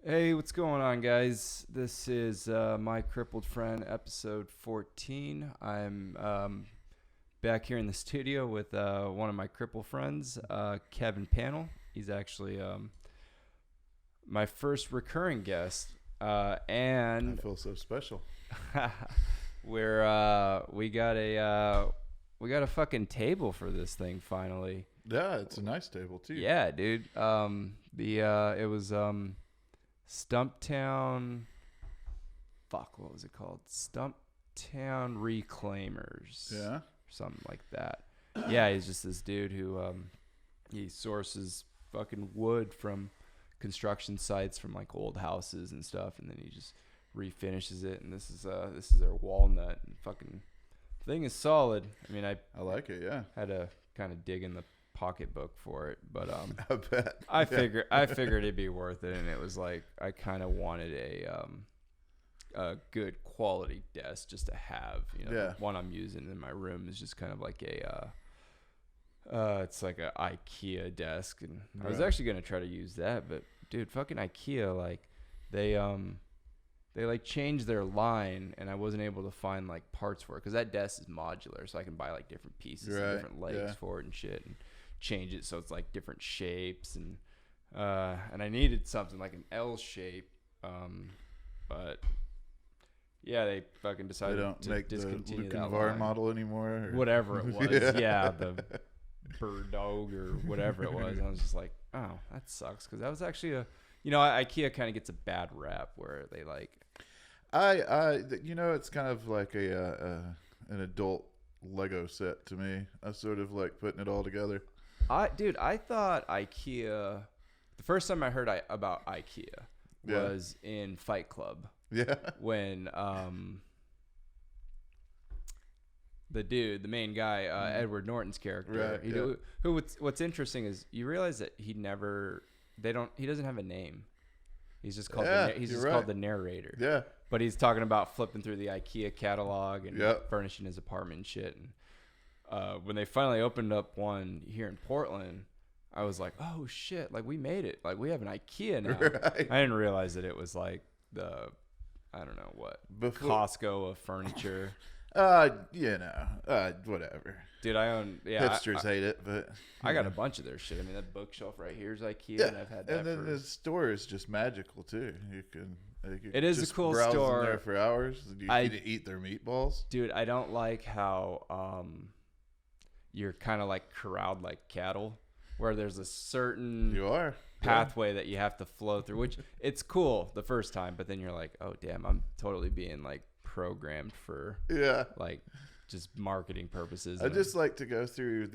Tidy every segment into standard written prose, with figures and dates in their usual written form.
Hey, what's going on, guys? This is My Crippled Friend, episode 14. I'm back here in the studio with one of my crippled friends, Kevin Pannell. He's actually my first recurring guest, and I feel so special. we got a fucking table for this thing finally. Yeah, it's a nice table too. Yeah, dude. It was Stumptown. Fuck, what was it called? Stumptown Reclaimers. Yeah. Or something like that. Yeah, he's just this dude who he sources fucking wood from construction sites from like old houses and stuff, and then he just refinishes it. And this is their walnut, and fucking thing is solid. I mean, I like it. Yeah. had to kind of dig in the pocketbook for it, but I bet. I figured it'd be worth it, and it was like I kind of wanted a good quality desk just to have. The one I'm using in my room is just kind of like it's like a IKEA desk, and I was actually gonna try to use that, but dude, fucking IKEA, like they like changed their line, and I wasn't able to find like parts for it because that desk is modular, so I can buy like different pieces and different legs for it and shit, and change it so it's like different shapes, and I needed something like an L shape, but yeah, they fucking decided they don't to make discontinue the that Lucan line. model anymore, or whatever it was. Yeah, the bird dog or whatever it was. And I was just like, oh, that sucks, because that was actually IKEA kind of gets a bad rap where they like it's kind of like an adult Lego set to me. I sort of like putting it all together. I thought IKEA. The first time I heard about IKEA was in Fight Club. Yeah. When the main guy, Edward Norton's character, what's interesting is you realize that he doesn't have a name. He's just called called the narrator. Yeah. But he's talking about flipping through the IKEA catalog and furnishing his apartment and shit. And when they finally opened up one here in Portland, I was like, oh shit, like we made it. Like we have an IKEA now. Right. I didn't realize that it was like I don't know what, Costco of furniture. Whatever. Dude, I own hipsters hate it, but I got a bunch of their shit. I mean, that bookshelf right here is IKEA, and I've had that. And then the store is just magical too. You can it is just a cool browse store in there for hours. You can eat their meatballs. Dude, I don't like how you're kind of like corralled like cattle, where there's a certain pathway that you have to flow through, which it's cool the first time, but then you're like, oh damn, I'm totally being like programmed for like just marketing purposes. I just like to go through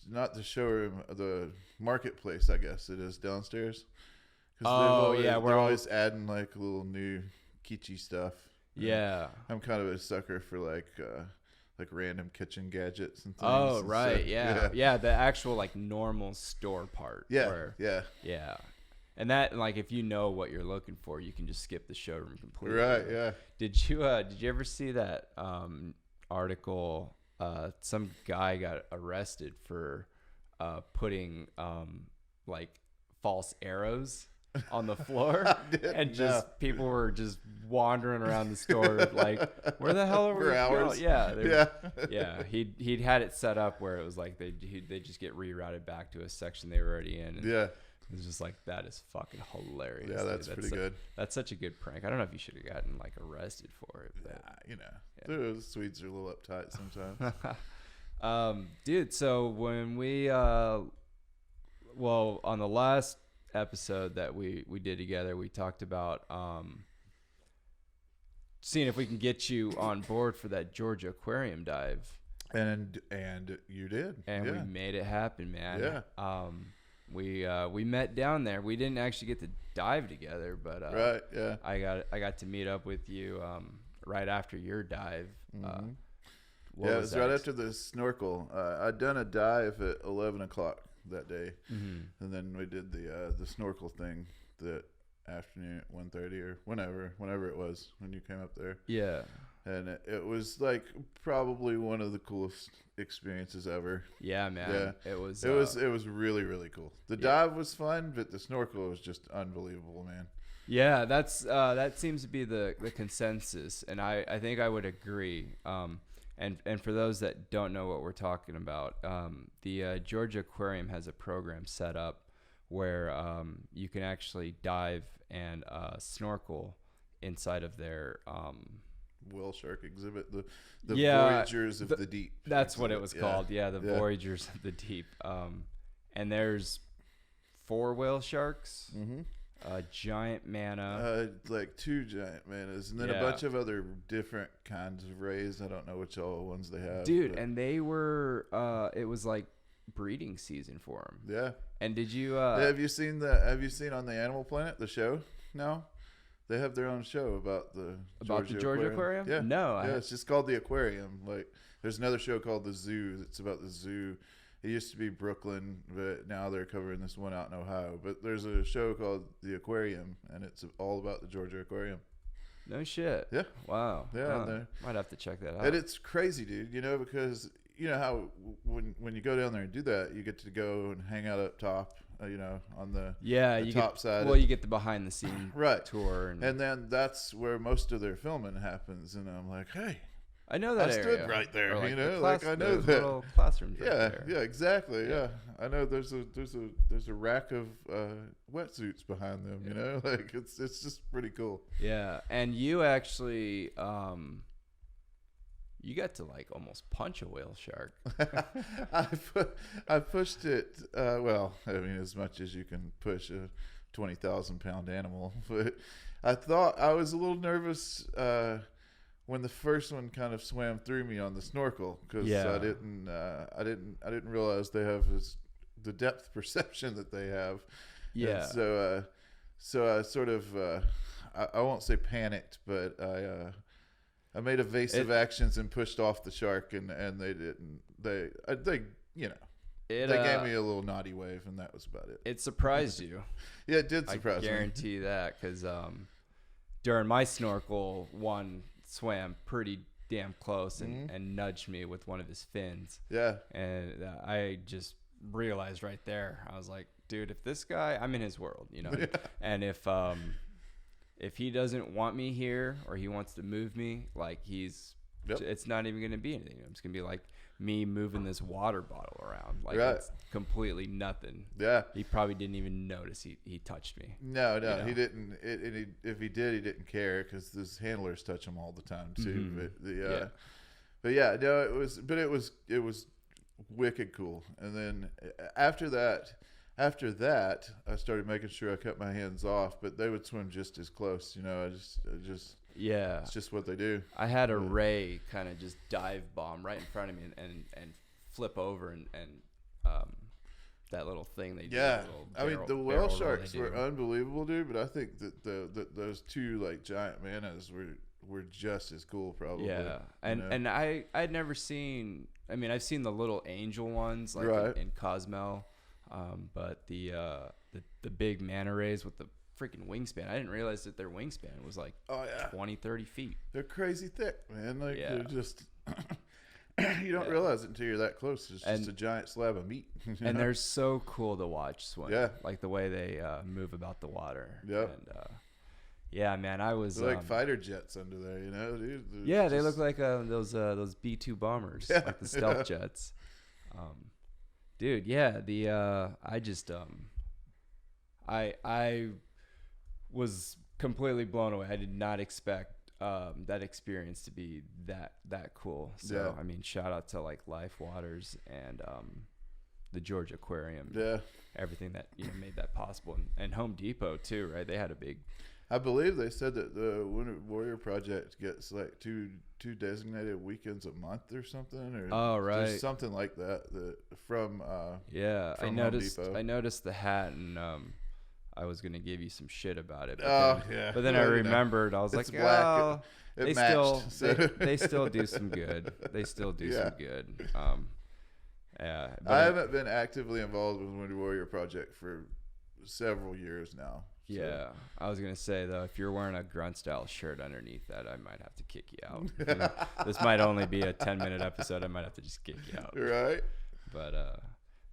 not the showroom, the marketplace, I guess it is downstairs. We're always adding like little new kitschy stuff. Yeah, I'm kind of a sucker for like random kitchen gadgets and things. Oh, right, yeah. The actual like normal store part. Yeah. And that, like, if you know what you're looking for, you can just skip the showroom completely. Right, yeah. Did you ever see that article? Some guy got arrested for putting like false arrows on the floor, and people were just wandering around the store like, where the hell are we? For hours. Yeah. He'd had it set up where it was like they just get rerouted back to a section they were already in. And it was just like, that is fucking hilarious. Yeah, that's pretty good. That's such a good prank. I don't know if you should have gotten like arrested for it. But, the Swedes are a little uptight sometimes. Dude, so when we on the last episode that we did together, we talked about seeing if we can get you on board for that Georgia aquarium dive. And you did. And we made it happen, man. Yeah. We met down there. We didn't actually get to dive together, but I got to meet up with you right after your dive. Mm-hmm. It was right after the snorkel. I'd done a dive at 11 o'clock that day, and then we did the snorkel thing that afternoon at 1:30 or whenever it was when you came up there. Yeah. And it was like probably one of the coolest experiences ever. Yeah, man. Yeah. It was really, really cool. The dive was fun, but the snorkel was just unbelievable, man. Yeah, that seems to be the consensus, and I think I would agree. And for those that don't know what we're talking about, the Georgia Aquarium has a program set up where you can actually dive and snorkel inside of their whale shark exhibit, the Voyagers of the Deep. That's what it was called. Yeah, the Voyagers of the Deep. And there's 4 whale sharks. Mm-hmm. A giant mana, like 2 giant manas, and then a bunch of other different kinds of rays. I don't know which all ones they have, dude. And they were, it was like breeding season for them. Yeah. And did you? Have you seen on the Animal Planet, the show? No, they have their own show about the Georgia Aquarium. Yeah. No. It's just called the Aquarium. Like, there's another show called The Zoo. It's about the zoo. It used to be Brooklyn, but now they're covering this one out in Ohio. But there's a show called The Aquarium, and it's all about the Georgia Aquarium. No shit. Yeah. Wow. Yeah. Might have to check that out. And it's crazy, dude. Because you know how when you go down there and do that, you get to go and hang out up top, on the top side. Well, you get the behind the scene right tour, and then that's where most of their filming happens. And I'm like, hey. I know that I area. stood right there, like I know that. Little classrooms right there. Yeah, exactly. Yeah. I know there's a rack of wetsuits behind them. Like it's just pretty cool. Yeah, and you actually you got to like almost punch a whale shark. I pushed it. Well, I mean, as much as you can push a 20,000-pound animal, but I thought I was a little nervous. When the first one kind of swam through me on the snorkel, because I didn't realize they have the depth perception that they have. Yeah. And so I sort of I won't say panicked, but I made evasive actions and pushed off the shark, and they didn't. They gave me a little naughty wave, and that was about it. It surprised you. Yeah, it did surprise me. I guarantee that, because during my snorkel, one swam pretty damn close and nudged me with one of his fins. Yeah. And I just realized right there, I was like, dude, if this guy, I'm in his world, yeah. And if he doesn't want me here, or he wants to move me, like it's not even going to be anything. It's going to be like me moving this water bottle around. Like it's completely nothing. Yeah. He probably didn't even notice he touched me. No, he didn't. If he did, he didn't care, because his handlers touch him all the time too. Mm-hmm. But it was wicked cool. And then after that, I started making sure I kept my hands off, but they would swim just as close. Yeah, it's just what they do. I had a ray kind of just dive bomb right in front of me and flip over and that little thing they do. Yeah, I mean the whale sharks were unbelievable, dude. But I think that those 2 like giant manas were just as cool, probably. Yeah, and I'd never seen. I mean, I've seen the little angel ones like in Cozumel, but the big manta rays with the freaking wingspan. I didn't realize that their wingspan was like 20, 30 feet. They're crazy thick, man. Like they're just you don't realize it until you're that close. It's just a giant slab of meat. And they're so cool to watch swim. Yeah. Like the way they move about the water. Yep. And yeah, man, I was they're like fighter jets under there, dude. Yeah, they look like those B-2 bombers, like the stealth jets. Dude, yeah, I was completely blown away. I did not expect that experience to be that cool. So I mean, shout out to like Life Waters and the Georgia Aquarium. Yeah, everything that made that possible, and Home Depot too, right? They had a big. I believe they said that the Winter Warrior Project gets like two designated weekends a month or something, or something like that. From I noticed the hat, and I was gonna give you some shit about it. But then I remembered. I was like, black. They still do some good. They still do some good. Yeah, I haven't been actively involved with the Winter Warrior Project for several years now. Yeah, I was gonna say though, if you're wearing a grunt style shirt underneath that, I might have to kick you out. This might only be a 10-minute episode. I might have to just kick you out. Right. But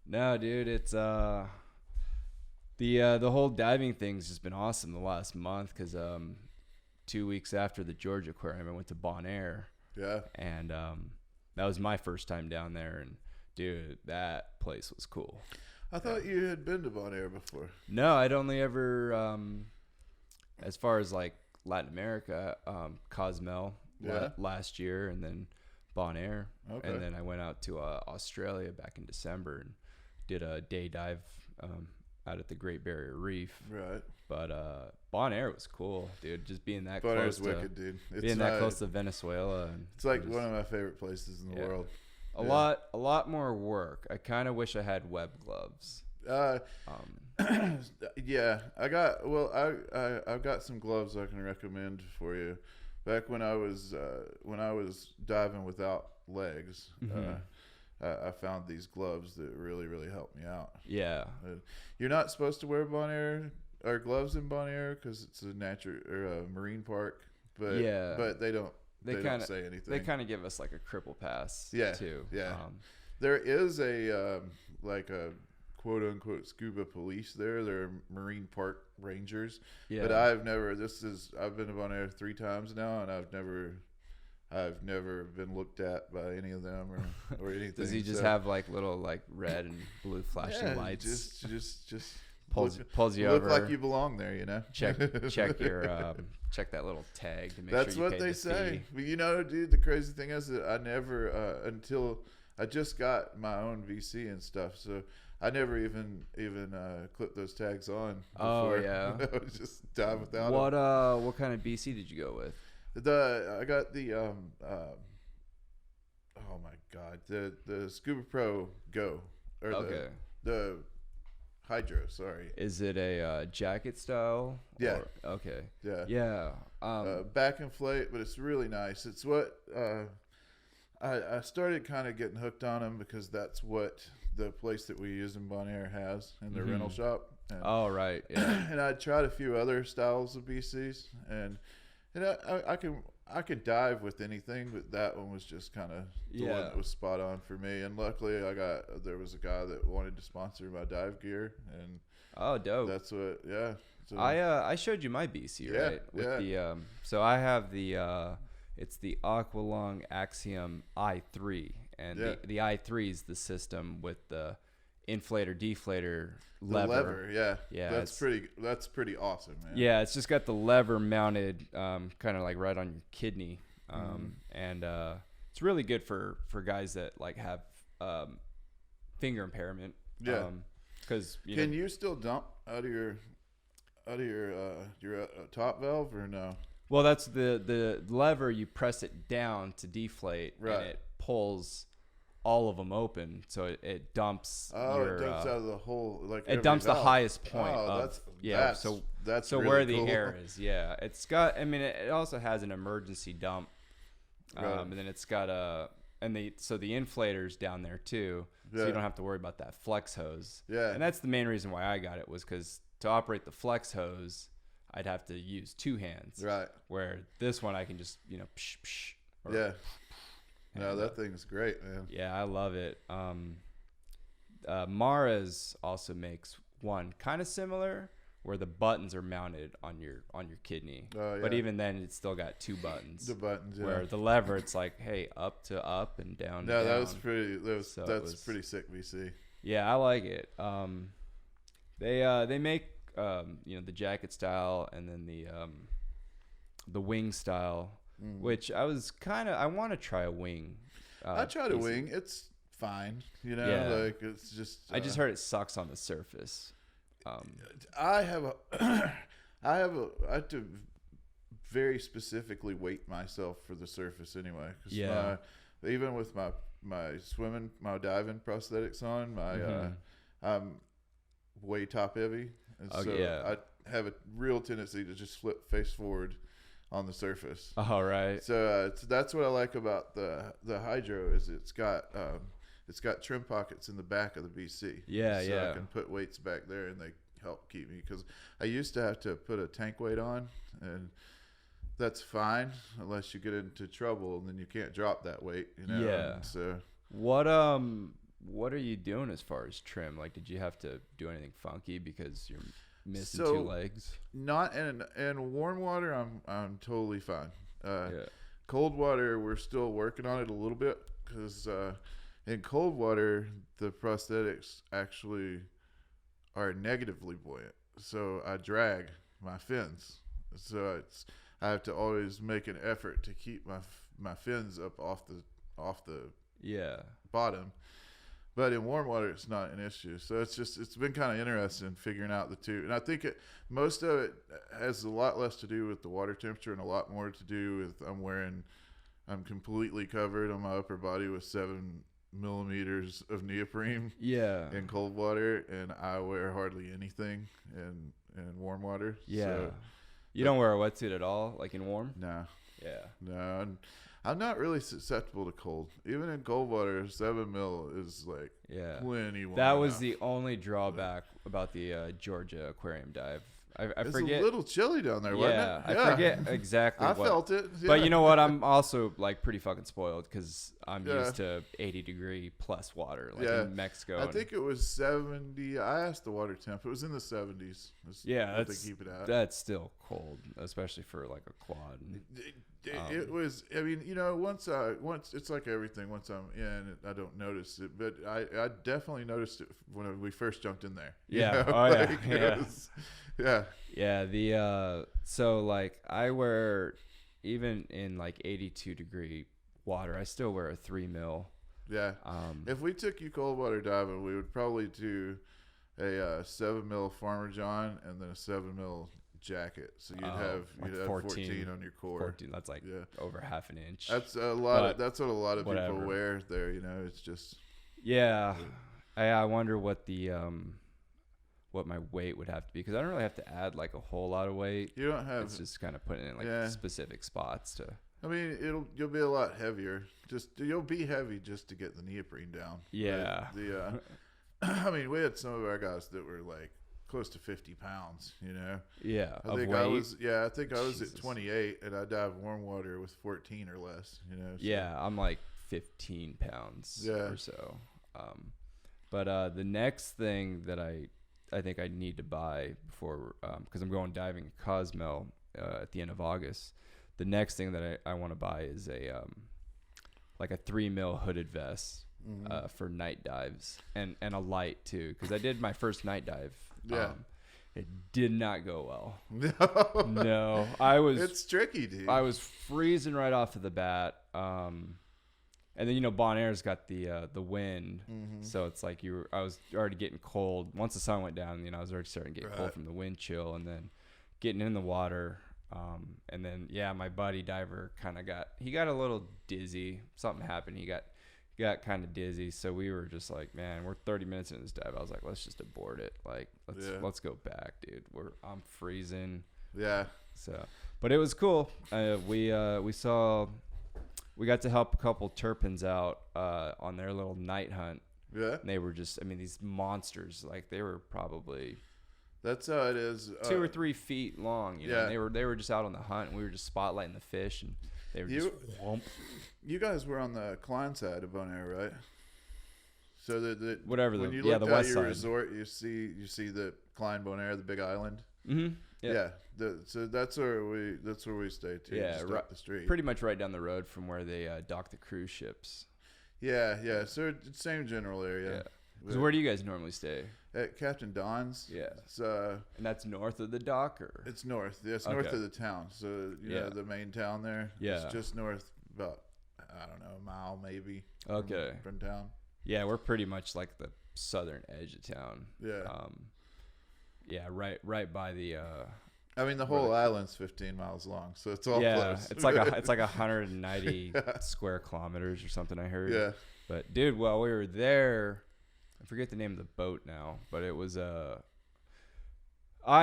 no, dude, it's the whole diving thing's just been awesome the last month because 2 weeks after the Georgia Aquarium, I went to Bonaire. Yeah. And that was my first time down there, and dude, that place was cool. I thought you had been to Bonaire before. No, I'd only ever, as far as like Latin America, Cozumel last year, and then Bonaire. Okay. And then I went out to Australia back in December and did a day dive out at the Great Barrier Reef. Right. But Bonaire was cool, dude. Just being that Bonaire's wicked, dude. It's being that close to Venezuela. It's like one of my favorite places in the world. A lot more work. I kind of wish I had web gloves. Yeah, I've got some gloves I can recommend for you. Back when I was diving without legs, I found these gloves that really, really helped me out. Yeah. You're not supposed to wear Bonaire or gloves in Bonaire because it's a natural or a marine park, but they don't say anything. They kind of give us like a cripple pass too. Yeah. There is a like a quote unquote scuba police there. They're marine park rangers. Yeah. But I've been to Bonaire 3 times now, and I've never been looked at by any of them or anything. Does he just have like little like red and blue flashing lights? Just pulls you over. Look like you belong there, you know. Check your check that little tag to make That's sure you what paid they the say. fee. But you know, dude, the crazy thing is that I never until I just got my own VC and stuff, so I never even clipped those tags on before. Oh yeah. I would just dive without them. What kind of BC did you go with? I got the oh my god, the Scuba Pro Go or the Hydro. Sorry. Is it a jacket style? Yeah. Okay. Yeah. Yeah. Back inflate, but it's really nice. It's what I started kind of getting hooked on them because that's what the place that we use in Bonaire has in the rental shop. And, right. Yeah. And I tried a few other styles of BCs, and I can dive with anything, but that one was just kind of the one that was spot on for me. And luckily, there was a guy that wanted to sponsor my dive gear, and dope. That's what So, I showed you my BC, right? With the so I have the it's the Aqualung Axiom i3, and the i3 is the system with the inflator deflator lever. That's pretty awesome, man. Yeah, it's just got the lever mounted kind of like right on your kidney, and it's really good for guys that like have finger impairment. Because can you still dump out of your top valve or no? Well, that's the lever. You press it down to deflate, and it pulls all of them open, so it dumps. It dumps out of the whole it dumps valve. the highest point. That's so really where the cool. air is. Yeah, it's got. I mean, it also has an emergency dump, and then it's got so the inflator's down there too, so you don't have to worry about that flex hose. Yeah, and that's the main reason why I got it was because to operate the flex hose, I'd have to use 2 hands. Right. Where this one I can just psh, psh, No, that thing's great, man. Yeah, I love it. Mara's also makes one kind of similar where the buttons are mounted on your kidney. Oh, yeah. But even then, it's still got 2 buttons. The buttons, yeah. Where the lever, it's like, hey, up to up and down to down. that was pretty. That's pretty sick VC. Yeah, I like it. They make the jacket style and then the wing style. Which I want to try a wing. I tried a wing. It's fine. It's just. I just heard it sucks on the surface. I have to very specifically weight myself for the surface anyway. Even with my diving prosthetics on, I'm way top heavy, and I have a real tendency to just flip face forward on the surface. All right. So that's what I like about the Hydro is it's got trim pockets in the back of the BC. I can put weights back there, and help keep me, because I used to have to put a tank weight on, and that's fine unless you get into trouble, and then you can't drop that weight, Yeah. And so What are you doing as far as trim? Like, did you have to do anything funky because you're missing two legs? Not in warm water. I'm totally fine. Cold water, we're still working on it a little bit, because in cold water the prosthetics actually are negatively buoyant, so I drag my fins. So I have to always make an effort to keep my fins up off the bottom. But in warm water, it's not an issue. So it's been kind of interesting figuring out the two. And I think most of it has a lot less to do with the water temperature and a lot more to do with I'm completely covered on my upper body with 7 millimeters of neoprene in cold water, and I wear hardly anything in warm water. So, you don't wear a wetsuit at all, like in warm? No. Yeah. No. I'm not really susceptible to cold. Even in cold water, 7 mil is like plenty warm. That was the only drawback about the Georgia aquarium dive. I forget. It's a little chilly down there, wasn't it? I forget exactly I felt it. Yeah. But you know what? I'm also like pretty fucking spoiled because I'm used to 80-degree plus water, like in Mexico. I think it was 70. I asked the water temp. It was in the 70s. They keep it at. That's still cold, especially for like a quad. It was. I mean, once it's like everything. Once I'm in, I don't notice it, but I definitely noticed it when we first jumped in there. So like I wear, even in like 82-degree water, I still wear a 3 mil. Yeah. If we took you cold water diving, we would probably do a 7 mil Farmer John and then a 7 mil jacket. So you'd have 14 on your core. 14. That's like over half an inch. That's a lot. That's what a lot of people wear there. It's just. Yeah. I wonder what the what my weight would have to be, because I don't really have to add like a whole lot of weight. You don't have. It's just kind of putting it in like specific spots to. I mean, you'll be a lot heavier. You'll be heavy just to get the neoprene down. Yeah. I mean, we had some of our guys that were like close to 50 pounds. Yeah. I think I was at 28, and I dive warm water with 14 or less. So. Yeah, I'm like 15 pounds or so. But the next thing that I think I need to buy before, because I'm going diving in Cozumel at the end of August. The next thing that I want to buy is like a 3 mil hooded vest for night dives, and a light too, because I did my first night dive. It did not go well. No, it's tricky, dude. I was freezing right off of the bat. And then Bonaire's got the wind, so it's like I was already getting cold. Once the sun went down, I was already starting to get cold from the wind chill, and then getting in the water. And then my buddy diver got a little dizzy. Something happened. He got kind of dizzy. So we were just like, man, we're 30 minutes into this dive. I was like, let's just abort it. Like let's go back, dude. I'm freezing. Yeah. So, but it was cool. We got to help a couple Turpins out on their little night hunt. Yeah. And they were just, these monsters. Like they were probably. That's how it is. 2 or 3 feet long. You know? They were just out on the hunt, and we were just spotlighting the fish, and they were just whomp. You guys were on the Klein side of Bonaire, right? So when you looked the at west your side resort, you see the Klein Bonaire, the big island. Mm-hmm. Yeah. So that's where we stayed too. Yeah, just up the street. Pretty much right down the road from where they dock the cruise ships. Yeah. So same general area. Yeah. So where do you guys normally stay? At Captain Don's. Yeah. And that's north of the dock, or? It's north. Yeah, it's north of the town. So know the main town there. Yeah. It's just north, about a mile maybe. Okay. From town. Yeah, we're pretty much like the southern edge of town. Yeah. Right by the. The whole island's 15 miles long, so it's all close. It's like 190 square kilometers or something, I heard. Yeah. But dude, while we were there, I forget the name of the boat now, but it was I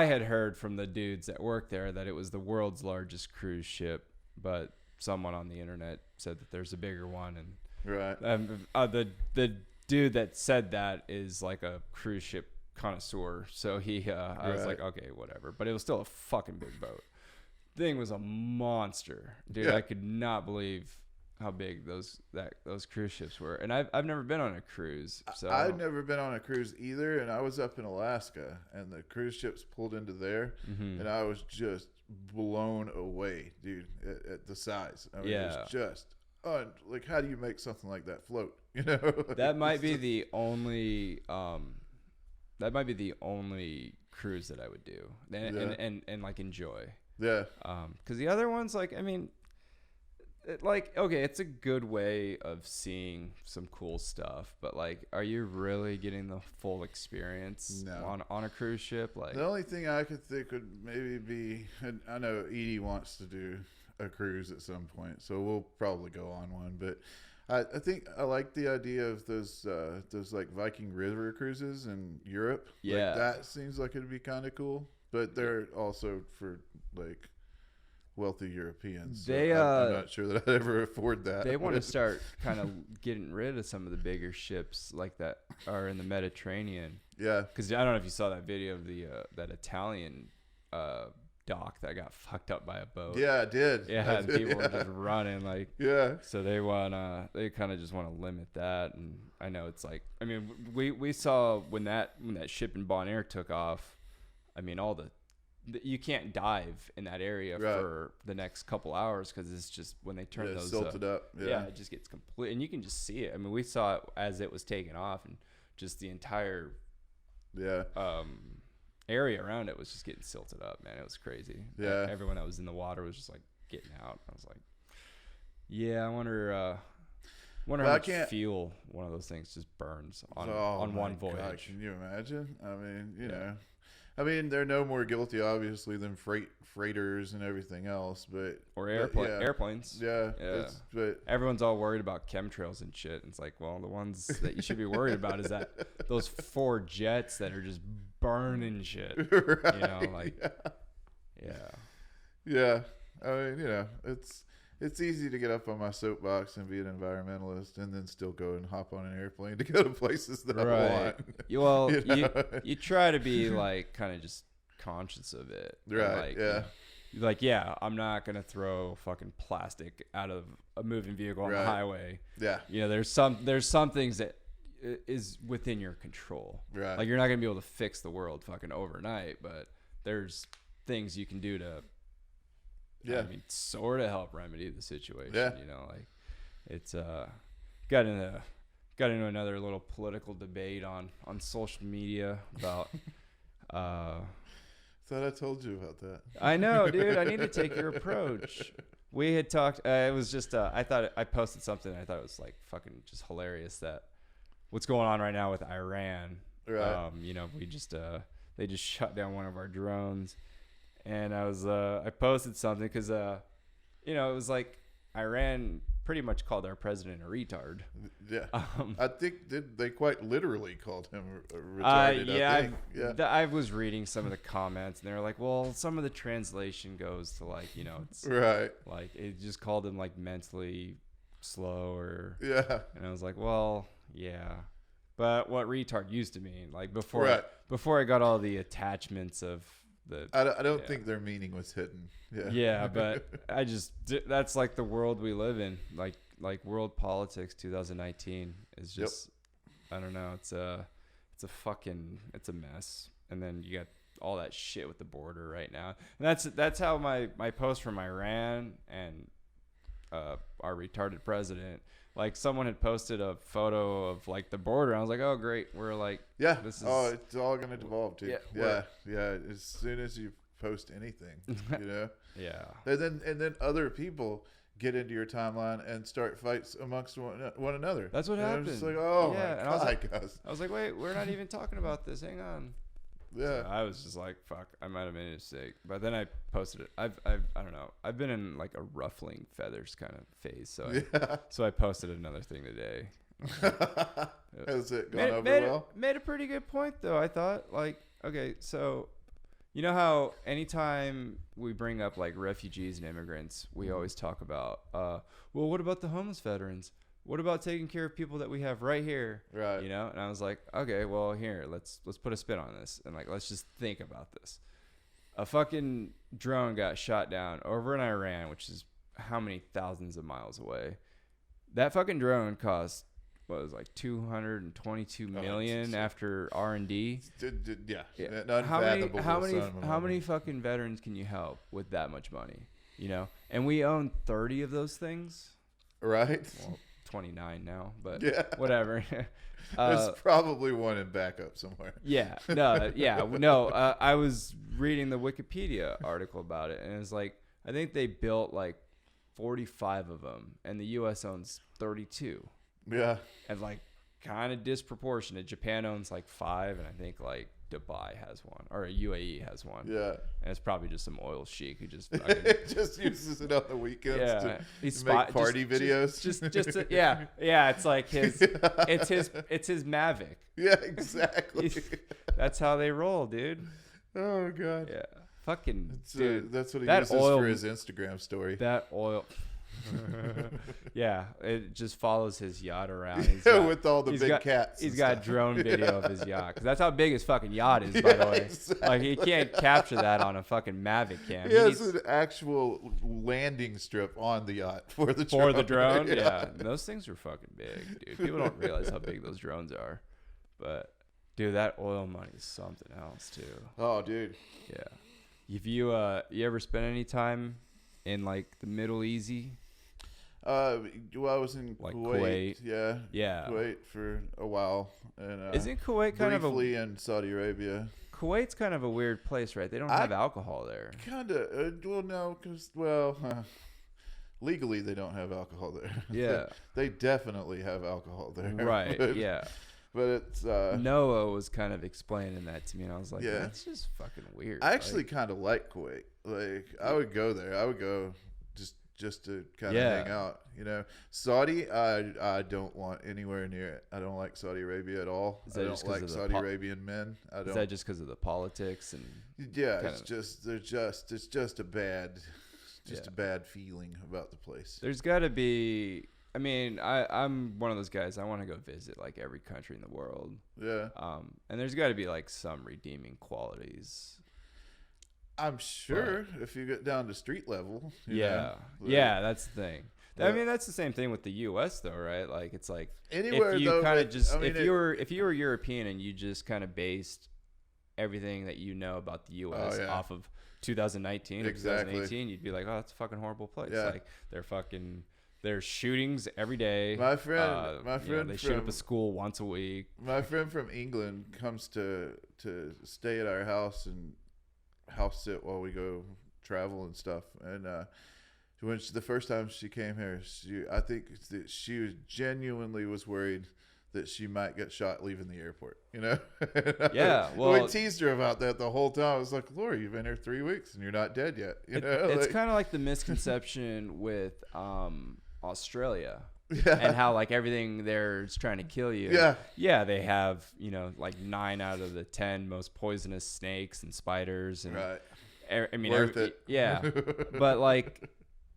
had heard from the dudes that work there that it was the world's largest cruise ship, but someone on the internet said that there's a bigger one, and right. The dude that said that is like a cruise ship connoisseur, so I was like, okay, whatever. But it was still a fucking big boat. Thing was a monster, dude. Yeah. I could not believe how big those cruise ships were. And I've never been on a cruise, so I've never been on a cruise either, and I was up in Alaska, and the cruise ships pulled into there, and I was just blown away, dude, at the size. I mean, it was just like, how do you make something like that float? You know, that might be the only cruise that I would do and like enjoy. Yeah. Because the other ones, like, I mean, okay, it's a good way of seeing some cool stuff, but like, are you really getting the full experience on a cruise ship? Like, the only thing I could think would maybe be, and I know Edie wants to do a cruise at some point, so we'll probably go on one, but I think I like the idea of those like Viking River cruises in Europe. Yeah. Like, that seems like it'd be kind of cool, but they're also for like wealthy Europeans. So I'm not sure that I'd ever afford that. They want to start kind of getting rid of some of the bigger ships like that are in the Mediterranean. Yeah. Because I don't know if you saw that video of the that Italian dock that got fucked up by a boat. Yeah, I did. Yeah, people were just running like. Yeah. So they kind of just want to limit that, and I know it's like, I mean, we saw when that ship in Bonaire took off. I mean, you can't dive in that area for the next couple hours because it's just when they turn those silted up. Yeah, it just gets complete, and you can just see it. I mean, we saw it as it was taking off, and just the entire area around it was just getting silted up. Man, it was crazy. Yeah, everyone that was in the water was just like getting out. I was like, yeah, I wonder how much fuel one of those things just burns on one voyage. God, can you imagine? I mean, you know. I mean, they're no more guilty, obviously, than freighters and everything else, airplanes. Yeah, but everyone's all worried about chemtrails and shit. It's like, well, the ones that you should be worried about is that those 4 jets that are just burning shit. Right, you know, like, yeah. I mean, you know, it's easy to get up on my soapbox and be an environmentalist and then still go and hop on an airplane to go to places that I want. Well, you try to be like kind of just conscious of it. Right. Like, like, yeah, I'm not going to throw fucking plastic out of a moving vehicle on the highway. Yeah. You know, there's some things that is within your control. Right. Like, you're not going to be able to fix the world fucking overnight, but there's things you can do to I mean, sort of help remedy the situation. Yeah. You know, like, it's got into another little political debate on social media about thought I told you about that. I know, dude. I need to take your approach. We had talked. It was just. I thought I posted something. I thought it was like fucking just hilarious that what's going on right now with Iran. Right. You know, they just shut down one of our drones, and I posted something because you know, it was like Iran pretty much called our president a retard. Yeah. I think they quite literally called him retarded. I was reading some of the comments, and they were like, well, some of the translation goes to like, you know, it's right. Like, it just called him like mentally slow or and I was like, well, yeah. But what retard used to mean, like before I got all the attachments of the I don't think their meaning was hidden. Yeah, but that's like the world we live in. Like world politics 2019 is just I don't know, it's a mess. And then you got all that shit with the border right now. And that's how my post from Iran and our retarded president, like someone had posted a photo of like the border. I was like, oh great, we're like this is it's all gonna devolve to yeah as soon as you post anything, you know. And then other people get into your timeline and start fights amongst one another. That's what happened. I'm just like, oh my God, I was like, wait, we're not even talking about this. Hang on. Yeah. So I was just like, fuck, I might have made a mistake. But then I posted it. I don't know. I've been in like a ruffling feathers kind of phase. So I posted another thing today. Has it gone over well? Made a pretty good point though. I thought, like, okay, so you know how anytime we bring up like refugees and immigrants, we always talk about, well, what about the homeless veterans? what about taking care of people that we have right here? Right. You know? And I was like, okay, well, here, let's put a spin on this. And like, let's just think about this. A fucking drone got shot down over in Iran, which is how many thousands of miles away. That fucking drone cost, what was it, like 222 million after R&D. Yeah. How many fucking veterans can you help with that much money? You know? And we own 30 of those things. Right. Well, 29 now, but yeah. whatever. There's probably one in backup somewhere. Yeah. No. I was reading the Wikipedia article about it, and it was like, I think they built like 45 of them, and the U.S. owns 32. Yeah. And like kind of disproportionate. Japan owns like 5, and I think like Dubai has one, or UAE has one. Yeah. And it's probably just some oil sheik who just just uses it on the weekends to make party videos. Yeah. It's like it's his Mavic. Yeah, exactly. That's how they roll, dude. Oh god. Yeah. Fucking dude. That's what he uses for his Instagram story. That oil. Yeah, it just follows his yacht around. With all the big cats. He's got drone video of his yacht, because that's how big his fucking yacht is, by the way. Exactly. Like, he can't capture that on a fucking Mavic cam. He has an actual landing strip on the yacht for the drone. Yeah. Those things are fucking big, dude. People don't realize how big those drones are, but dude, that oil money is something else too. Oh, dude. Yeah. Have you ever spent any time in like the Middle Easy? Well, I was in like Kuwait. Yeah. Kuwait for a while, and isn't Kuwait kind of briefly in Saudi Arabia? Kuwait's kind of a weird place, right? They don't have alcohol there. Kind of. Well, no, because legally they don't have alcohol there. Yeah. They definitely have alcohol there. Right. Yeah. But it's Noah was kind of explaining that to me, and I was like, that's just fucking weird. I actually kind of like Kuwait. Like, I would go there. I would go just to kind of hang out, you know. Saudi, I don't want anywhere near it. I don't like Saudi Arabia at all. I don't like Saudi Arabian men. Is that just because of the politics and? Yeah, it's just a bad feeling about the place. There's got to be. I mean, I'm one of those guys. I want to go visit like every country in the world. Yeah. And there's got to be like some redeeming qualities. I'm sure if you get down to street level. Yeah, that's the thing. Yeah. I mean, that's the same thing with the U.S. though, right? Like, it's like anywhere if you kind of just if you were European and you just kind of based everything that you know about the U.S. off of 2019 or 2018, you'd be like, oh, that's a fucking horrible place. Yeah. Like, there's shootings every day. My friend, they shoot up a school once a week. My friend from England comes to stay at our house and house sit while we go travel and stuff. And the first time she came here, I think that she was genuinely worried that she might get shot leaving the airport. You know? Yeah. Well, we teased her about that the whole time. I was like, Laura, you've been here 3 weeks and you're not dead yet. You know? It's kind of like the misconception with Australia. Yeah. And how like everything there is trying to kill you. Yeah. Yeah, they have, you know, like 9 out of the 10 most poisonous snakes and spiders and right. I mean, worth it. Yeah. But like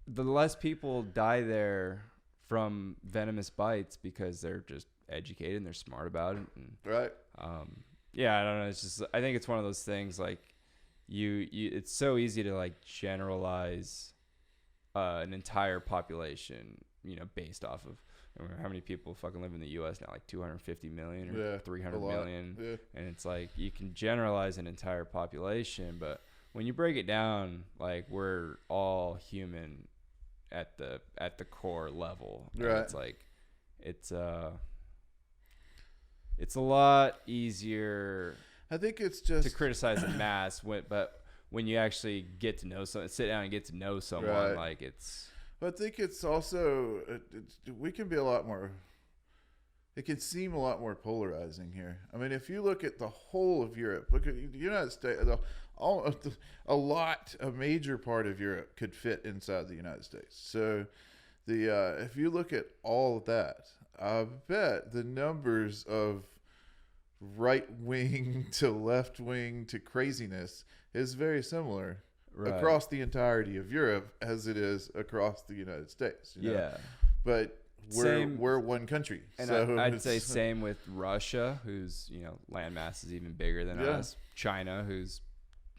the less people die there from venomous bites because they're just educated and they're smart about it. And, right. Yeah, I don't know. It's just, I think it's one of those things like it's so easy to like generalize an entire population, you know, based off of how many people fucking live in the U.S. now, like 250 million or 300 million. Yeah. And it's like you can generalize an entire population, but when you break it down, like we're all human at the core level. And right. It's like it's a lot easier. I think it's just to criticize a mass, but when you actually get to know someone, sit down and get to know someone, right. like it's. But I think it's also we can be a lot more. It can seem a lot more polarizing here. I mean, if you look at the whole of Europe, look at the United States. A major part of Europe could fit inside the United States. So, if you look at all of that, I bet the numbers of right wing to left wing to craziness is very similar. Right. Across the entirety of Europe as it is across the United States. You know? Yeah. But we're one country. And so I'd say same with Russia, whose landmass is even bigger than us. China, who's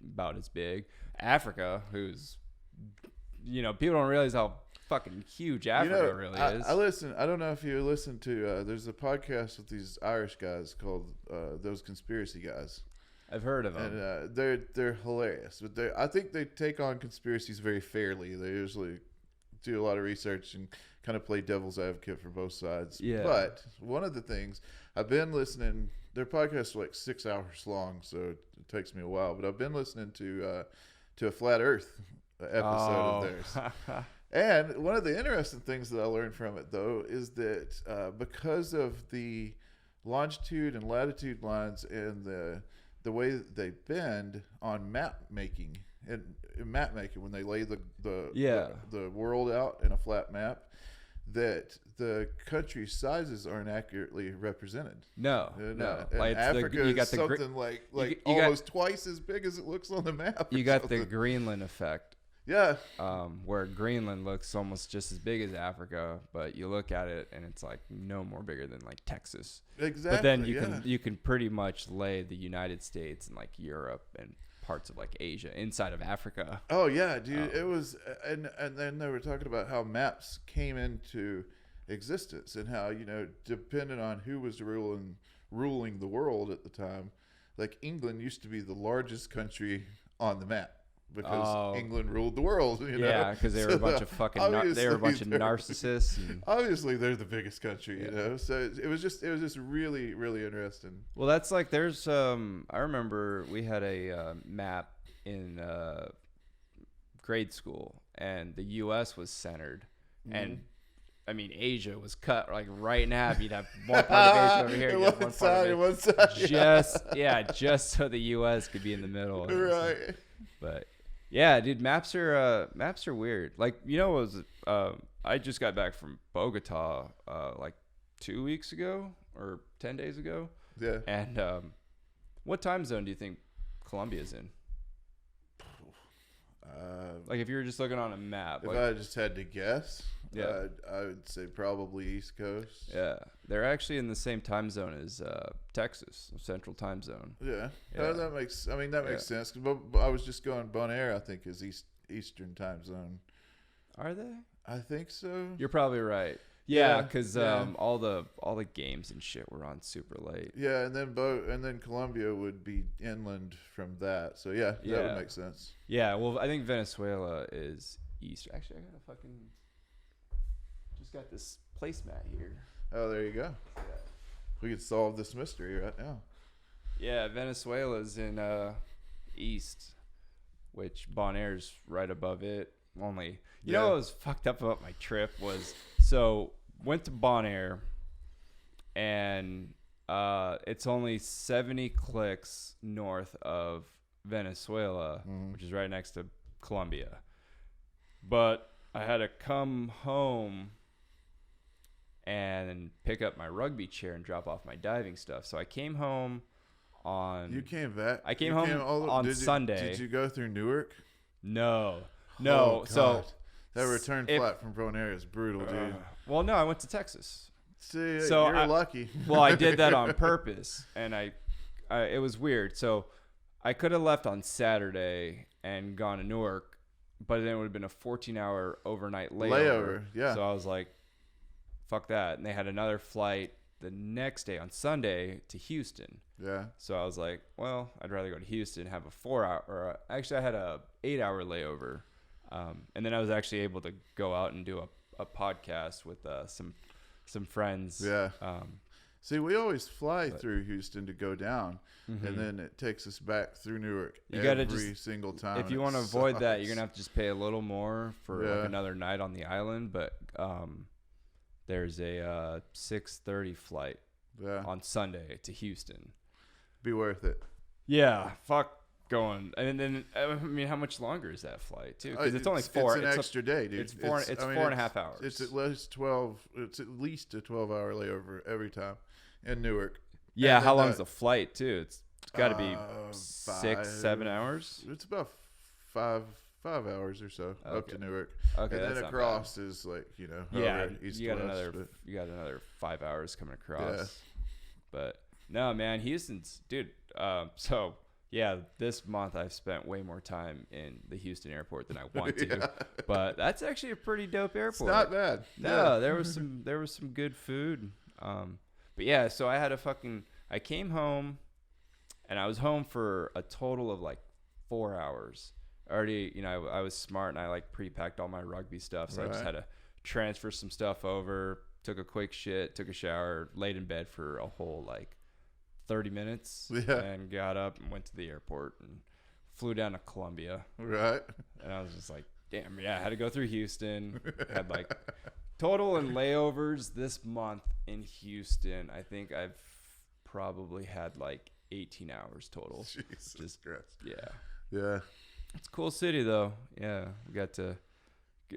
about as big. Africa, who's people don't realize how fucking huge Africa really is. I listen. I don't know if you listen to. There's a podcast with these Irish guys called Those Conspiracy Guys. I've heard of them. And they're hilarious. But I think they take on conspiracies very fairly. They usually do a lot of research and kind of play devil's advocate for both sides. Yeah. But one of the things I've been listening, their podcasts are like 6 hours long, so it takes me a while. But I've been listening to a Flat Earth episode of theirs. And one of the interesting things that I learned from it, though, is that because of the longitude and latitude lines and the way that they bend on map making, and map making when they lay the world out in a flat map, that the country sizes aren't accurately represented. No. And Like Africa you got is the something like you almost twice as big as it looks on the map. You got the Greenland effect. Yeah. Where Greenland looks almost just as big as Africa, but you look at it and it's like no more bigger than like Texas. Exactly. But then you can pretty much lay the United States and like Europe and parts of like Asia inside of Africa. Oh yeah, dude. It was, and then they were talking about how maps came into existence and how depending on who was ruling the world at the time, like England used to be the largest country on the map. Because England ruled the world, Yeah, because they were a bunch of fucking they were a bunch of narcissists. Obviously, they're the biggest country, So it was just really, really interesting. Well, that's like there's I remember we had a map in grade school, and the U.S. was centered, and I mean Asia was cut like right in half. You'd have one part of Asia over here, you'd have one side, just so the U.S. could be in the middle, right? But yeah, dude, maps are weird. Like, I just got back from Bogota like 2 weeks ago or 10 days ago. Yeah. And what time zone do you think Colombia's in? Like if you were just looking on a map. If I just had to guess, yeah, I would say probably East Coast. Yeah, they're actually in the same time zone as Texas, Central Time Zone. Yeah, that makes sense. But I was just going Bonaire, I think, is Eastern Time Zone. Are they? I think so. You're probably right. Yeah, because all the games and shit were on super late. Yeah, and then Colombia would be inland from that. So that would make sense. Yeah, well, I think Venezuela is east. Actually, I just got this placemat here. Oh, there you go. Yeah. We could solve this mystery right now. Yeah, Venezuela's in east, which Bonaire's right above it. Only, you know what was fucked up about my trip was, so went to Bonaire, and it's only 70 clicks north of Venezuela, which is right next to Colombia. But I had to come home and pick up my rugby chair and drop off my diving stuff. So I came home on... You came back? I came home on Sunday. Did you go through Newark? No. Oh, so... That return flight from Bonaire is brutal, dude. Well, no, I went to Texas. See, so you're lucky. Well, I did that on purpose, and I it was weird. So I could have left on Saturday and gone to Newark, but then it would have been a 14-hour overnight layover. Yeah. So I was like, fuck that. And they had another flight the next day on Sunday to Houston. Yeah. So I was like, well, I'd rather go to Houston, have a 4-hour, or actually I had a 8-hour layover. And then I was actually able to go out and do a podcast with some friends. Yeah. See, we always fly through Houston to go down, and then it takes us back through Newark every single time. If you want to avoid that, you're gonna have to just pay a little more for like another night on the island. But there's a 6:30 flight on Sunday to Houston. Be worth it. Yeah. Fuck. Going and then I mean, how much longer is that flight too? Because it's only four. It's an extra day, dude. It's 4.5 hours. It's at least 12. It's at least a 12-hour layover every time in Newark. Yeah, and how long is the flight too? It's got to be 6-7 hours. It's about five 5 hours or so up to Newark. Okay, and that's then not across is like, you know, yeah, east you got to west, another 5 hours coming across. Yeah. But no, man, Houston's dude. So yeah, this month I've spent way more time in the Houston airport than I want to. Yeah. But that's actually a pretty dope airport. It's not bad. No, there was some good food. But yeah, so I came home, and I was home for a total of like 4 hours. Already, you know, I was smart and I like pre-packed all my rugby stuff, so I just had to transfer some stuff over. Took a quick shit, took a shower, laid in bed for a whole like 30 minutes, and got up and went to the airport and flew down to Columbia. Right. And I was just like, damn, yeah, I had to go through Houston. Had like total and layovers this month in Houston. I think I've probably had like 18 hours total. Jesus Christ. Yeah. Yeah. It's a cool city though. Yeah. We got to,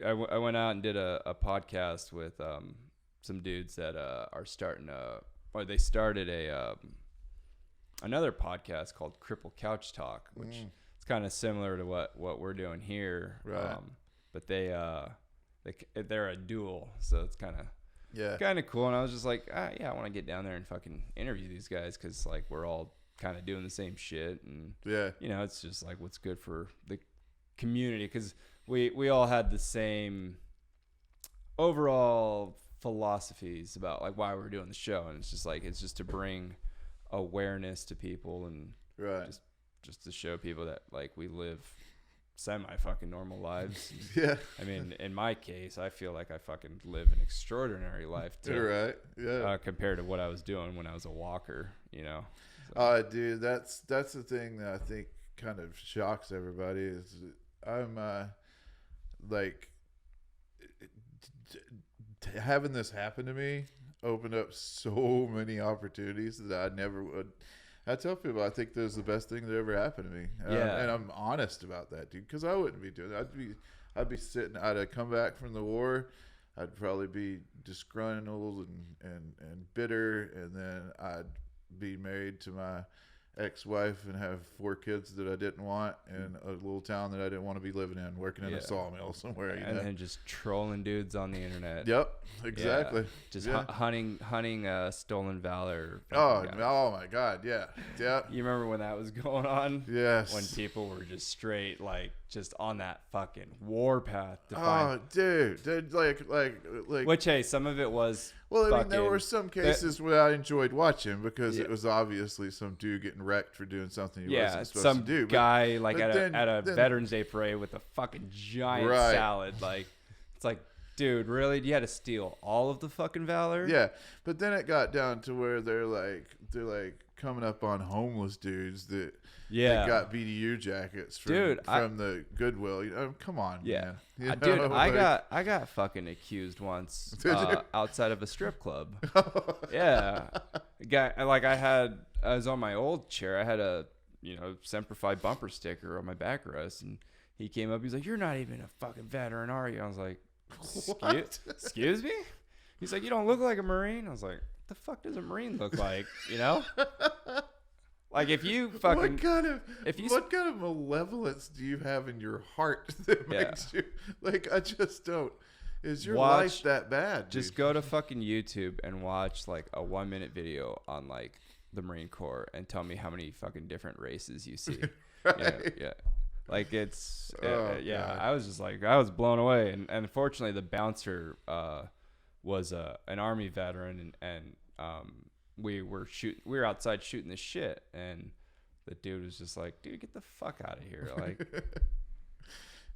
I went out and did a podcast with some dudes that are starting they started another podcast called Crippled Couch Talk, which it's kind of similar to what we're doing here. Right. But they're a duel, so it's kind of cool. And I was just like, yeah, I want to get down there and fucking interview these guys, because like we're all kind of doing the same shit, and you know, it's just like what's good for the community, because we all had the same overall philosophies about like why we're doing the show, and it's just to bring awareness to people, and just to show people that like we live semi fucking normal lives. Yeah. I mean, in my case, I feel like I fucking live an extraordinary life too. Right. Yeah. Compared to what I was doing when I was a walker, you know. So. Dude, that's the thing that I think kind of shocks everybody is I'm like having this happen to me opened up so many opportunities that I never would. I tell people I think this is the best thing that ever happened to me. And I'm honest about that, dude, because I wouldn't be doing that. I'd be sitting. I'd come back from the war. I'd probably be disgruntled and bitter, and then I'd be married to my ex-wife and have 4 kids that I didn't want in a little town that I didn't want to be living in, working in a sawmill somewhere. You know? Then just trolling dudes on the internet. Yep, exactly. Yeah. Just hunting stolen valor. Oh my God, yeah. You remember when that was going on? Yes. When people were just straight, like, just on that fucking war path to find. Dude, like. Which, hey, some of it was. Well, I mean, there were some cases where I enjoyed watching because it was obviously some dude getting wrecked for doing something he wasn't supposed to do. Some guy like at a Veterans Day parade with a fucking giant salad. Like, it's like, dude, really? You had to steal all of the fucking valor? Yeah, but then it got down to where they're like coming up on homeless dudes that got BDU jackets from the Goodwill. You know, come on, man. You know, dude, I got fucking accused once outside of a strip club. Yeah, I was on my old chair. I had a Semper Fi bumper sticker on my backrest, and he came up. He's like, "You're not even a fucking veteran, are you?" I was like, Excuse me? He's like, "You don't look like a Marine." I was like, "What the fuck does a Marine look like?" You know? Like, if you fucking... What kind of malevolence do you have in your heart that makes you... Like, I just don't... Is your life that bad, dude? Just go to fucking YouTube and watch, like, a 1-minute video on, like, the Marine Corps and tell me how many fucking different races you see. Yeah. Like, it's... I was just like... I was blown away. And unfortunately, the bouncer was an Army veteran, and we were outside shooting the shit, and the dude was just like, "Dude, get the fuck out of here!" Like,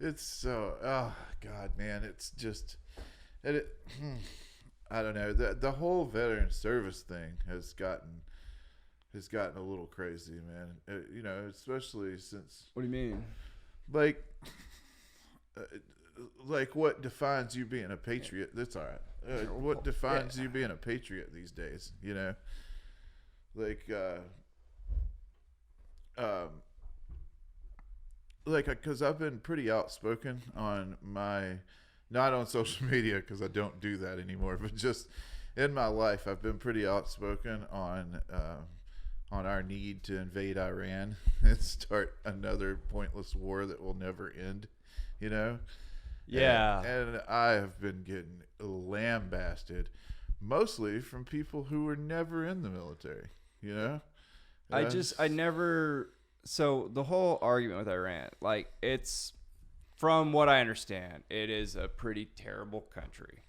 it's so, oh God, man, it's just, I don't know, the whole veteran service thing has gotten a little crazy, man. You know, especially since. What do you mean? Like what defines you being a patriot? That's all right. What defines you being a patriot these days? You know, because I've been pretty outspoken on not on social media because I don't do that anymore, but just in my life, I've been pretty outspoken on our need to invade Iran and start another pointless war that will never end. you know? Yeah. And I have been getting lambasted, mostly from people who were never in the military, you know? So the whole argument with Iran, like, it's, from what I understand, it is a pretty terrible country.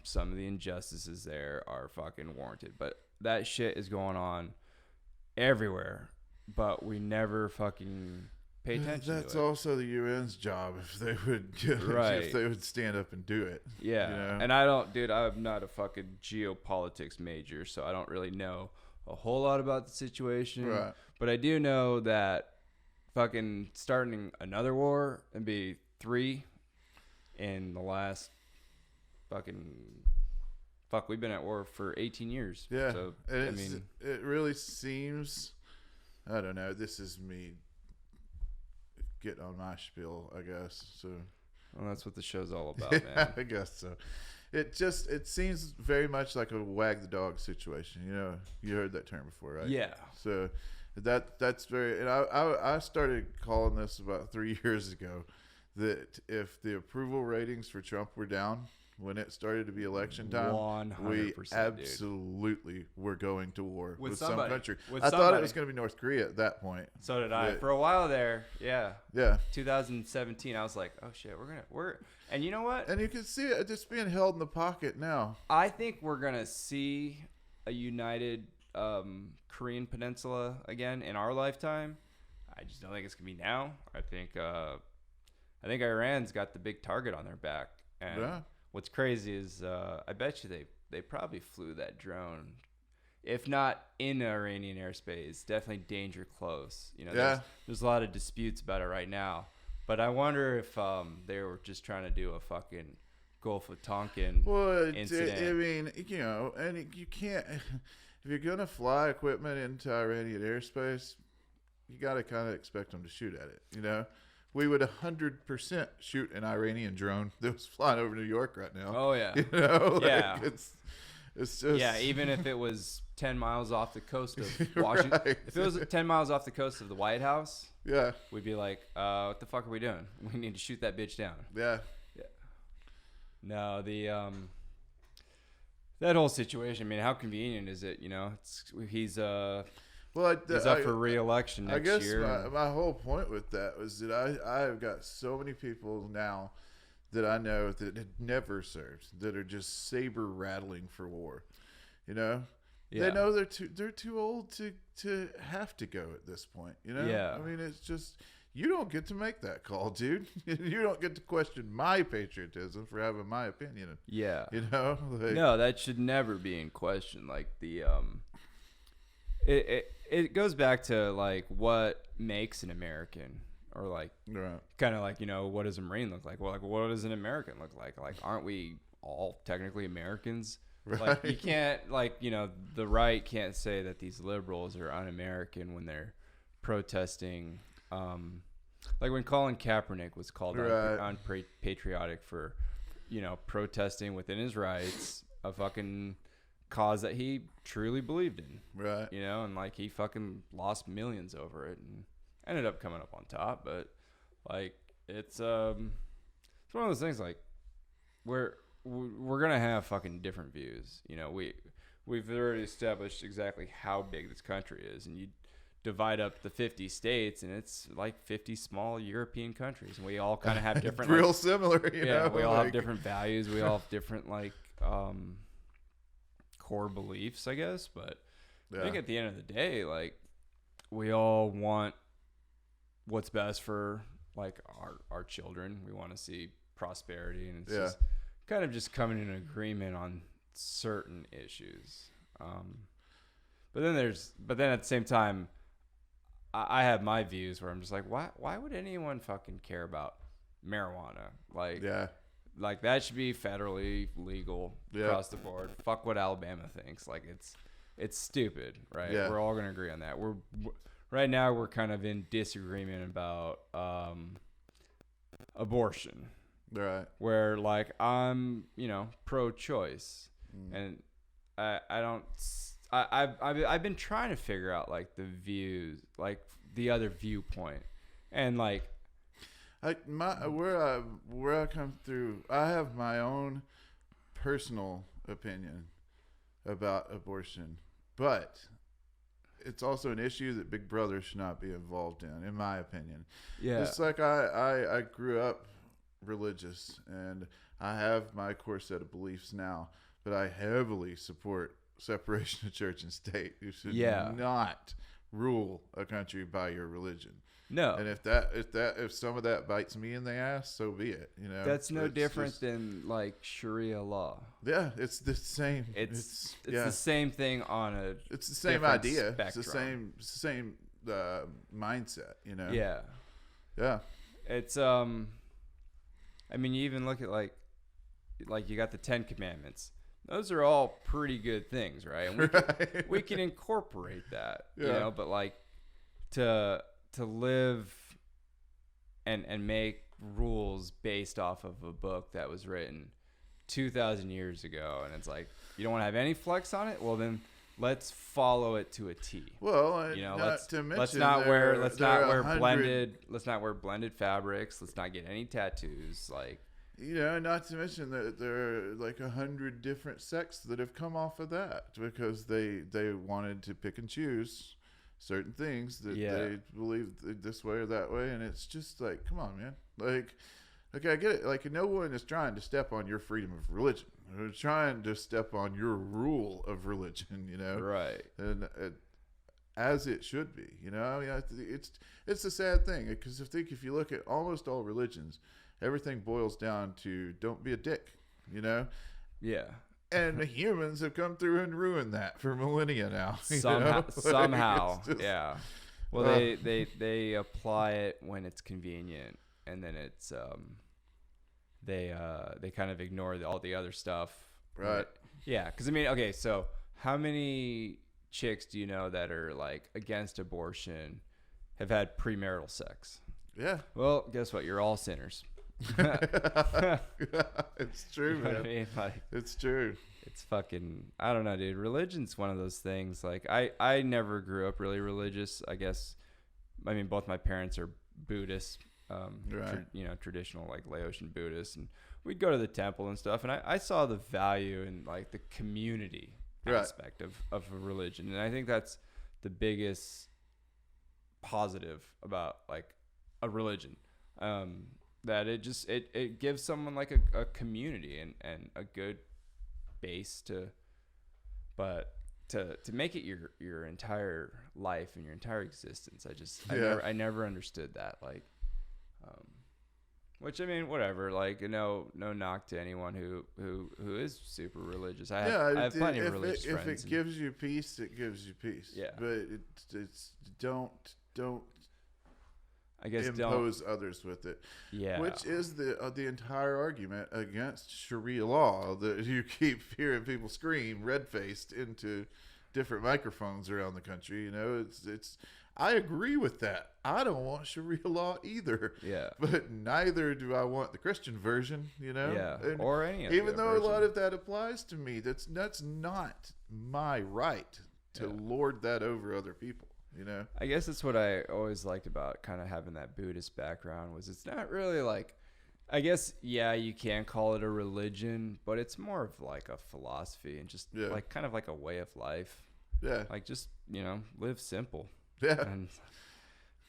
Some of the injustices there are fucking warranted, but that shit is going on everywhere, but we never fucking pay attention That's to it. also the UN's job if they would Right. if they would stand up and do it. Yeah. You know? And I'm not a fucking geopolitics major, so I don't really know a whole lot about the situation. Right. But I do know that fucking starting another war and be 3 in the last we've been at war for 18 years. Yeah. So, And it really seems, I don't know, this is me getting on my spiel, I guess. So, well, that's what the show's all about, yeah, man. I guess so. It seems very much like a wag the dog situation. You know, you heard that term before, right? Yeah. So that's very, and I started calling this about 3 years ago, that if the approval ratings for Trump were down when it started to be election time, 100%, we dude. absolutely were going to war with some somebody. country. With I thought somebody. it was going to be North Korea at that point. So did I. But- For a while there, yeah. Yeah. 2017, I was like, oh shit, and you know what? And you can see it just being held in the pocket now. I think we're gonna see a united Korean Peninsula again in our lifetime. I just don't think it's gonna be now. I think Iran's got the big target on their back. And Yeah. what's crazy is I bet you they probably flew that drone, if not in Iranian airspace, definitely danger close. You know, there's a lot of disputes about it right now. But I wonder if they were just trying to do a fucking Gulf of Tonkin incident. I mean, you know, and you can't, if you're going to fly equipment into Iranian airspace, you got to kind of expect them to shoot at it, you know? We would 100% shoot an Iranian drone that was flying over New York right now. Oh, yeah. You know? Yeah. It's just... Yeah, even if it was 10 miles off the coast of Washington. Right. If it was 10 miles off the coast of the White House, Yeah. we'd be like, what the fuck are we doing? We need to shoot that bitch down. Yeah. No, that whole situation, I mean, how convenient is it, you know? He's up for re-election next year. I guess my whole point with that was that I've got so many people now that I know that had never served that are just saber rattling for war. You know, Yeah. they know they're too old to have to go at this point. You know, Yeah. I mean, it's just, you don't get to make that call, dude. You don't get to question my patriotism for having my opinion. Yeah. You know, like, No, that should never be in question. Like it goes back to like what makes an American, or like right. kind of like, you know, what does a Marine look like? Well, like, what does an American look like? Like, aren't we all technically Americans? Right. Like, you can't, like, you know, the right can't say that these liberals are un-American when they're protesting. Like when Colin Kaepernick was called unpatriotic for, you know, protesting within his rights, a fucking cause that he truly believed in. Right. You know, and like he fucking lost millions over it and ended up coming up on top. But like it's one of those things, like we're gonna have fucking different views. You know, we've already established exactly how big this country is, and you divide up the 50 states and it's like 50 small European countries, and we all kind of have different real similar, you know, we all have different values, we all have different like core beliefs, I guess. But I think at the end of the day, like, we all want what's best for like our children. We want to see prosperity, and it's just kind of just coming in agreement on certain issues. But then at the same time, I have my views where I'm just like, why would anyone fucking care about marijuana? Like, like that should be federally legal across the board. Fuck what Alabama thinks. Like, it's stupid, right? Yeah. We're all gonna agree on that. Right now we're kind of in disagreement about abortion. Right. Where like I'm, you know, pro-choice, and I've been trying to figure out like the views, like the other viewpoint, and like Where I come through, I have my own personal opinion about abortion, but it's also an issue that Big Brother should not be involved in my opinion. Yeah. It's like I grew up religious, and I have my core set of beliefs now, but I heavily support separation of church and state. You should not rule a country by your religion. No. And if some of that bites me in the ass, so be it. You know, that's no different than like Sharia law. Yeah, it's the same. It's the same thing on a. It's the same idea. Spectrum. It's the same mindset. You know. Yeah. Yeah. It's I mean, you even look at like you got the 10 Commandments. Those are all pretty good things, right? And we can incorporate that, you know. But like to live and make rules based off of a book that was written 2,000 years ago, and it's like you don't want to have any flex on it. Well, then let's follow it to a T. Well, you know, let's not wear blended fabrics. Let's not get any tattoos. Like, you know, not to mention that there are like 100 different sects that have come off of that because they wanted to pick and choose certain things that they believe this way or that way, and it's just like, come on, man. Like, okay, I get it. Like, no one is trying to step on your freedom of religion. They're trying to step on your rule of religion, you know? Right. And as it should be, you know? I mean, it's a sad thing because if you look at almost all religions, everything boils down to don't be a dick, you know? Yeah. And the humans have come through and ruined that for millennia now. Somehow, yeah. Well, they apply it when it's convenient, and then it's they kind of ignore all the other stuff. Right. Yeah, because I mean, okay, so how many chicks do you know that are like against abortion have had premarital sex? Yeah. Well, guess what? You're all sinners. It's true, man. I mean, like, it's true. It's fucking, I don't know, dude. Religion's one of those things. Like, I never grew up really religious. I guess, I mean, both my parents are Buddhists, right. Traditional like Laotian Buddhists, and we'd go to the temple and stuff. And I saw the value in like the community aspect of a religion, and I think that's the biggest positive about like a religion. That it gives someone like a community and a good base to make it your entire life and your entire existence. I never understood that, like, which, I mean, whatever, like, no knock to anyone who is super religious. I have plenty of religious friends. If it gives you peace, it gives you peace. Yeah. But it's don't I guess impose others with it. Yeah. Which is the entire argument against Sharia law that you keep hearing people scream red-faced into different microphones around the country. You know, it's I agree with that. I don't want Sharia law either. Yeah. But neither do I want the Christian version, you know? Yeah. And or any of even though version. a lot of that applies to me, that's not my right to lord that over other people. You know, I guess that's what I always liked about kind of having that Buddhist background was it's not really like, I guess, yeah, you can call it a religion, but it's more of like a philosophy and just like kind of like a way of life. Yeah. Like just, live simple. Yeah.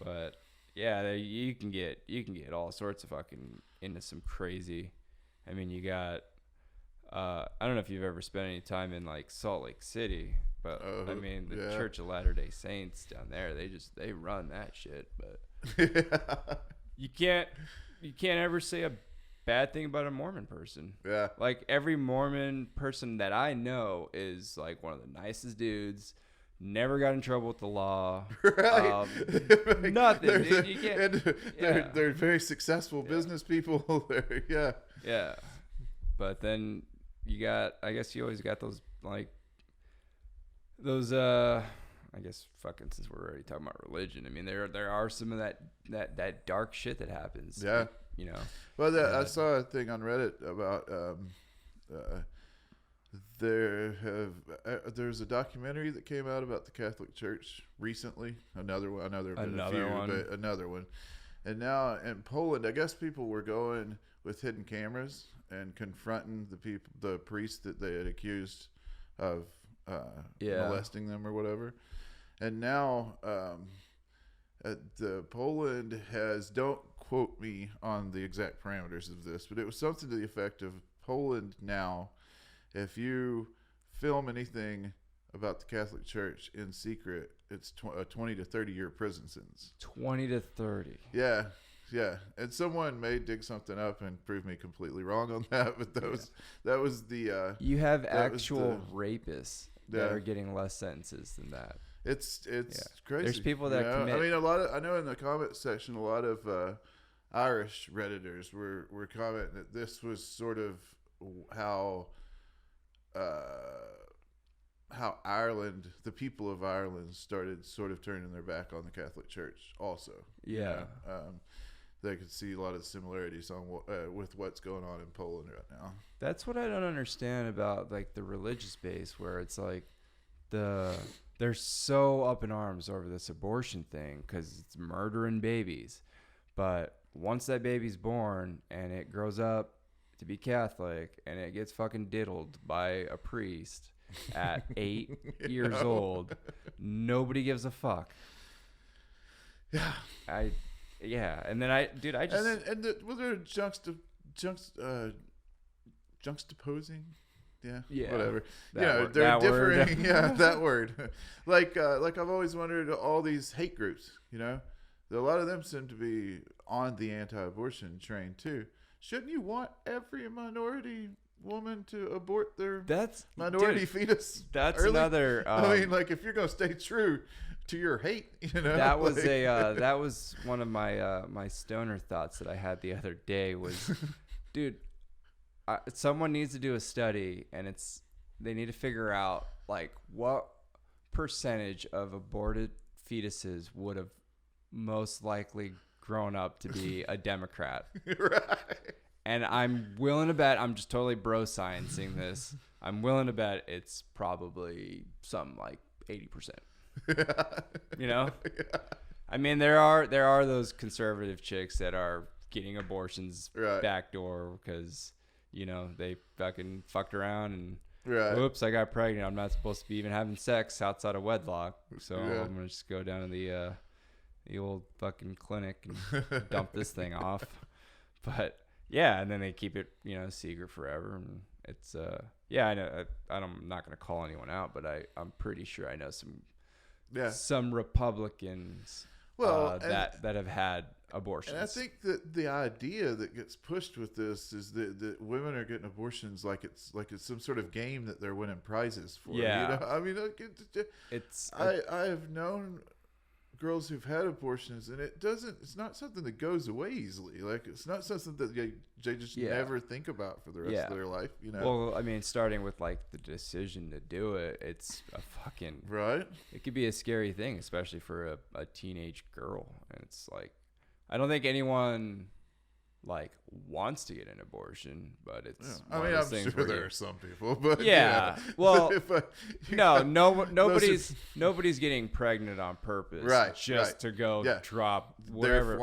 But yeah, you can get all sorts of fucking into some crazy. I mean, you got, I don't know if you've ever spent any time in like Salt Lake City. But I mean, the Church of Latter-day Saints down there, they run that shit. But you can't ever say a bad thing about a Mormon person. Yeah. Like every Mormon person that I know is like one of the nicest dudes. Never got in trouble with the law. Right. Nothing. Dude, you can't. They're very successful business people. Yeah. Yeah. But then I guess you always got those like. Those I guess fucking since we're already talking about religion, I mean there are some of that dark shit that happens. Yeah. Well, I saw a thing on Reddit about there's a documentary that came out about the Catholic Church recently. Another one. I know there have been a few, but another one. And now in Poland, I guess people were going with hidden cameras and confronting the priest that they had accused of molesting them or whatever. And now the Poland has, don't quote me on the exact parameters of this, but it was something to the effect of Poland now, if you film anything about the Catholic Church in secret, it's a 20 to 30 year prison sentence. 20 to 30. Yeah. Yeah. And someone may dig something up and prove me completely wrong on that, but that was the you have actual rapists that are getting less sentences than that. It's crazy. There's people that commit. I mean, I know in the comment section, a lot of Irish Redditors were commenting that this was sort of how Ireland, the people of Ireland, started sort of turning their back on the Catholic Church. Also, they could see a lot of similarities on with what's going on in Poland right now. That's what I don't understand about like the religious base, where it's like they're so up in arms over this abortion thing because it's murdering babies, but once that baby's born and it grows up to be Catholic and it gets fucking diddled by a priest at 8 years old, nobody gives a fuck. Yeah. And then I just they're juxtaposing. Yeah. Whatever. They're differing. Yeah, that word. Like I've always wondered, all these hate groups. A lot of them seem to be on the anti-abortion train too. Shouldn't you want every minority woman to abort their minority fetus? That's early? another. I mean, like, if you're gonna stay true to your hate, That was that was one of my my stoner thoughts that I had the other day. Was, dude, someone needs to do a study, and they need to figure out like what percentage of aborted fetuses would have most likely grown up to be a Democrat. Right. And I'm willing to bet, I'm just totally bro sciencing this, I'm willing to bet it's probably something like 80%. Yeah. I mean, there are those conservative chicks that are getting abortions backdoor because, they fucking fucked around and whoops, I got pregnant. I'm not supposed to be even having sex outside of wedlock. So I'm going to just go down to the old fucking clinic and dump this thing off. But yeah, and then they keep it, secret forever. And it's, I know, I'm not going to call anyone out, but I'm pretty sure I know some Republicans that have had abortions. And I think that the idea that gets pushed with this is that women are getting abortions like it's some sort of game that they're winning prizes for. Yeah. I mean, I have known girls who've had abortions, and it's not something that goes away easily. Like, it's not something that they just never think about for the rest of their life. Well, I mean, starting with like the decision to do it, it's a fucking It could be a scary thing, especially for a teenage girl. And it's like, I don't think anyone like wants to get an abortion, but it's. I mean, I'm sure there are some people, but well, nobody's getting pregnant on purpose, to go drop whatever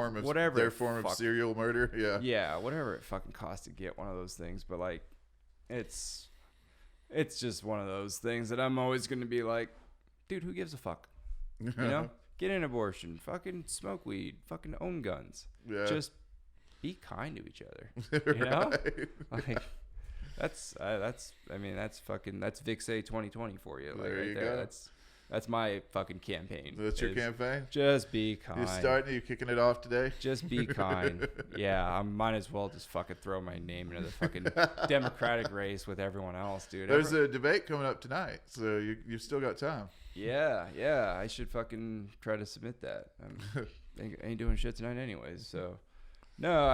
their form of serial murder, whatever it fucking costs to get one of those things. But like, it's just one of those things that I'm always going to be like, dude, who gives a fuck? Get an abortion, fucking smoke weed, fucking own guns, just be kind to each other, Like, that's Vixay 2020 for you. Like, there you go. That's my fucking campaign. That's your campaign? Just be kind. You kicking it off today? Just be kind. Yeah, I might as well just fucking throw my name into the fucking Democratic race with everyone else, dude. There's a debate coming up tonight, so you've still got time. Yeah. I should fucking try to submit that. I ain't doing shit tonight anyways, so. No,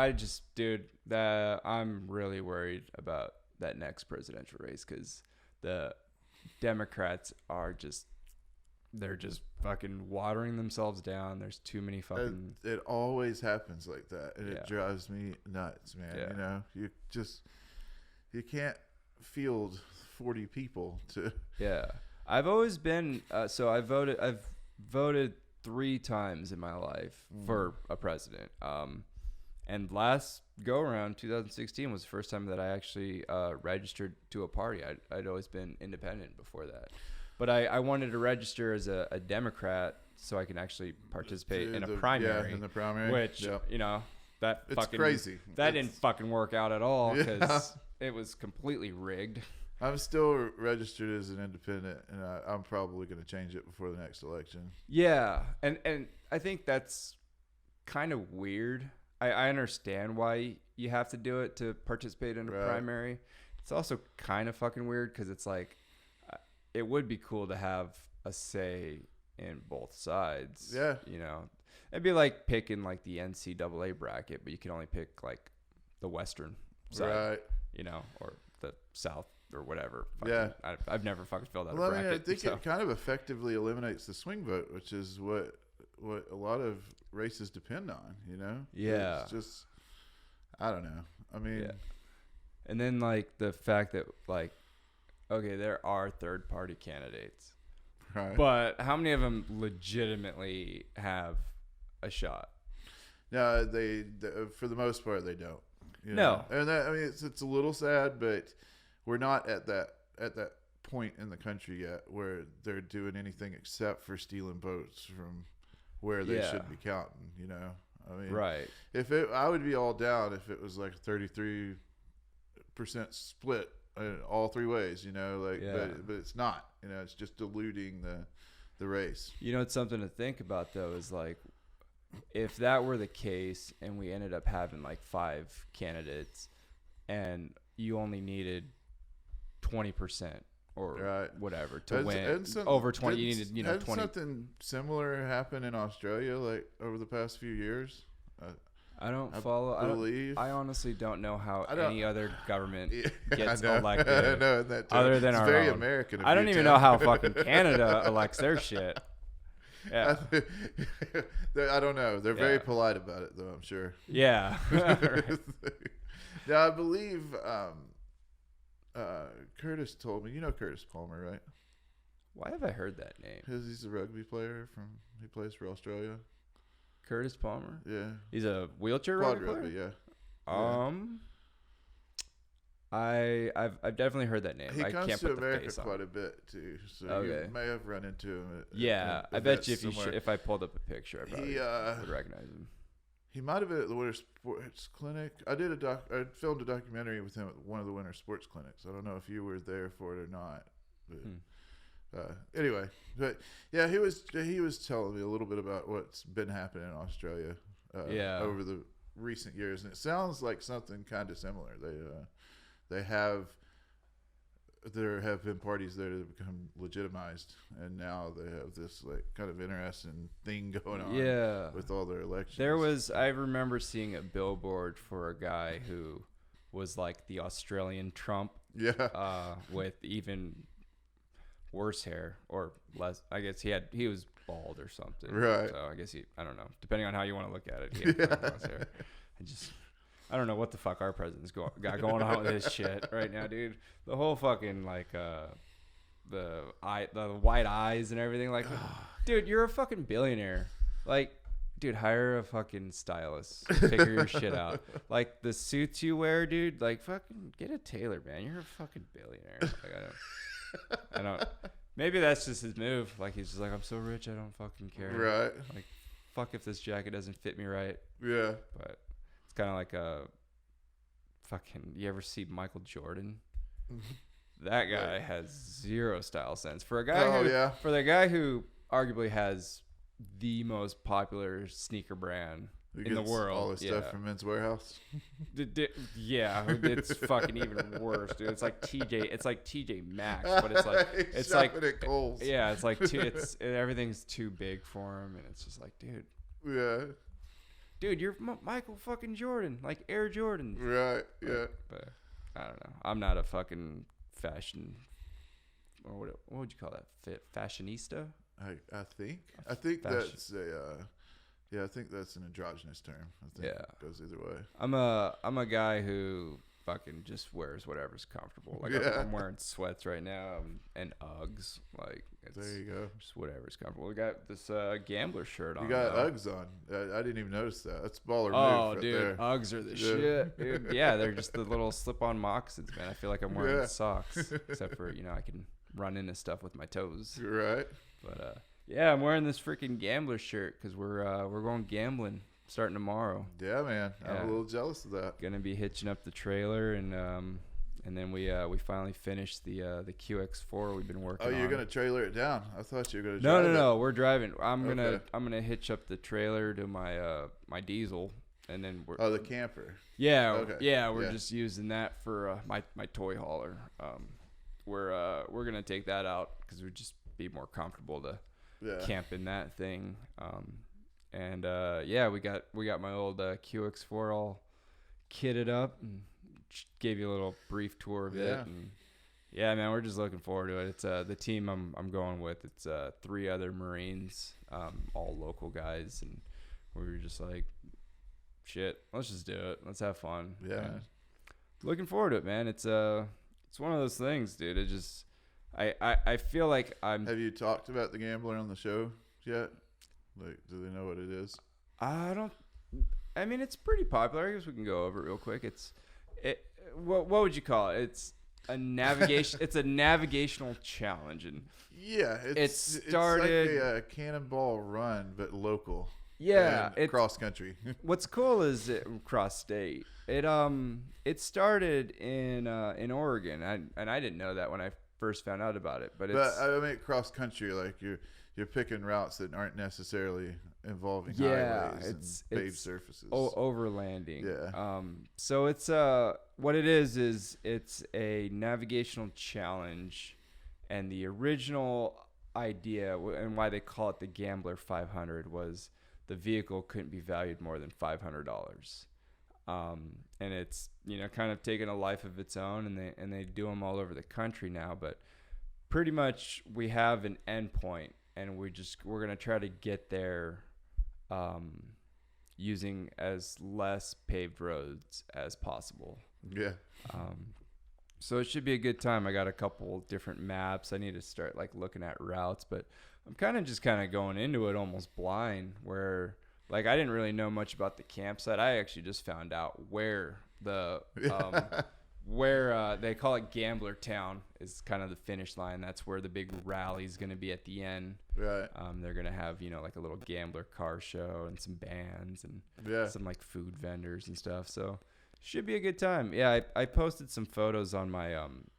I'm really worried about that next presidential race because the Democrats they're just fucking watering themselves down. There's too many fucking. It always happens like that, and it drives me nuts, man. Yeah. You can't field 40 people to. Yeah, I've always been. So I've voted 3 times in my life for a president. And last go around 2016 was the first time that I actually registered to a party. I'd always been independent before that, but I wanted to register as a Democrat so I can actually participate in a primary. Yeah, in the primary. Which it's crazy. That didn't fucking work out at all because it was completely rigged. I'm still registered as an independent, and I'm probably going to change it before the next election. Yeah, and I think that's kind of weird. I understand why you have to do it to participate in a primary. It's also kind of fucking weird because it's like it would be cool to have a say in both sides. Yeah. You know, it'd be like picking like the NCAA bracket, but you can only pick like the Western side, right? You know, or the South or whatever. Yeah. I've never fucking filled out well, a bracket. I think it kind of effectively eliminates the swing vote, which is what a lot of races depend on, you know? Yeah. It's just, I don't know. I mean. Yeah. And then like the fact that like, okay, there are third party candidates. Right. But how many of them legitimately have a shot? No, they for the most part they don't. You know? No, and that, I mean it's a little sad, but we're not at that point in the country yet where they're doing anything except for stealing votes from where they should be counting. You know, I mean, right? I would be all down if it was like a 33% split all 3 ways. You know, like, but it's not. You know, it's just diluting the race. You know, it's something to think about though. Is like, if that were the case and we ended up having like 5 candidates and you only needed 20% or whatever to win over 20, you needed, 20. Something similar happen in Australia like over the past few years? I believe. I honestly don't know how any other government gets elected. Other than our very own. American. I don't even know how fucking Canada elects their shit. Yeah. I don't know. They're very polite about it, though, I'm sure. Yeah. Now, I believe Curtis told me. You know Curtis Palmer, right? Why have I heard that name? Because he's a rugby player. He plays for Australia. Curtis Palmer? Yeah. He's a wheelchair rugby player? Yeah. I've definitely heard that name. He comes can't to put the America face on. quite a bit too, so you may have run into him. I bet you if I pulled up a picture, I probably would recognize him. He might have been at the Winter Sports Clinic. I filmed a documentary with him at one of the Winter Sports Clinics. I don't know if you were there for it or not, but anyway, but yeah, he was telling me a little bit about what's been happening in Australia over the recent years, and it sounds like something kind of similar. There have been parties there that have become legitimized, and now they have this like kind of interesting thing going on with all their elections. I remember seeing a billboard for a guy who was like the Australian Trump, with even worse hair or less. I guess he was bald or something, right? So I guess I don't know, depending on how you want to look at it. He had less hair. I don't know what the fuck our president's got going on with his shit right now, dude. The whole fucking like the white eyes and everything. Like, dude, you're a fucking billionaire. Like, dude, hire a fucking stylist. Figure your shit out. Like the suits you wear, dude. Like, fucking get a tailor, man. You're a fucking billionaire. Like, I don't. Maybe that's just his move. Like he's just like, I'm so rich, I don't fucking care. Right. Like, fuck if this jacket doesn't fit me right. Yeah. But kind of like a fucking, you ever see Michael Jordan? That guy has zero style sense for a guy for the guy who arguably has the most popular sneaker brand in the world. All the stuff from Men's Warehouse. It's fucking even worse, dude. It's like TJ Maxx, but it's like at Kohl's. Yeah, it's like everything's too big for him, and it's just like, dude. Yeah. Dude, you're Michael fucking Jordan, like Air Jordans. Right, yeah. But I don't know. I'm not a fucking fashion, or what would you call that? Fashionista? I think that's I think that's an androgynous term. I think it goes either way. I'm a guy who fucking just wears whatever's comfortable. Like Yeah. I'm wearing sweats right now and Uggs. Like it's There you go. just whatever's comfortable. We got this gambler shirt on. You got though. Uggs on. I didn't even notice that. That's baller move right Dude, there. Uggs are the Yeah. shit. Dude. Yeah, they're just the little slip-on moccasins, man. I feel like I'm wearing Yeah. socks, except for I can run into stuff with my toes. Right. But yeah, I'm wearing this freaking gambler shirt because we're going gambling starting tomorrow. Yeah, man. I'm Yeah. a little jealous of that. Gonna be hitching up the trailer and then we finally finished the QX4 we've been working Oh, on. you're gonna trailer it down? I thought you were gonna. No, drive it. no. We're driving. I'm Okay. gonna hitch up the trailer to my my diesel, and then we're Oh, the camper. yeah Okay. yeah we're Yeah. just using that for my toy hauler. We're gonna take that out because it would just be more comfortable to Yeah. camp in that thing. And yeah, we got my old QX4 all kitted up and gave you a little brief tour of Yeah. it. And yeah, man, we're just looking forward to it. It's the team I'm going with. It's 3 other Marines, all local guys, and we were just like, shit, let's just do it. Let's have fun. Yeah. And looking forward to it, man. It's one of those things, dude. It just I feel like I'm. Have you talked about the gambler on the show yet? Like, do they know what it is? I mean, it's pretty popular. I guess we can go over it real quick. What would you call it? It's a navigation. It's a navigational challenge, and Yeah, It started- It's like a cannonball run, but local. yeah, and it's cross country. what's cool is it cross state. It started in Oregon, and I didn't know that when I first found out about it. But it's But I mean, cross country, like you're picking routes that aren't necessarily involving Yeah, highways it's- and paved it's surfaces. overlanding. Yeah. So it's what it is it's a navigational challenge, and the original idea and why they call it the Gambler 500 was the vehicle couldn't be valued more than $500. And it's kind of taken a life of its own, and they do them all over the country now. But pretty much we have an endpoint, and we're gonna try to get there using as less paved roads as possible. Yeah. So it should be a good time. I got a couple different maps. I need to start looking at routes, but I'm kind of going into it almost blind, where I didn't really know much about the campsite. I actually just found out where the where they call it Gambler Town is kind of the finish line. That's where the big rally is going to be at the end. Right. They're going to have, a little gambler car show and some bands and Yeah. some food vendors and stuff. So should be a good time. Yeah, I posted some photos on my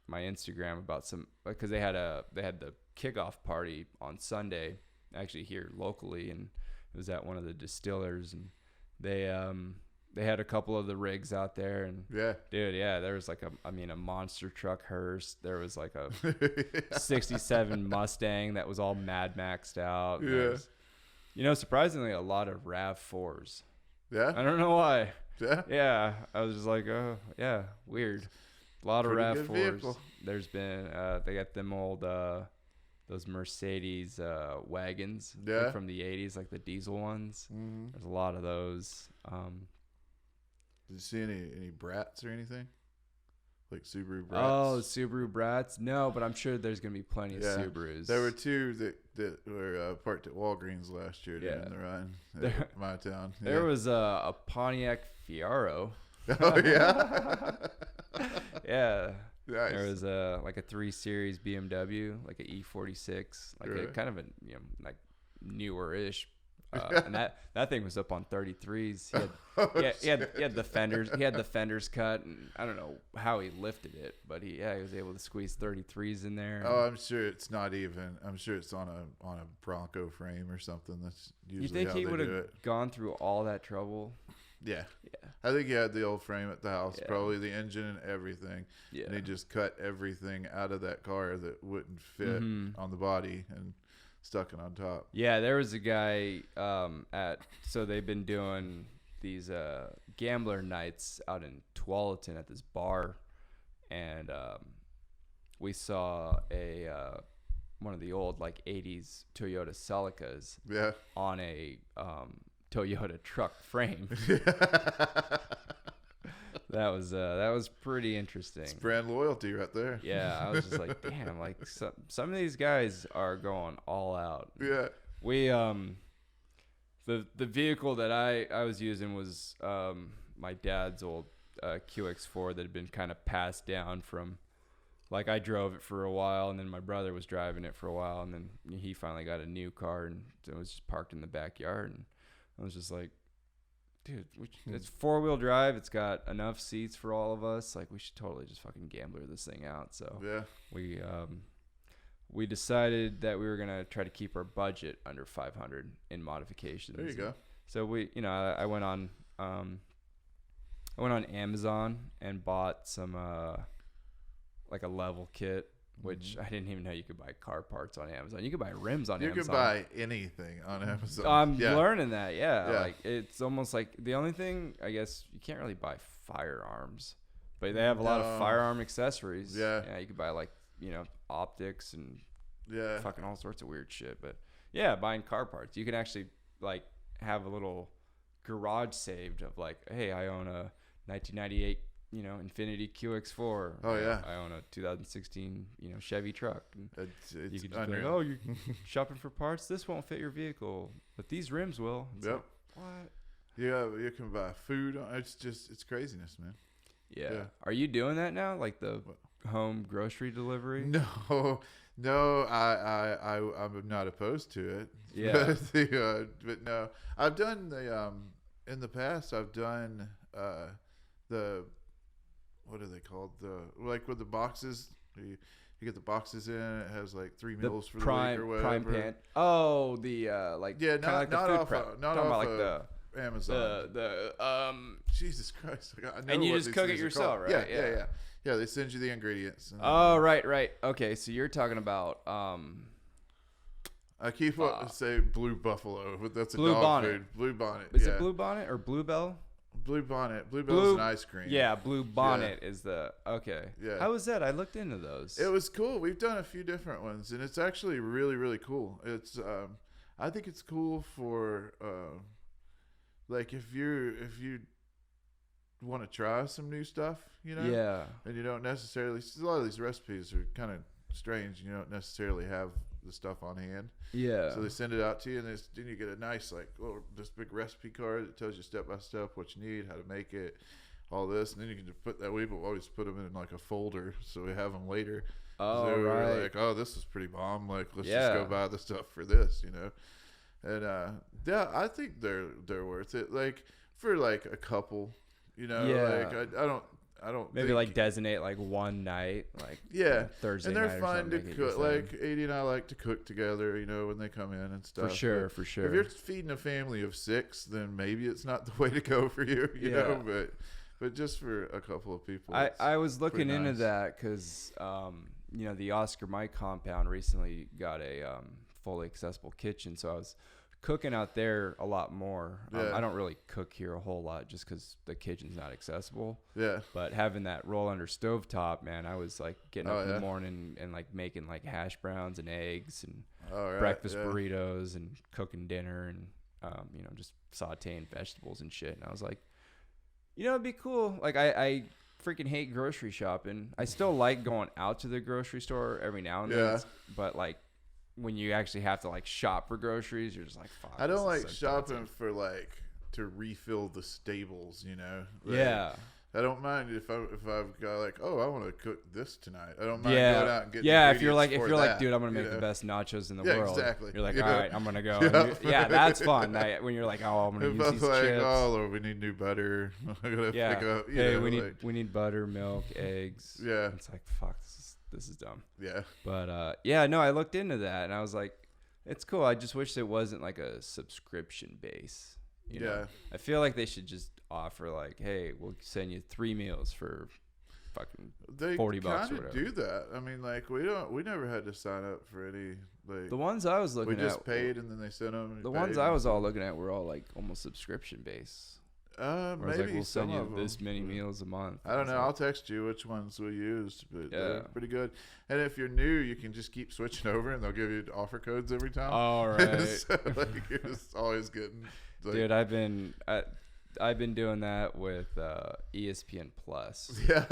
my Instagram about because they had the kickoff party on Sunday, actually here locally, and it was at one of the distillers, and they had a couple of the rigs out there, and Yeah. dude, yeah, there was a monster truck hearse. There was a 67 Mustang that was all Mad Maxed out. And there was, surprisingly a lot of RAV4s. Yeah. I don't know why. Yeah. Yeah, I was just like, oh, yeah, weird. A lot of Pretty good RAV4s. vehicle. There's been, they got them old, those Mercedes wagons Yeah. from the 80s, like the diesel ones. Mm-hmm. There's a lot of those. Did you see any brats or anything? Like Subaru brats? Oh, Subaru Brats? No, but I'm sure there's going to be plenty of Yeah. Subarus. There were 2 that were parked at Walgreens last year during Yeah. the run There- at my town. There was a Pontiac Fiero. Oh, yeah? Yeah. Nice. There was a 3 Series BMW, like a E46, a Really? kind of a newer-ish, and that thing was up on 33s. He had the fenders. He had the fenders cut, and I don't know how he lifted it, but he was able to squeeze 33s in there. Oh, I'm sure it's not even. I'm sure it's on a Bronco frame or something. That's you usually think how he they would do have it. gone through all that trouble? Yeah. Yeah. I think he had the old frame at the house, Yeah. probably the engine and everything. Yeah. And he just cut everything out of that car that wouldn't fit Mhm. on the body and stuck it on top. Yeah, there was a guy so they've been doing these gambler nights out in Tualatin at this bar, and we saw one of the old 80s Toyota Celicas Yeah. on a Toyota truck frame. That was pretty interesting. It's brand loyalty right there. Yeah, I was just like, damn, like some of these guys are going all out. Yeah. We the vehicle that I was using was my dad's old QX4 that had been kind of passed down from, like, I drove it for a while, and then my brother was driving it for a while, and then he finally got a new car, and it was just parked in the backyard, and I was just like, dude, it's 4-wheel drive. It's got enough seats for all of us. Like, we should totally just fucking gambler this thing out. So Yeah. we decided that we were gonna try to keep our budget under 500 in modifications. There you go. So I went on Amazon and bought some like a level kit, which I didn't even know you could buy car parts on Amazon. You could buy rims on Amazon. You can buy anything on Amazon. I'm learning that, yeah. Like, it's almost like the only thing, I guess, you can't really buy firearms, but they have a lot of firearm accessories. Yeah, you could buy, like, optics and fucking all sorts of weird shit. But yeah, buying car parts, you can actually, like, have a little garage saved of, like, hey, I own a 1998 Infiniti QX4. Oh yeah. I own a 2016 Chevy truck. And it's you can just be like, oh, you're shopping for parts. This won't fit your vehicle, but these rims will. It's like, what? Yeah, you can buy food. It's craziness, man. Yeah. Are you doing that now, like the home grocery delivery? No, I'm not opposed to it. Yeah. But no, I've done the in the past. I've done the, what are they called? Like with the boxes, you get the boxes in. It has like 3 meals for the week or whatever. Prime pan. Oh, the like, not like the not food off prep. not Talking off about like Amazon. Jesus Christ! I know and you what just these cook it things are yourself, called. right? Yeah. They send you the ingredients. Oh, right. Okay, so you're talking about I keep up to say Blue Buffalo, but that's a Blue dog Bonnet. food. Blue Bonnet. Is it Blue Bonnet or Bluebell? Blue Bonnet. Bluebell's an ice cream. Yeah, Blue Bonnet is the okay. Yeah. How was that? I looked into those. It was cool. We've done a few different ones, and it's actually really, really cool. It's I think it's cool for like if you want to try some new stuff, Yeah. and you don't necessarily. A lot of these recipes are kind of strange. You don't necessarily have the stuff on hand. Yeah. So they send it out to you, and then you get a nice, like, this big recipe card that tells you step by step what you need, how to make it, all this, and then you can just put that. We always put them in like a folder, so we have them later. Oh, so right. We're like, oh, this is pretty bomb. Like, let's just go buy the stuff for this, And I think they're worth it. Like for like a couple, Like I don't maybe think, like designate like one night, like Thursday and they're night fun to or cook. Like 80 and I like to cook together, when they come in and stuff. For sure. If you're feeding a family of 6, then maybe it's not the way to go for you, know. But just for a couple of people, I was looking into nice. that because the Oscar Mike compound recently got a fully accessible kitchen, so I was cooking out there a lot more. I don't really cook here a whole lot just because the kitchen's not accessible. Yeah. But having that roll under stovetop, man, I was like getting up in the morning and like making like hash browns and eggs and breakfast burritos and cooking dinner and just sauteing vegetables and shit. And I was like, it'd be cool. Like I freaking hate grocery shopping. I still like going out to the grocery store every now and then, but like, when you actually have to like shop for groceries, you're just like, fuck. I don't like shopping for like to refill the stables, Like, I don't mind if I've got like, oh, I want to cook this tonight. I don't mind going out and getting if you're like that, dude, I'm gonna make the best nachos in the world. Exactly. You're like, all right, I'm gonna go. That's fun. When you're like, oh, I'm gonna use these chips. Oh, Lord, we need new butter. I gotta pick up. Hey, we need butter, milk, eggs. Yeah. It's like, fuck, this is dumb. Yeah. But I looked into that and I was like, it's cool. I just wish it wasn't like a subscription base. I feel like they should just offer like, hey, we'll send you 3 meals for fucking $40 or whatever. They kind of do that. I mean, like we never had to sign up for any like. The ones I was looking at, we just paid and then they sent them. The ones I was all looking at were all like almost subscription based. Maybe like, we'll send you this many meals a month. I don't know. I'll text you which ones we used, but they're pretty good. And if you're new, you can just keep switching over, and they'll give you offer codes every time. All right. So, like, you're just always getting. Like, dude, I've been. I've been doing that with ESPN Plus. Yeah.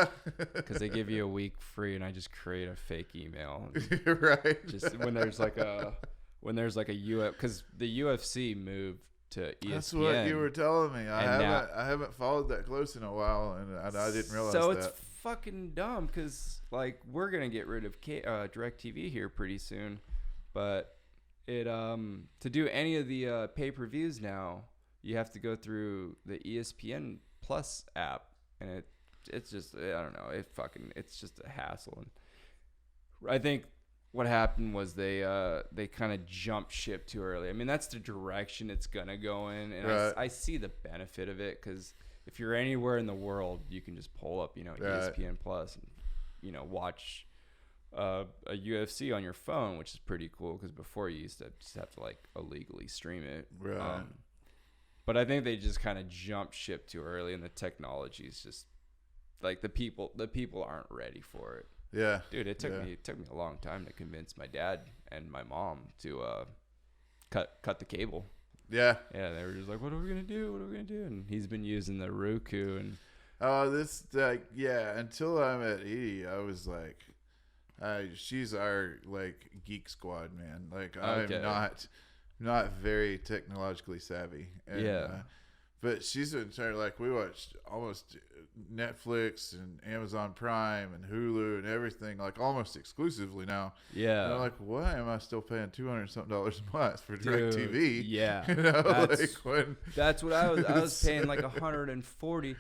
Because they give you a week free, and I just create a fake email. Right. Just when there's like a UF, because the UFC moved to ESPN. That's what you were telling me. I haven't followed that close in a while, and I didn't realize that. So it's fucking dumb, because like we're gonna get rid of DirecTV here pretty soon, but it to do any of the pay-per-views now, you have to go through the ESPN Plus app, and it's just, I don't know, it's just a hassle. And I think what happened was they kind of jumped ship too early. I mean, that's the direction it's gonna go in, and right. I see the benefit of it, because if you're anywhere in the world, you can just pull up, ESPN Plus, and watch a UFC on your phone, which is pretty cool, because before you used to just have to like illegally stream it. Right. But I think they just kind of jumped ship too early, and the technology is just like the people aren't ready for it. Yeah, dude, it took me a long time to convince my dad and my mom to cut the cable. Yeah, they were just like, "What are we gonna do? And he's been using the Roku, and until I met Edie, I was like, she's our like geek squad, man. Like I'm not very technologically savvy. And, but she's been trying, like, we watched almost Netflix and Amazon Prime and Hulu and everything, like almost exclusively now. Yeah. And I'm like, why am I still paying $200-something a month for DirecTV? Yeah. That's what I was paying like $140,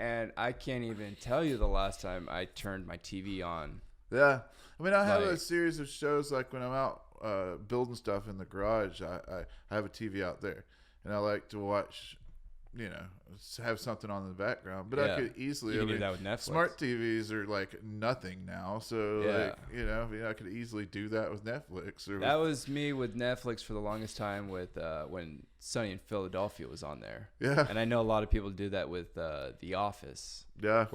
and I can't even tell you the last time I turned my TV on. Yeah. I mean, I have a series of shows, like when I'm out building stuff in the garage, I have a TV out there, and I like to watch, have something on in the background. But I could easily, do that with Netflix. Smart TVs are like nothing now, so I could easily do that with Netflix. That was me with Netflix for the longest time, with when Sunny in Philadelphia was on there. Yeah, and I know a lot of people do that with The Office. Yeah,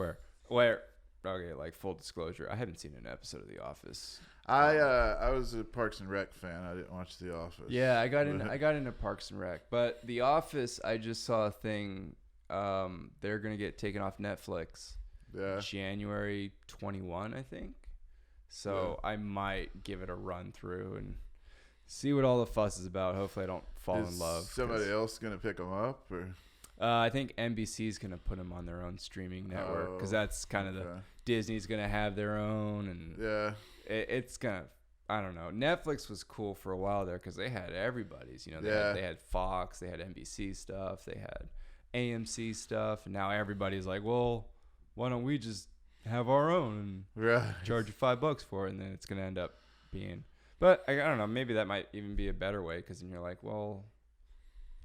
where okay, like full disclosure, I haven't seen an episode of The Office. I was a Parks and Rec fan. I didn't watch The Office. Yeah, I got into Parks and Rec, but The Office, I just saw a thing. They're gonna get taken off Netflix. Yeah. January 21, I think. So I might give it a run through and see what all the fuss is about. Hopefully, I don't fall in love. Somebody else gonna pick them up, or? I think NBC's gonna put them on their own streaming network, because that's kind of Disney's gonna have their own, and it's gonna, I don't know. Netflix was cool for a while there, because they had everybody's. They had Fox, they had NBC stuff, they had AMC stuff, and now everybody's like, well, why don't we just have our own and charge you $5 for it, and then it's gonna end up being. But I don't know. Maybe that might even be a better way, because then you're like, well,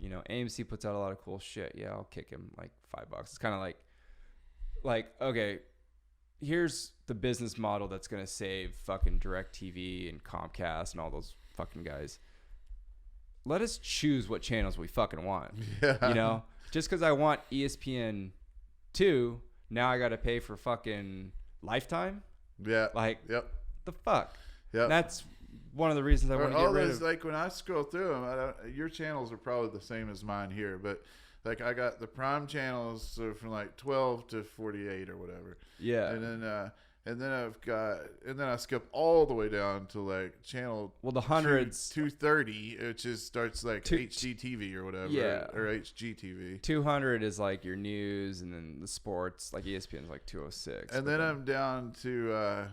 AMC puts out a lot of cool shit. Yeah, I'll kick him like $5. It's kind of like, okay, here's the business model that's going to save fucking DirecTV and Comcast and all those fucking guys. Let us choose what channels we fucking want. Yeah. Just because I want ESPN2, now I got to pay for fucking Lifetime? Yeah. Like, the fuck? Yeah. That's one of the reasons I want to get rid of. Like when I scroll through them, your channels are probably the same as mine here, but like I got the Prime channels, so from like 12 to 48 or whatever. Yeah. And then I skip all the way down to like channel the hundreds 230, which starts like HGTV or whatever. Yeah. Or HGTV. 200 is like your news, and then the sports, like ESPN is like 206. And then I'm down to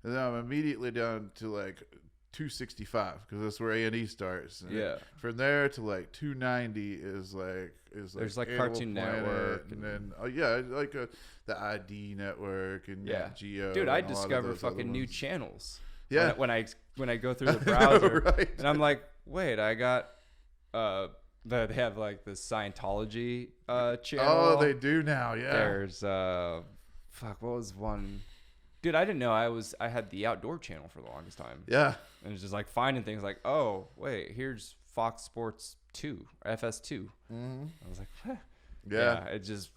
and then I'm immediately down to like 265, because that's where A&E starts. And from there to like 290 is there's like Cartoon Network, and then like the ID Network and Geo. Dude, I discover fucking new channels. Yeah, when I go through the browser, right. And I'm like, wait, I got they have like the Scientology channel. Oh, they do now. Yeah. There's what was one? Dude, I didn't know I had the Outdoor channel for the longest time. Yeah. And it's just like finding things like, oh, wait, here's Fox Sports 2, FS2. Mm-hmm. I was like, huh. Yeah. It just,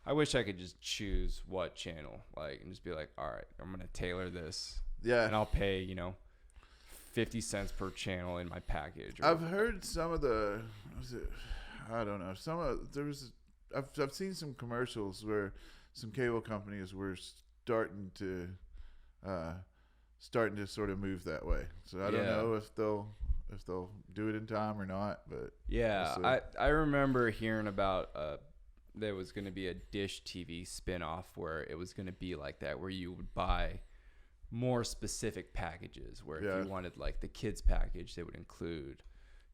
I wish I could just choose what channel, like, and just be like, all right, I'm going to tailor this. Yeah. And I'll pay, 50 cents per channel in my package. I've heard some of the, there was I've seen some commercials where some cable companies were starting to sort of move that way. So I don't know if they'll do it in time or not, but yeah, we'll I remember hearing about there was going to be a Dish TV spinoff where it was going to be like that, where you would buy more specific packages, where if you wanted like the kids package, they would include,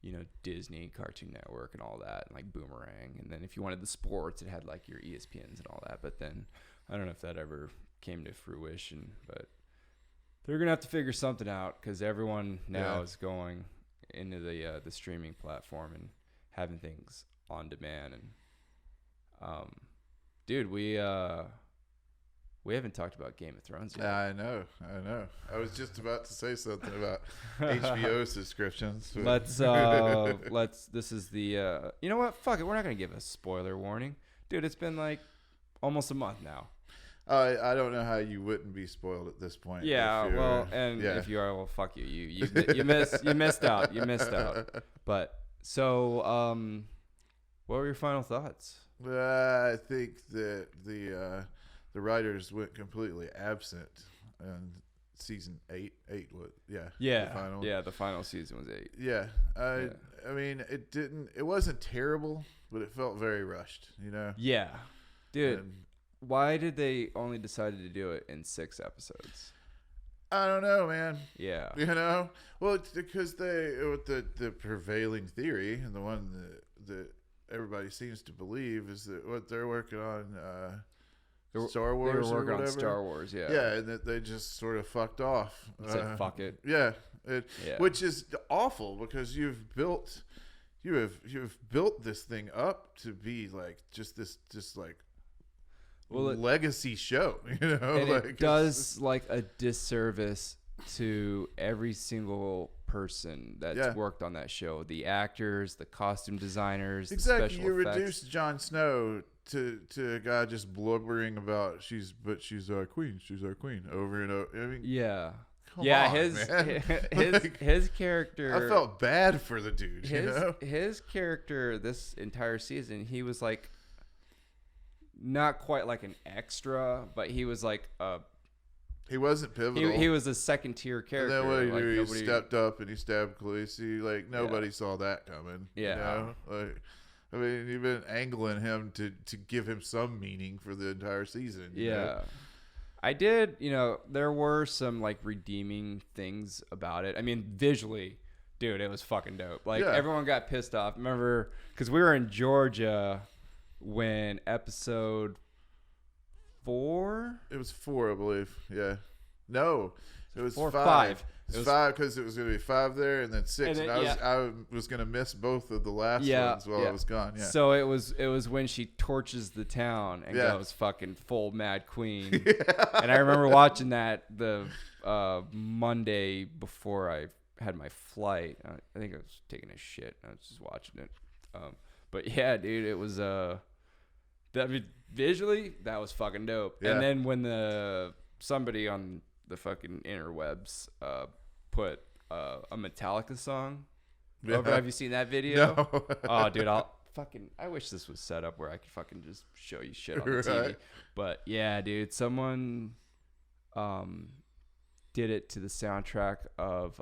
you know, Disney, Cartoon Network and all that, and like Boomerang. And then if you wanted the sports, it had like your ESPNs and all that. But then I don't know if that ever came to fruition, but they're going to have to figure something out, because everyone now is going into the streaming platform and having things on demand. And dude, we haven't talked about Game of Thrones yet. I know. I was just about to say something about HBO subscriptions. Let's this is the you know what? Fuck it. We're not going to give a spoiler warning. Dude, it's been like almost a month now. I don't know how you wouldn't be spoiled at this point. Yeah, well, and if you are, well, fuck you. You missed out. You missed out. But so what were your final thoughts? I think that the writers went completely absent in season 8. The final season was 8. Yeah. I mean, it wasn't terrible, but it felt very rushed, you know? Yeah. Dude, why did they only decided to do it in 6 episodes? I don't know, man. Yeah. You know? Well, it's because the prevailing theory, and the one that everybody seems to believe, is that what they're working on Star Wars. They were working on Star Wars, yeah. Yeah, and that they just sort of fucked off. Said fuck it. Yeah, which is awful, because you have built this thing up to be like just like legacy show, you know. And like, it does like a disservice to every single person that's worked on that show, the actors, the costume designers, exactly. The special You effects. reduce Jon Snow to a guy just blubbering about she's our queen over and over. I mean, come on, his character. I felt bad for the dude. His character this entire season, he was like not quite like an extra, but he was like he wasn't pivotal. He was a second tier character. And then what did he do? He stepped up and he stabbed Khaleesi. Like nobody saw that coming. Yeah. You know? Like, I mean, you've been angling him to give him some meaning for the entire season. You know? I did. You know, there were some like redeeming things about it. I mean, visually, dude, it was fucking dope. Like everyone got pissed off. Remember, because we were in Georgia when episode 4. It was 4, I believe. Yeah. No, it was 4 or 5. It was 5 because it was going to be 5 there and then 6. And I was going to miss both of the last ones while I was gone. Yeah. So it was when she torches the town and goes fucking full Mad Queen. And I remember watching that the Monday before I had my flight. I think I was taking a shit. I was just watching it. But yeah, dude, it was visually that was fucking dope. Yeah. And then when somebody on the fucking interwebs put a Metallica song over. Have you seen that video? No. Oh, dude, I wish this was set up where I could fucking just show you shit on the TV. But yeah, dude, someone did it to the soundtrack of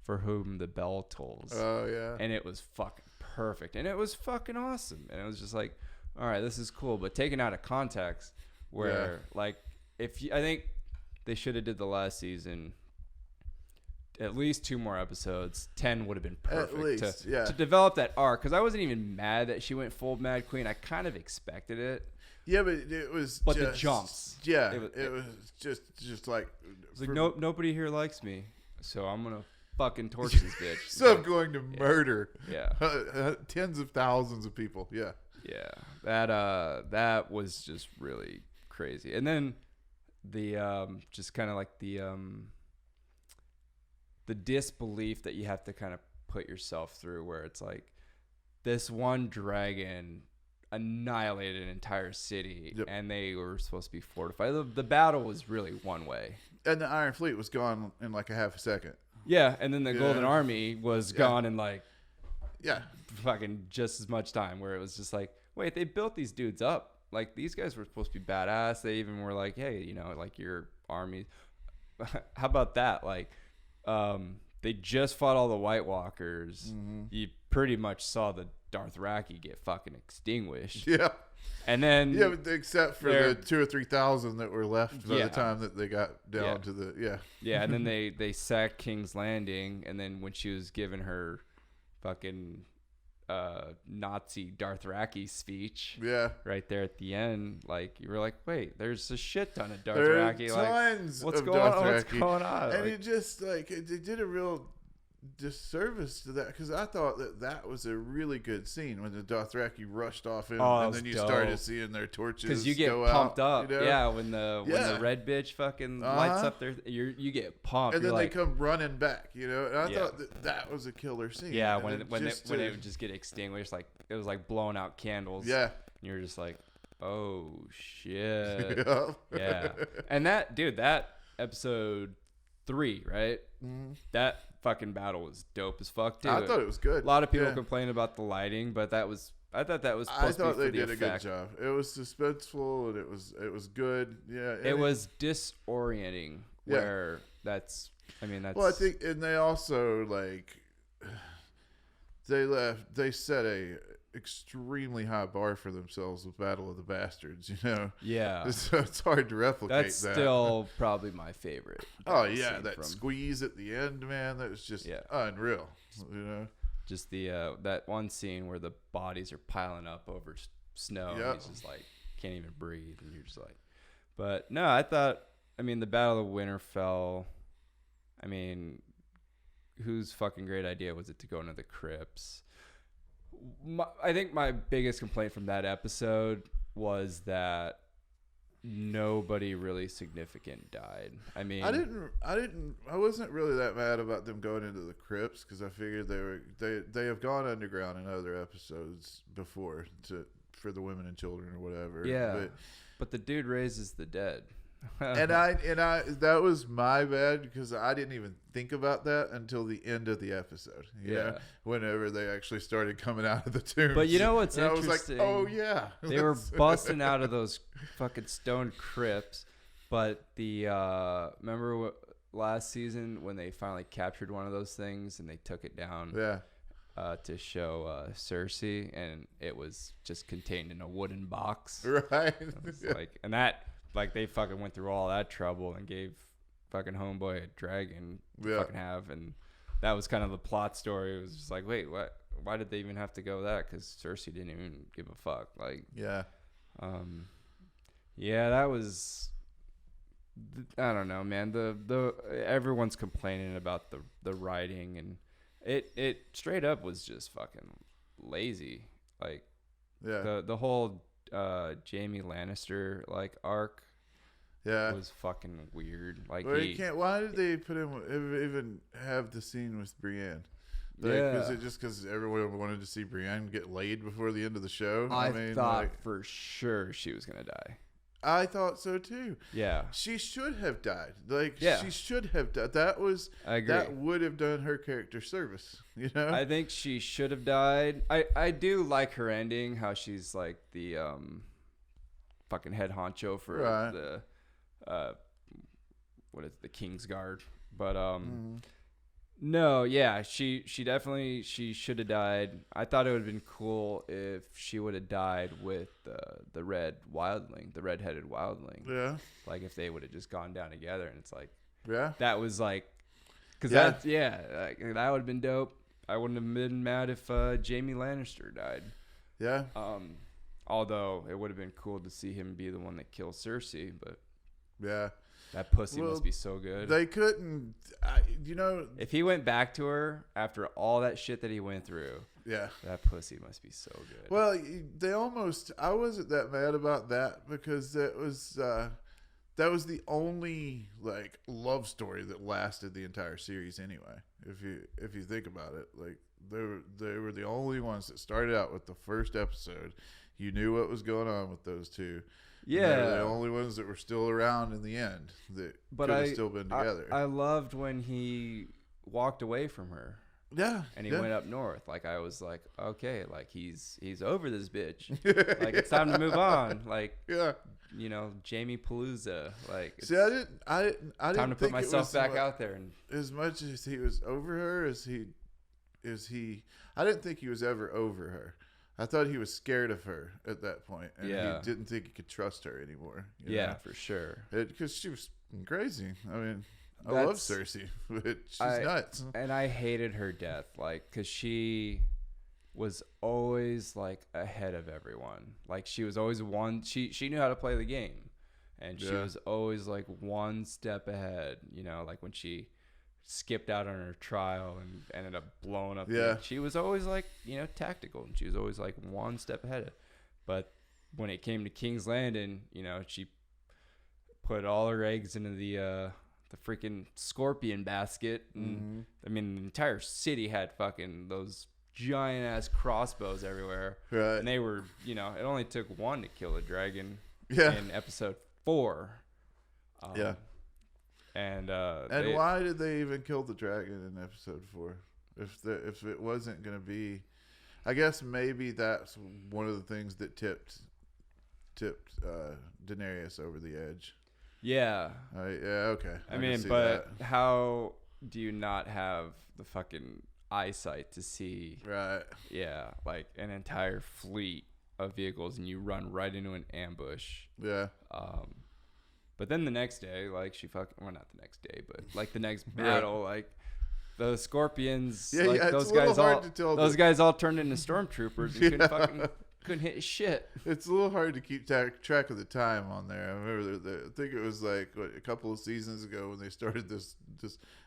For Whom the Bell Tolls. Oh yeah. And it was fucking perfect, and it was fucking awesome, and it was just like, all right, this is cool, but taken out of context, where like I think they should have did the last season at least 2 more episodes. 10 would have been perfect at least, to develop that arc, because I wasn't even mad that she went full Mad Queen. I kind of expected it. Yeah, but it was the jumps. Yeah, it was just like it's like nobody here likes me, so I'm gonna fucking torch this bitch. So I'm going to murder tens of thousands of people. Yeah. That was just really crazy. And then the just kind of like the disbelief that you have to kind of put yourself through, where it's like this one dragon annihilated an entire city, and they were supposed to be fortified. The battle was really one way, and the Iron Fleet was gone in like a half a second. Yeah, and then the Golden Army was gone in like fucking just as much time, where it was just like, wait, they built these dudes up. Like, these guys were supposed to be badass. They even were like, hey, you know, like, your army. How about that? Like, they just fought all the White Walkers. Mm-hmm. You pretty much saw the Dothraki get fucking extinguished. Yeah. And then... Yeah, except for the 2,000 or 3,000 that were left by the time that they got down to the... Yeah. Yeah, and then they sacked King's Landing, and then when she was giving her fucking... Nazi Dothraki speech, right there at the end, like, you were like, wait, there's a shit ton of Dothraki. There are tons what's of going on? Dothraki. What's going on? And like, it just like they did a real disservice to that, because I thought that was a really good scene when the Dothraki rushed off in, and then you started seeing their torches because you get go pumped out, up, you know? yeah. When the red bitch fucking lights up there, you get pumped, and then they come running back, you know. And I thought that was a killer scene. Yeah, when it would just get extinguished, like it was like blowing out candles. Yeah, and you're just like, oh shit. Yeah. And that episode 3, right? Mm-hmm. That fucking battle was dope as fuck too. I thought it was good. A lot of people complain about the lighting, but I thought that was supposed to be for they the did effect. a good job. It was suspenseful, and it was good. Yeah, it was disorienting. Where that's well, I think, and they also like they set a extremely high bar for themselves with Battle of the Bastards, you know. Yeah, it's hard to replicate. That's still probably my favorite. Oh yeah, that squeeze at the end, man, that was just unreal, you know. Just the that one scene where the bodies are piling up over snow, and he's just like can't even breathe, and you're just like, but no, I thought, the Battle of Winterfell, whose fucking great idea was it to go into the crypts? I think my biggest complaint from that episode was that nobody really significant died. I wasn't really that mad about them going into the crypts, because I figured they have gone underground in other episodes before for the women and children or whatever. Yeah, but the dude raises the dead. and I that was my bad, because I didn't even think about that until the end of the episode. You know, whenever they actually started coming out of the tombs. But you know what's interesting? I was like, oh yeah, they were busting out of those fucking stone crypts. But remember last season when they finally captured one of those things and they took it down? Yeah. To show Cersei, and it was just contained in a wooden box. Right. And that. Like, they fucking went through all that trouble and gave fucking homeboy a dragon to fucking have. And that was kind of the plot story. It was just like, wait, what? Why did they even have to go that? Because Cersei didn't even give a fuck. Like, that was... I don't know, man. The everyone's complaining about the writing, and it straight up was just fucking lazy. Like, the whole... Jaime Lannister arc was fucking weird. Like, why did they put him even have the scene with Brienne? Was it just because everyone wanted to see Brienne get laid before the end of the show? I thought for sure she was gonna die. I thought so too. Yeah, she should have died. She should have died. I agree. That would have done her character service. You know, I think she should have died. I do like her ending. How she's like the fucking head honcho for the what is it, the King's Guard. But no, yeah, she definitely should have died. I thought it would have been cool if she would have died with the red wildling, the red-headed wildling. Yeah. Like, if they would have just gone down together, and it's like, that was like, because that would have been dope. I wouldn't have been mad if Jaime Lannister died. Yeah. Although it would have been cool to see him be the one that kills Cersei, but that pussy must be so good. They couldn't, if he went back to her after all that shit that he went through, that pussy must be so good. Well, I wasn't that mad about that, because that was the only love story that lasted the entire series anyway. If you think about it, they were the only ones that started out with the first episode. You knew what was going on with those two. Yeah, they were the only ones that were still around in the end that could have still been together. I loved when he walked away from her. Yeah. And he went up north. Like, I was like, okay, like he's over this bitch. Like, it's time to move on. Like, yeah. You know, Jamie Palooza. Like, see, I didn't time to put myself back out there. And as much as he was over her, as he, I didn't think he was ever over her. I thought he was scared of her at that point, and he didn't think he could trust her anymore. You know? For sure. Because she was crazy. I mean, I love Cersei, but she's nuts. And I hated her death, like, because she was always, like, ahead of everyone. Like, she was always one. She knew how to play the game, and she was always, like, one step ahead. You know, like, when she skipped out on her trial and ended up blowing up. She was always, like, you know, tactical, and she was always, like, one step ahead. But when it came to King's Landing, you know, she put all her eggs into the freaking scorpion basket. And I mean, the entire city had fucking those giant ass crossbows everywhere. Right. And they were, you know, it only took one to kill a dragon in episode 4. And why did they even kill the dragon in episode 4? If it wasn't going to be, I guess maybe that's one of the things that tipped Daenerys over the edge. Yeah. Okay. I mean, but how do you not have the fucking eyesight to see? Right. Yeah, like an entire fleet of vehicles, and you run right into an ambush. Yeah. But then the next day, like, not the next day, but like the next battle, like the scorpions, those guys all turned into stormtroopers and couldn't hit shit. It's a little hard to keep track of the time on there. I remember I think it was like a couple of seasons ago when they started this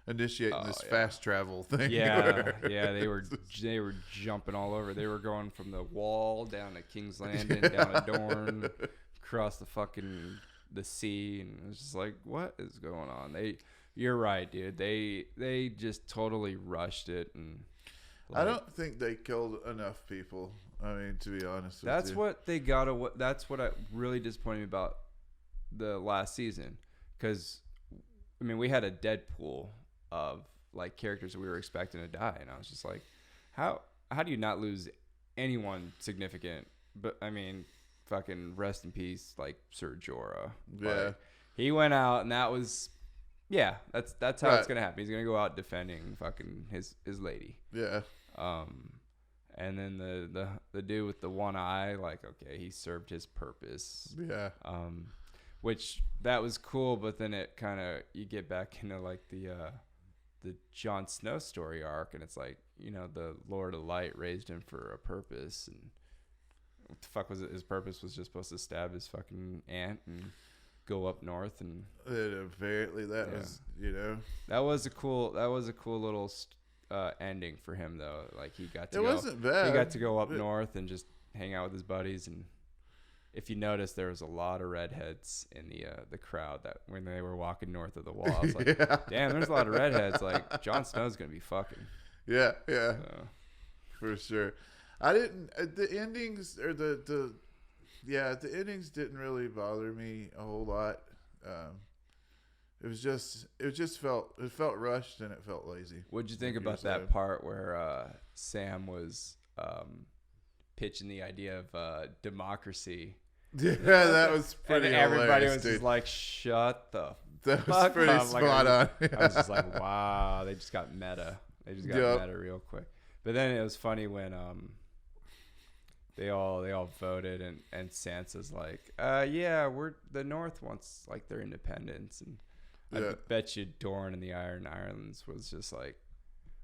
initiating this fast travel thing. Yeah, they were jumping all over. They were going from the Wall down to King's Landing, down to Dorne, across the sea, and it was just like, what is going on? You're right, dude. They just totally rushed it, and I don't think they killed enough people. I mean, to be honest with you. That's what really disappointed me about the last season, because I mean, we had a Deadpool of like characters that we were expecting to die, and I was just like, how do you not lose anyone significant? But I mean, fucking rest in peace, like Ser Jorah. Yeah, like, he went out, and that was, that's how it's gonna happen. He's gonna go out defending fucking his lady. Yeah. And then the dude with the one eye, like, okay, he served his purpose. Yeah. Which that was cool, but then it kind of, you get back into like the Jon Snow story arc, and it's like, you know, the Lord of Light raised him for a purpose, and what the fuck was it? His purpose was just supposed to stab his fucking aunt and go up north, and apparently that was, you know, that was a cool little ending for him, though. Like, he got to wasn't bad. He got to go up north and just hang out with his buddies, and if you notice, there was a lot of redheads in the crowd that when they were walking north of the Wall. I was like, damn, there's a lot of redheads. Like, Jon Snow's gonna be fucking. Yeah, for sure. I didn't. The endings or the endings didn't really bother me a whole lot. It felt rushed, and it felt lazy. What'd you think about that part where Sam was pitching the idea of democracy? Yeah, that was pretty and everybody was just like, shut the that was pretty spot on. I was just like, wow, they just got meta. They just got meta real quick. But then it was funny when they all voted, and Sansa's like, the North wants like their independence, and I bet you Dorne and the Iron Islands was just like,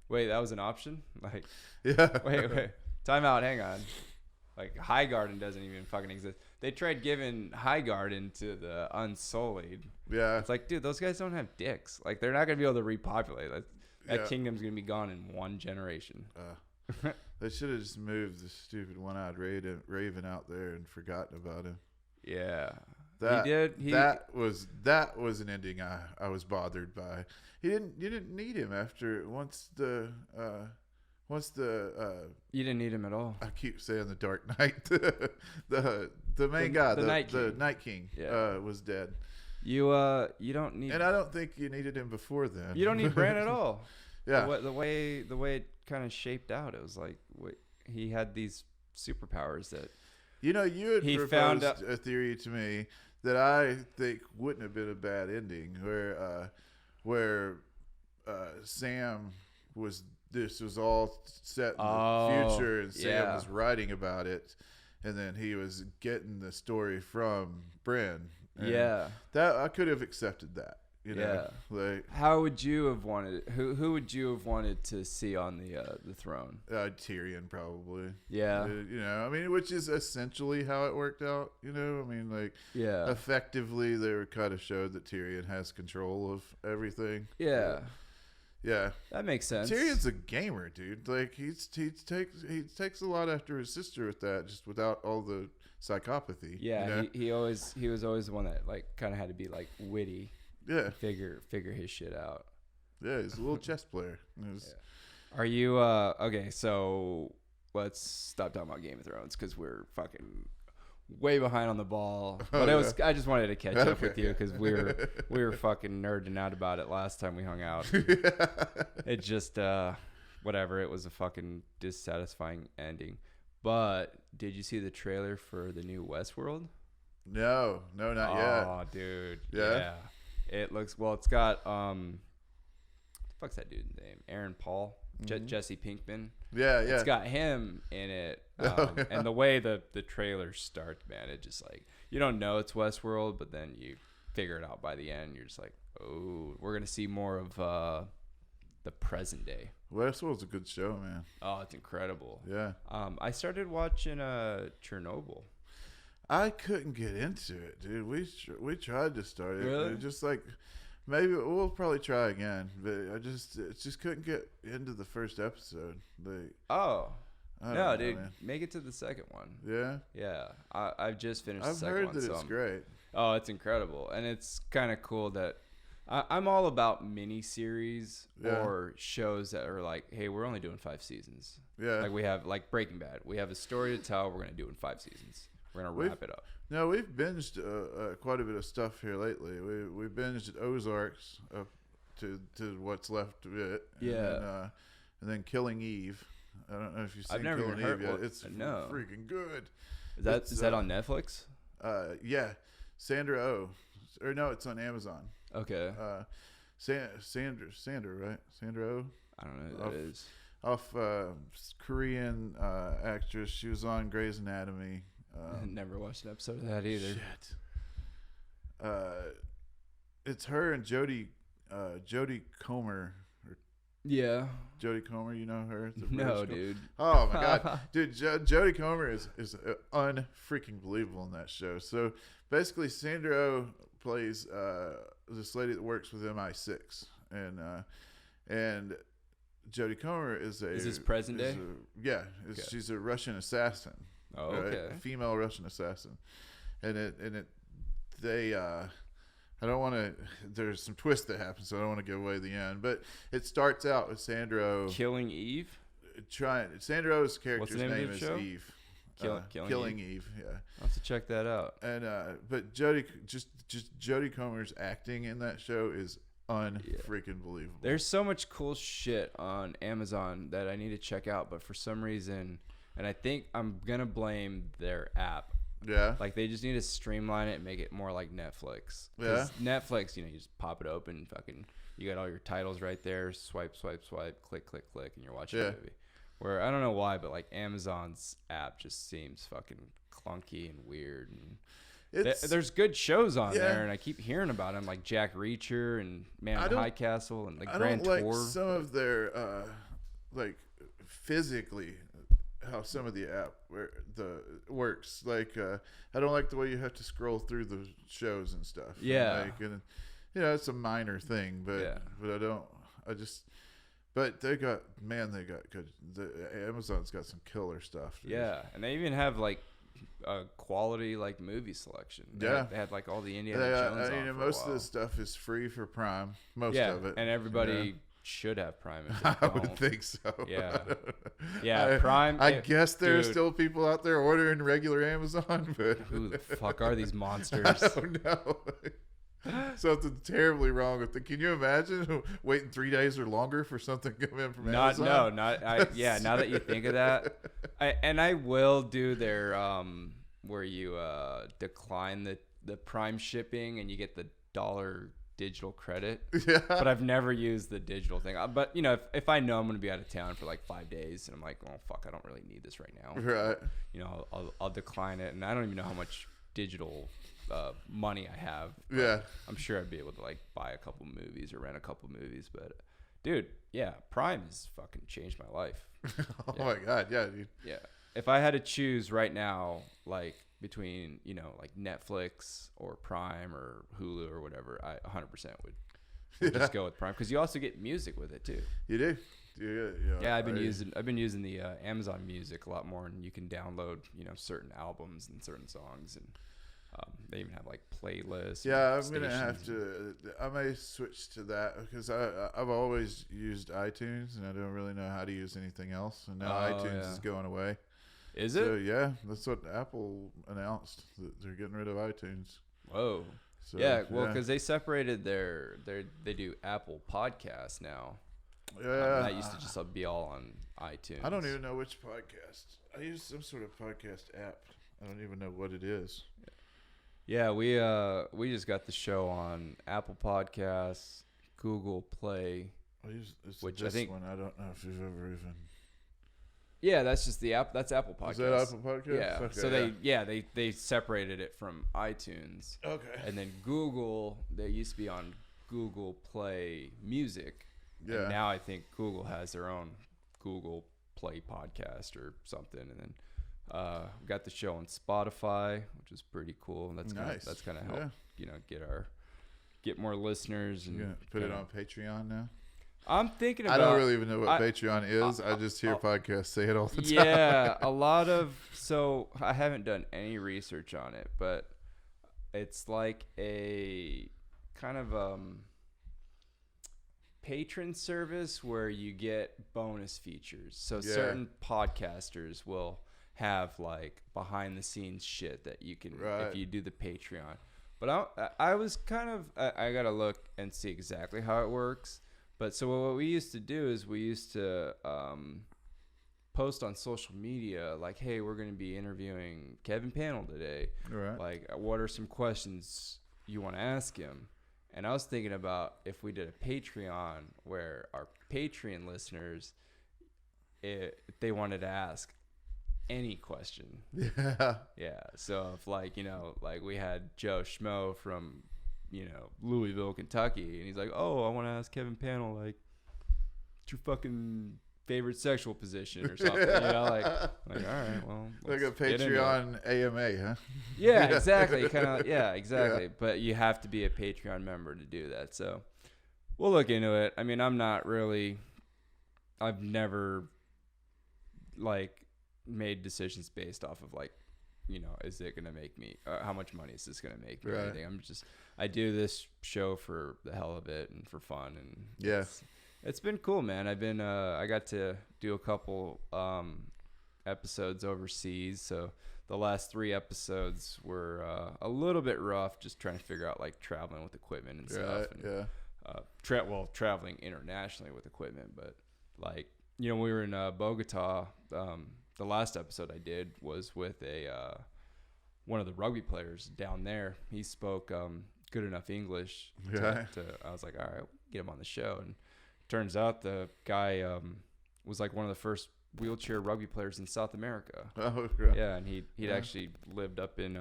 wait, that was an option? Like, wait, time out, hang on. Like, Highgarden doesn't even fucking exist. They tried giving Highgarden to the Unsullied. Yeah. It's like, dude, those guys don't have dicks. Like, they're not going to be able to repopulate. That kingdom's going to be gone in one generation. They should have just moved the stupid one-eyed raven out there and forgotten about him. Yeah. That was an ending I was bothered by. You didn't need him once the you didn't need him at all. I keep saying the Dark Knight. the main guy, the Night King, was dead. You don't need, and I don't think you needed him before then. You don't need Bran at all. Yeah. The way it kind of shaped out, it was like he had these superpowers that You had he proposed found out. a theory to me that I think wouldn't have been a bad ending, where Sam was. This was all set in the future, and Sam was writing about it, and then he was getting the story from Bryn. And that I could have accepted that. Like, how would you have wanted? Who would you have wanted to see on the throne? Tyrion probably. Yeah. I mean, which is essentially how it worked out. I mean, like, effectively they were kind of showed that Tyrion has control of everything. Yeah. Yeah, that makes sense. Tyrion's a gamer, dude. Like he takes a lot after his sister with that, just without all the psychopathy. Yeah, he was always the one that like kind of had to be like witty. Yeah, figure his shit out. Yeah, he's a little chess player. Are you okay? So let's stop talking about Game of Thrones because we're fucking way behind on the ball. But I just wanted to catch up with you because we were fucking nerding out about it last time we hung out. It just whatever. It was a fucking dissatisfying ending. But did you see the trailer for the new Westworld? No, not yet. Oh, dude. Yeah. It looks it's got what the fuck's that dude's name? Aaron Paul, Jesse Pinkman. Yeah. It's got him in it. And the way the trailer starts, man, it just like you don't know it's Westworld, but then you figure it out by the end. You're just like, oh, we're gonna see more of the present day. Westworld's a good show, man. Oh, it's incredible. Yeah. I started watching Chernobyl. I couldn't get into it, dude. We tried to start it. Really? Just like maybe we'll probably try again, but it just couldn't get into the first episode. Like, I don't know, dude. Man. Make it to the second one. Yeah. Yeah. I've just finished the second one. I've heard that it's great. Oh, it's incredible, and it's kind of cool that I'm all about mini-series or shows that are like, hey, we're only doing 5 seasons. Yeah. Like we have like Breaking Bad. We have a story to tell. We're gonna do it in 5 seasons. We're gonna wrap it up. No, we've binged quite a bit of stuff here lately. We binged Ozarks up to what's left of it. Yeah. And then Killing Eve. I don't know if you've seen I've never Killing even heard Eve yet. what, It's no. freaking good. Is that on Netflix? Yeah. Sandra Oh. Or no, it's on Amazon. Okay. Sandra, right? Sandra Oh? I don't know who that is. Off Korean actress. She was on Grey's Anatomy. Never watched an episode of that either. Shit. It's her and Jodie Comer. Yeah. Jodie Comer, you know her? No, dude. Oh my god, dude! Jodie Comer is unfreaking believable in that show. So basically, Sandra Oh plays this lady that works with MI6, and Jodie Comer is this present day? She's a Russian assassin. Oh, okay. Right? Female Russian assassin, and they I don't want to. There's some twist that happens, so I don't want to give away the end. But it starts out with Sandra Oh killing Eve. Sandra Oh's character's name is show? Eve. Killing Eve. Yeah. I'll have to check that out. And but Jodie Comer's acting in that show is unfreaking believable. There's so much cool shit on Amazon that I need to check out, but for some reason, and I think I'm gonna blame their app. Yeah. Like they just need to streamline it and make it more like Netflix. Yeah. Netflix, you just pop it open, you got all your titles right there, swipe, click, and you're watching a movie. Where I don't know why, but like Amazon's app just seems fucking clunky and weird. And there's good shows on there, and I keep hearing about them, like Jack Reacher and Man in the High Castle and like Grand Tour. I don't like some of their like physically how some of the app works. Like I don't like the way you have to scroll through the shows and stuff. Yeah. And it's a minor thing, but but they got good. Amazon's got some killer stuff. Dude. Yeah, and they even have like a quality like movie selection. They had like all the Indiana Jones on for most a while. of this stuff is free for Prime. Most yeah, of it, and everybody should have Prime. If they I don't. would think so. Yeah. Prime. I guess there are still people out there ordering regular Amazon, but who the fuck are these monsters? I don't know. something terribly wrong with it. Can you imagine waiting 3 days or longer for something to come in from Amazon? Now that you think of that, I will do their where you decline the Prime shipping and you get the $1 digital credit. Yeah. But I've never used the digital thing. But you know, if I know I'm going to be out of town for like 5 days and I'm like, oh fuck, I don't really need this right now. Right. You know, I'll decline it, and I don't even know how much digital money I have. Yeah. I'm sure I'd be able to like buy a couple movies or rent a couple movies. But dude, yeah, Prime has fucking changed my life. Oh my God, yeah, dude. Yeah. If I had to choose right now, like between, you know, like Netflix or Prime or Hulu or whatever, I 100% would just go with Prime, because you also get music with it too. You do. Yeah, I've been using the Amazon Music a lot more, and you can download, you know, certain albums and certain songs, and they even have like playlists. Yeah, I'm gonna have to. I may switch to that because I've always used iTunes, and I don't really know how to use anything else. And now iTunes is going away. Is it? So yeah, that's what Apple announced, that they're getting rid of iTunes. Whoa. So, yeah, well, because they separated they do Apple Podcasts now. Yeah, that used to just be all on iTunes. I don't even know which podcast. I use some sort of podcast app. I don't even know what it is. Yeah, we just got the show on Apple Podcasts, Google Play, which I think one. I don't know if you've ever even. Yeah, that's just the app. That's Apple Podcasts. Is that Apple Podcasts? Yeah. Okay, so they separated it from iTunes. Okay. And then Google, they used to be on Google Play Music. Yeah. And now I think Google has their own Google Play podcast or something. And then we got the show on Spotify, which is pretty cool. And that's kind of helped, you know, get more listeners. And you're gonna put it on Patreon now? I'm thinking about. I don't really even know what Patreon is. I just hear podcasts say it all the time. Yeah, so I haven't done any research on it, but it's like a kind of patron service where you get bonus features. So certain podcasters will have like behind the scenes shit that you can if you do the Patreon. But I was kind of I gotta look and see exactly how it works. But so what we used to do is we used to post on social media like, hey, we're going to be interviewing Kevin Pannell today. Right. Like, what are some questions you want to ask him? And I was thinking about if we did a Patreon where our Patreon listeners, if they wanted to ask any question. Yeah. Yeah. So if like, you know, like we had Joe Schmo from, you know, Louisville, Kentucky, and he's like, oh, I want to ask Kevin Pannell, like, what's your fucking favorite sexual position or something? You know, like all right, well, like a Patreon AMA, huh? Yeah, exactly. Kind of, yeah, exactly. Yeah. But you have to be a Patreon member to do that. So we'll look into it. I mean, I've never like made decisions based off of like, you know, is it going to make me, how much money is this going to make me? Right. Or anything. I do this show for the hell of it and for fun. And it's been cool, man. I got to do a couple episodes overseas. So the last 3 episodes were a little bit rough, just trying to figure out like traveling with equipment and stuff. And, traveling internationally with equipment. But like, you know, we were in Bogota. The last episode I did was with one of the rugby players down there. He spoke good enough English to I was like, all right, we'll get him on the show. And turns out the guy was like one of the first wheelchair rugby players in South America. Oh, right. Yeah, and he'd actually lived up in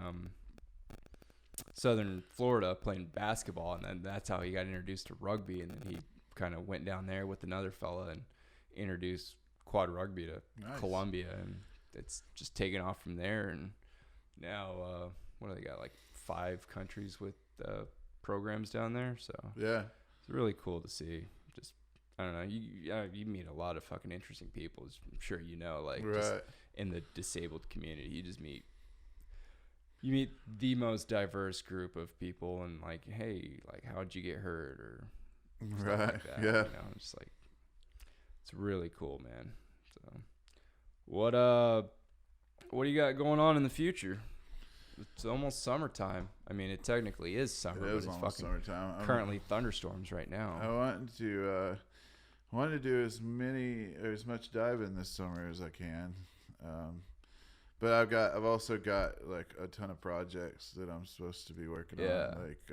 southern Florida playing basketball, and then that's how he got introduced to rugby. And then he kind of went down there with another fella and introduced quad rugby to Colombia, and it's just taken off from there. And now what do they got, like 5 countries with programs down there? So yeah, it's really cool to see. Just I don't know, you meet a lot of fucking interesting people, as I'm sure you know, like just in the disabled community. You meet the most diverse group of people, and like, hey, like, how'd you get hurt or stuff like that? You know, just like, it's really cool, man. So what do you got going on in the future? it's almost summertime. I mean, it technically is summer, It is but it's almost fucking summertime. currently thunderstorms right now. I wanted to do as much diving this summer as I can. But I've also got like a ton of projects that I'm supposed to be working on. Like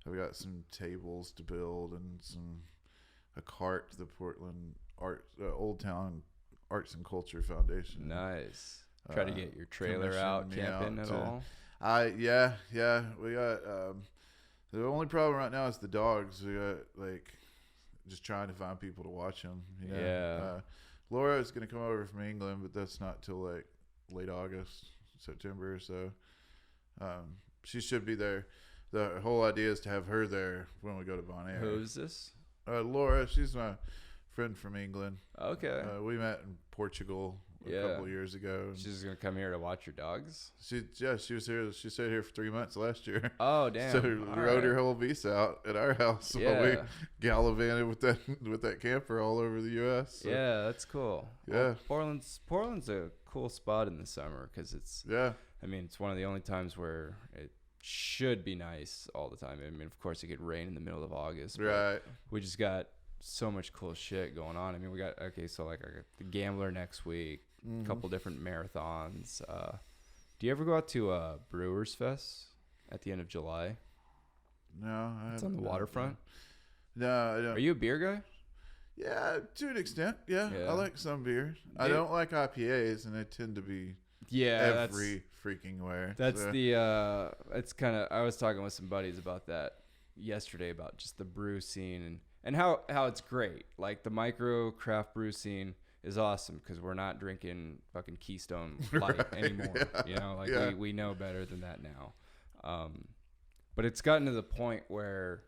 I've got some tables to build and a cart to the Portland Old Town Arts and Culture Foundation. Nice. Try to get your trailer out camping at all? Yeah. We got the only problem right now is the dogs. We got like just trying to find people to watch them. You know? Yeah. Laura is going to come over from England, but that's not till like late August, September or so. She should be there. The whole idea is to have her there when we go to Bonaire. Who's this? Laura. She's my friend from England. Okay. We met in Portugal a couple of years ago. She's gonna come here to watch your dogs. She was here. She stayed here for 3 months last year. Oh damn! So we rode her whole beast out at our house while we gallivanted with that camper all over the U.S. So. Yeah, that's cool. Yeah, well, Portland's a cool spot in the summer because it's. Yeah. I mean, it's one of the only times where it should be nice all the time. I mean, of course, it could rain in the middle of August. Right. We just got so much cool shit going on. I mean, we got I got the Gambler next week. A couple different marathons. Do you ever go out to Brewers Fest at the end of July? No, it's on the waterfront. No, I don't. Are you a beer guy? Yeah, to an extent. Yeah. I like some beer. I don't like IPAs, and they tend to be every freaking way. That's it's kind of. I was talking with some buddies about that yesterday about just the brew scene and how it's great. Like the micro craft brew scene is awesome because we're not drinking fucking Keystone Light anymore. Yeah. You know, like we know better than that now. But it's gotten to the point where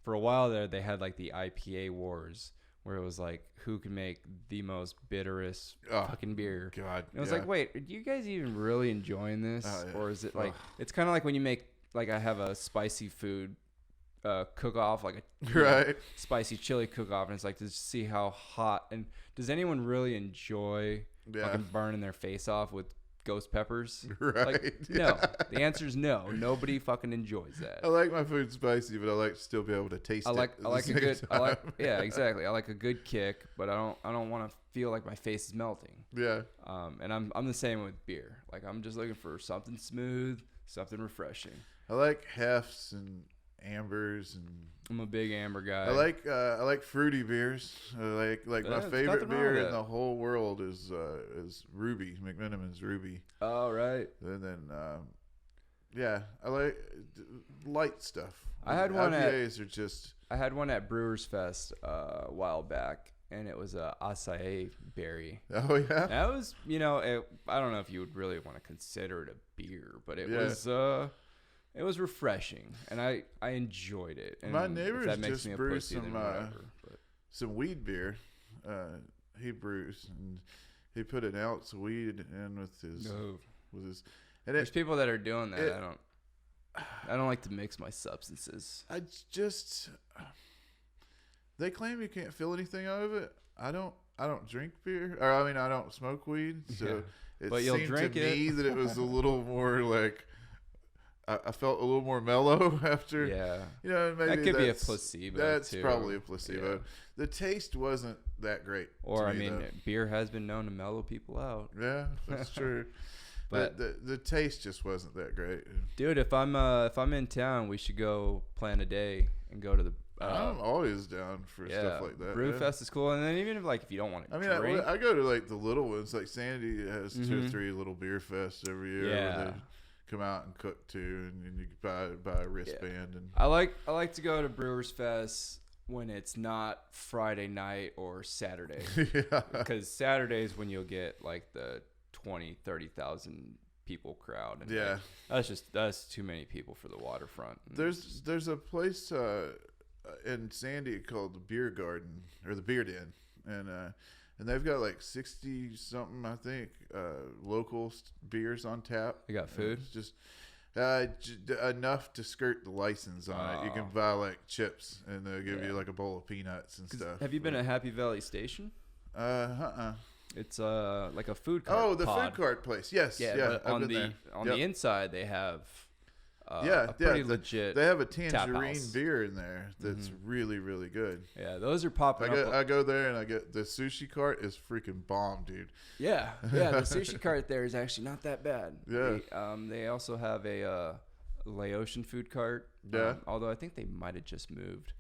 for a while there they had like the IPA wars where it was like who can make the most bitterest fucking beer. God. And it was like, wait, are you guys even really enjoying this? Or is it like it's kind of like when you make like I have a spicy food cook off, like a spicy chili cook off, and it's like to see how hot and does anyone really enjoy fucking burning their face off with ghost peppers? Like, no. The answer is no. Nobody fucking enjoys that. I like my food spicy, but I like to still be able to taste it. Exactly. I like a good kick, but I don't want to feel like my face is melting. Yeah. And I'm the same with beer. Like I'm just looking for something smooth, something refreshing. I like hefts and ambers, and I'm a big amber guy. I like fruity beers. Like my favorite beer in the whole world is Ruby, McMenamin's Ruby. Oh right. And then I like light stuff. I had one I had one at Brewers Fest a while back, and it was a acai berry. Oh yeah. That was I don't know if you would really want to consider it a beer, but it was refreshing, and I enjoyed it. And my neighbors just brewed some weed beer. He brews, and he put an ounce of weed in with his. And there's people that are doing that. I don't like to mix my substances. They claim you can't feel anything out of it. I don't drink beer, or I mean I don't smoke weed, so it seemed to me that it was a little more like. I felt a little more mellow after. Yeah. Maybe that could be a placebo. That's probably a placebo. Yeah. The taste wasn't that great. Or beer has been known to mellow people out. Yeah, that's true. But the taste just wasn't that great. Dude, if I'm in town, we should go plan a day and go to the. I'm always down for stuff like that. Brewfest is cool, and then even if you don't want to drink. I go to like the little ones. Like Sandy has 2 or 3 little beer fests every year. Yeah. Where they come out and cook too, and you buy a wristband. And I like to go to Brewers Fest when it's not Friday night or Saturday. Yeah. Because Saturday is when you'll get like the 20,000-30,000 people crowd. And that's too many people for the waterfront. There's a place in Sandy called the Beer Garden or the Beer Den, and they've got like 60 something, I think, local beers on tap. They got food? It's just enough to skirt the license on it. You can buy like chips, and they'll give you like a bowl of peanuts and stuff. Have you been at Happy Valley Station? It's like a food cart. Oh, the pod. food cart place. Yes. Yeah, Yeah. but on the inside they have a pretty legit. They have a tap tangerine house. beer in there that's really, really good. Yeah, those are popping up. I go there and I get the sushi cart is freaking bomb, dude. Yeah, the sushi cart there is actually not that bad. Yeah. They also have a Laotian food cart. Yeah. Although I think they might have just moved.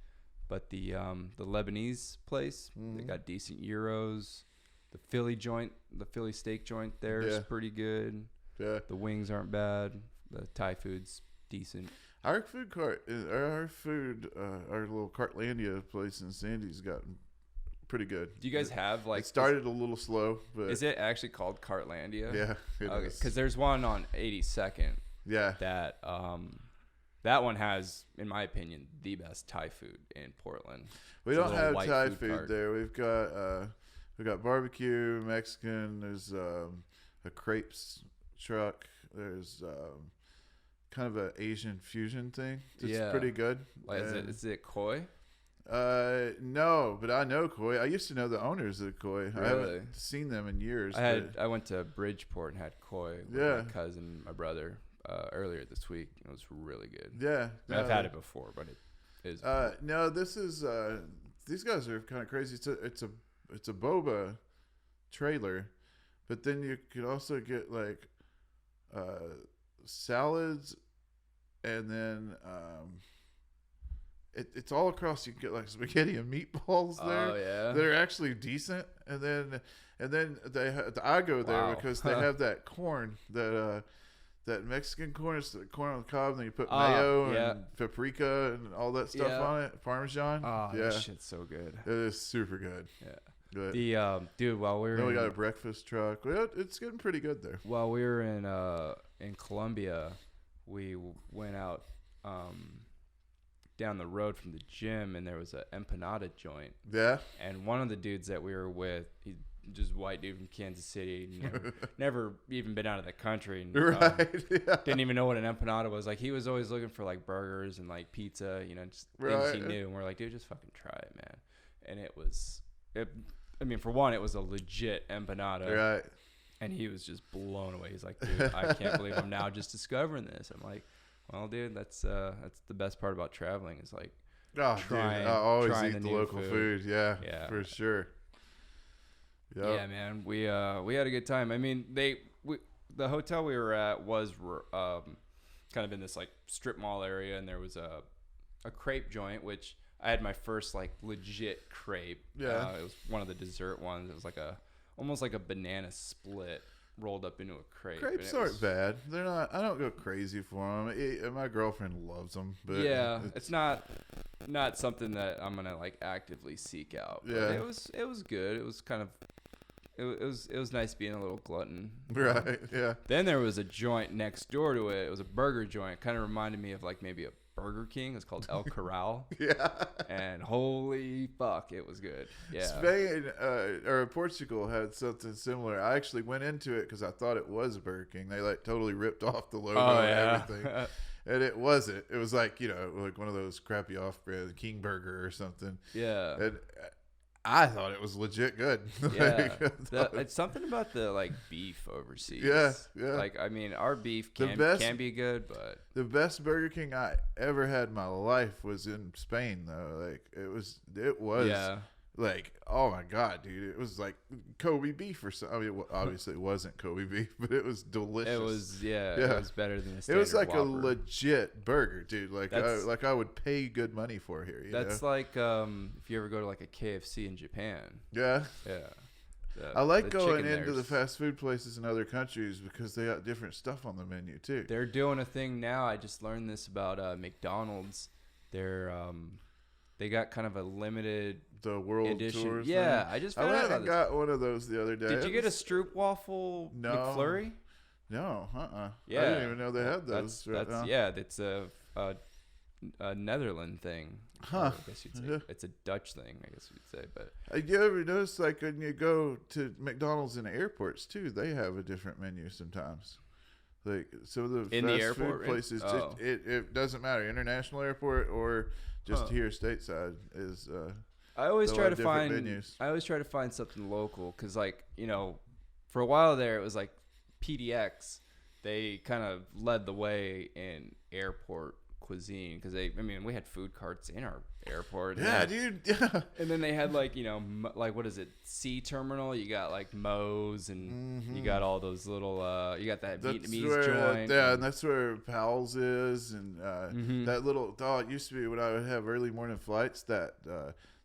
But the Lebanese place, they got decent gyros. The Philly steak joint there is pretty good. Yeah. The wings aren't bad. The Thai food's decent. Our food cart, our little Cartlandia place in Sandy's gotten pretty good. Do you guys have like? It started a little slow, but is it actually called Cartlandia? Yeah. Okay. Because there's one on 82nd. Yeah. That one has, in my opinion, the best Thai food in Portland. We don't have Thai food there. We've got barbecue, Mexican. There's a crepes truck. There's kind of an Asian fusion thing. It's pretty good. Like, is it Koi? No, but I know Koi. I used to know the owners of Koi. Really? I haven't seen them in years. I went to Bridgeport and had Koi with my cousin, my brother, earlier this week. It was really good. Yeah, I've had it before, but it is. No, this is these guys are kind of crazy. It's a boba trailer, but then you could also get like salads, and then it's all across. You can get like spaghetti and meatballs there. Oh yeah, they're actually decent. And then I go there because they have that corn that Mexican corn. It's the corn on the cob, and then you put mayo and paprika and all that stuff on it. Parmesan. Oh, that shit's so good. It is super good. Yeah. Good. Dude, while we were then we got a breakfast truck. Well, it's getting pretty good there. While we were in Columbia, we went out down the road from the gym, and there was an empanada joint. Yeah. And one of the dudes that we were with, he's just a white dude from Kansas City, never even been out of the country, and, didn't even know what an empanada was. Like, he was always looking for like burgers and like pizza, just things he knew. And we're like, dude, just fucking try it, man. And it was, for one, it was a legit empanada. Right. And he was just blown away. He's like, dude, I can't believe I'm now just discovering this. I'm like, well, dude, that's the best part about traveling is like I always eat the local food. Yeah, for sure. Yep. Yeah, man, we had a good time. I mean, the hotel we were at was kind of in this like strip mall area, and there was a crepe joint, which I had my first like legit crepe. Yeah, it was one of the dessert ones. It was like almost like a banana split rolled up into a crepe. Crepes aren't bad. They're not. I don't go crazy for them. My girlfriend loves them, but it's not something that I'm gonna like actively seek out. But it was good. It was kind of. It was nice being a little glutton. Right. Yeah. Then there was a joint next door to it. It was a burger joint. Kind of reminded me of like maybe a Burger King. It's called El Corral. Yeah. And holy fuck, it was good. Yeah. Spain or Portugal had something similar. I actually went into it because I thought it was a Burger King. They like totally ripped off the logo and everything. And it wasn't. It was like, like one of those crappy off-brand King Burger or something. Yeah. And I thought it was legit good. Yeah. It's something about the like beef overseas. Yeah. Like, our beef can be good, but the best Burger King I ever had in my life was in Spain though. Like it was like, oh my God, dude. It was like Kobe beef or something. Obviously it wasn't Kobe beef, but it was delicious. It was, it was better than the standard It was like Whopper. a legit burger, dude. Like I would pay good money for here. That's like if you ever go to like a KFC in Japan. Yeah. Yeah. I like going into the fast food places in other countries because they got different stuff on the menu too. They're doing a thing now. I just learned this about McDonald's. They got kind of a limited world edition. Tours. Yeah, thing. I just found out about this. Got one of those the other day. Did you get a Stroopwafel McFlurry? No, Yeah, I didn't even know they had those. It's a Netherlands thing. Huh? I guess you'd say it's a Dutch thing. I guess you'd say, but you ever notice like when you go to McDonald's in airports too, they have a different menu sometimes. Like some of the fast food places, it doesn't matter, international airport or just here stateside is I always a try lot to of different find. venues. I always try to find something local because, like, you know, for a while there it was like PDX. They kind of led the way in airport cuisine because we had food carts in our airport. Yeah, dude. Yeah. And then they had like, you know, like what is it? Sea terminal. You got like Moe's and you got all those little. You got that Vietnamese joint. And that's where Powell's is, and that little. Oh, it used to be when I would have early morning flights. That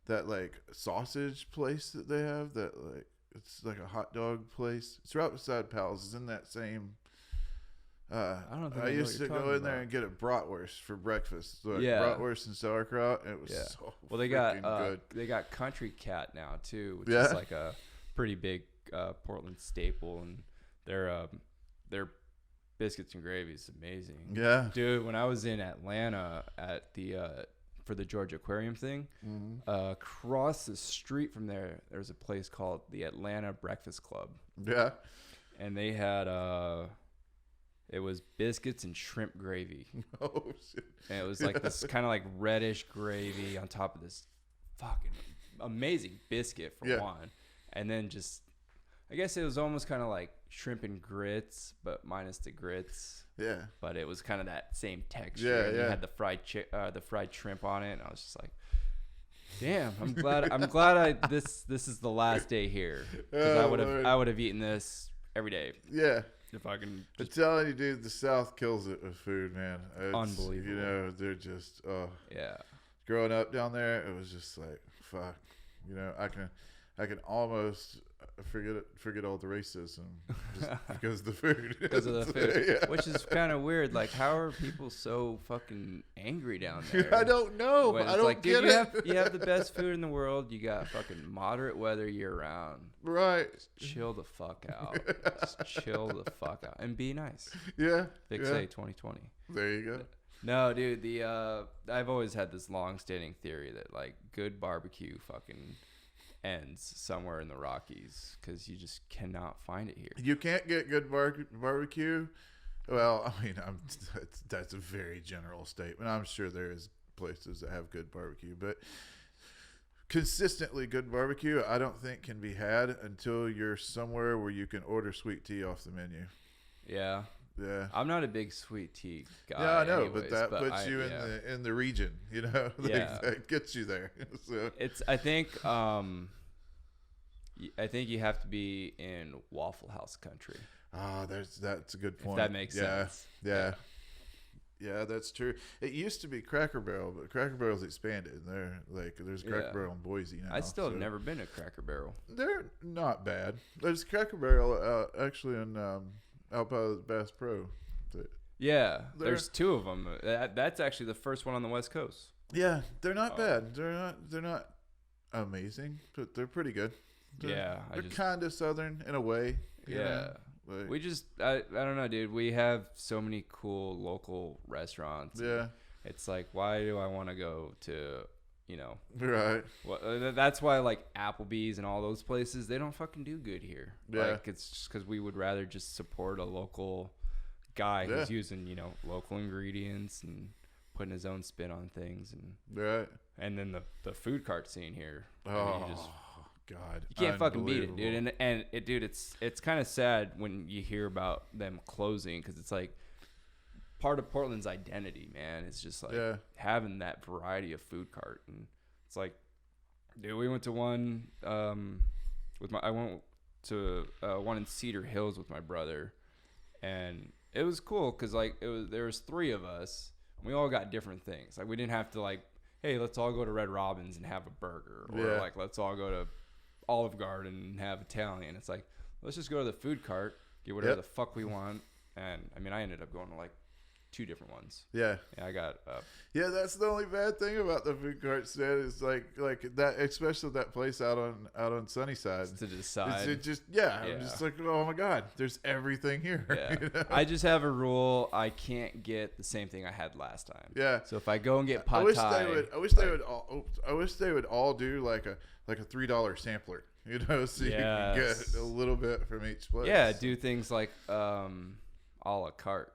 like sausage place that they have. That like it's like a hot dog place. It's right beside Powell's. It's in that same. I don't think I used to go in there and get a bratwurst for breakfast. Like bratwurst and sauerkraut. It was so they good. got Country Cat now too, which is like a pretty big Portland staple, and their biscuits and gravy is amazing. Yeah, dude. When I was in Atlanta at the for the Georgia Aquarium thing, across the street from there's a place called the Atlanta Breakfast Club. Yeah, and they had it was biscuits and shrimp gravy. Oh, shit. And it was like this kind of like reddish gravy on top of this fucking amazing biscuit for one. And then just, I guess it was almost kind of like shrimp and grits, but minus the grits. Yeah. But it was kind of that same texture. Yeah, and yeah. You had the fried shrimp on it, and I was just like, damn, I'm glad this is the last day here. Because I would have eaten this every day. Yeah. If I can, I'm telling you, dude, the South kills it with food, man. It's, unbelievable. You know, they're just, yeah. Growing up down there, it was just like, fuck. You know, I can almost forget all the racism just because of the food. Because of the food, yeah. Which is kind of weird. Like, how are people so fucking angry down there? I don't know. When I don't like, get dude, it. you have the best food in the world. You got fucking moderate weather year round. Right. Just chill the fuck out. Just chill the fuck out and be nice. Yeah. Fixate 2020. There you go. No, dude. I've always had this long-standing theory that like good barbecue fucking ends somewhere in the Rockies because you just cannot find it here. You can't get good barbecue. Well, I mean, that's a very general statement. I'm sure there is places that have good barbecue, but consistently good barbecue, I don't think can be had until you're somewhere where you can order sweet tea off the menu. Yeah. Yeah. I'm not a big sweet tea guy. Yeah, I know, anyways, but that puts you in the region, you know. That gets you there. So. I think you have to be in Waffle House country. Ah, that's a good point. If that makes sense. Yeah. Yeah, that's true. It used to be Cracker Barrel, but Cracker Barrel's expanded. There's Cracker Barrel in Boise now. I still have never been to Cracker Barrel. They're not bad. There's Cracker Barrel actually in out by Bass Pro. Yeah, there's two of them. That's actually the first one on the West Coast. Yeah, they're not bad. They're not amazing, but they're pretty good. They're kind of southern in a way. You know? We just I don't know, dude. We have so many cool local restaurants. Yeah. It's like, why do I want to go to, you know? Right. Well, that's why like Applebee's and all those places, they don't fucking do good here. Yeah. Like it's just because we would rather just support a local guy who's using, you know, local ingredients and putting his own spin on things. And then the food cart scene here. Oh. God, you can't fucking beat it, dude. And it's kind of sad when you hear about them closing because it's like part of Portland's identity, man. It's just like having that variety of food cart, and it's like, dude, we went to one I went to one in Cedar Hills with my brother, and it was cool because like there was three of us, and we all got different things. Like we didn't have to like, hey, let's all go to Red Robin's and have a burger, or like let's all go to Olive Garden and have Italian. It's like, let's just go to the food cart, get whatever the fuck we want. And I mean, I ended up going to like 2 different ones. Yeah, I got that's the only bad thing about the food cart stand is like that, especially that place out on Sunnyside. To decide. I'm just like, oh my god, there's everything here. Yeah. You know? I just have a rule: I can't get the same thing I had last time. Yeah. So if I go and get pad thai, I wish they would all do like a $3 sampler, you know, so you can get a little bit from each place. Yeah, do things like a la carte.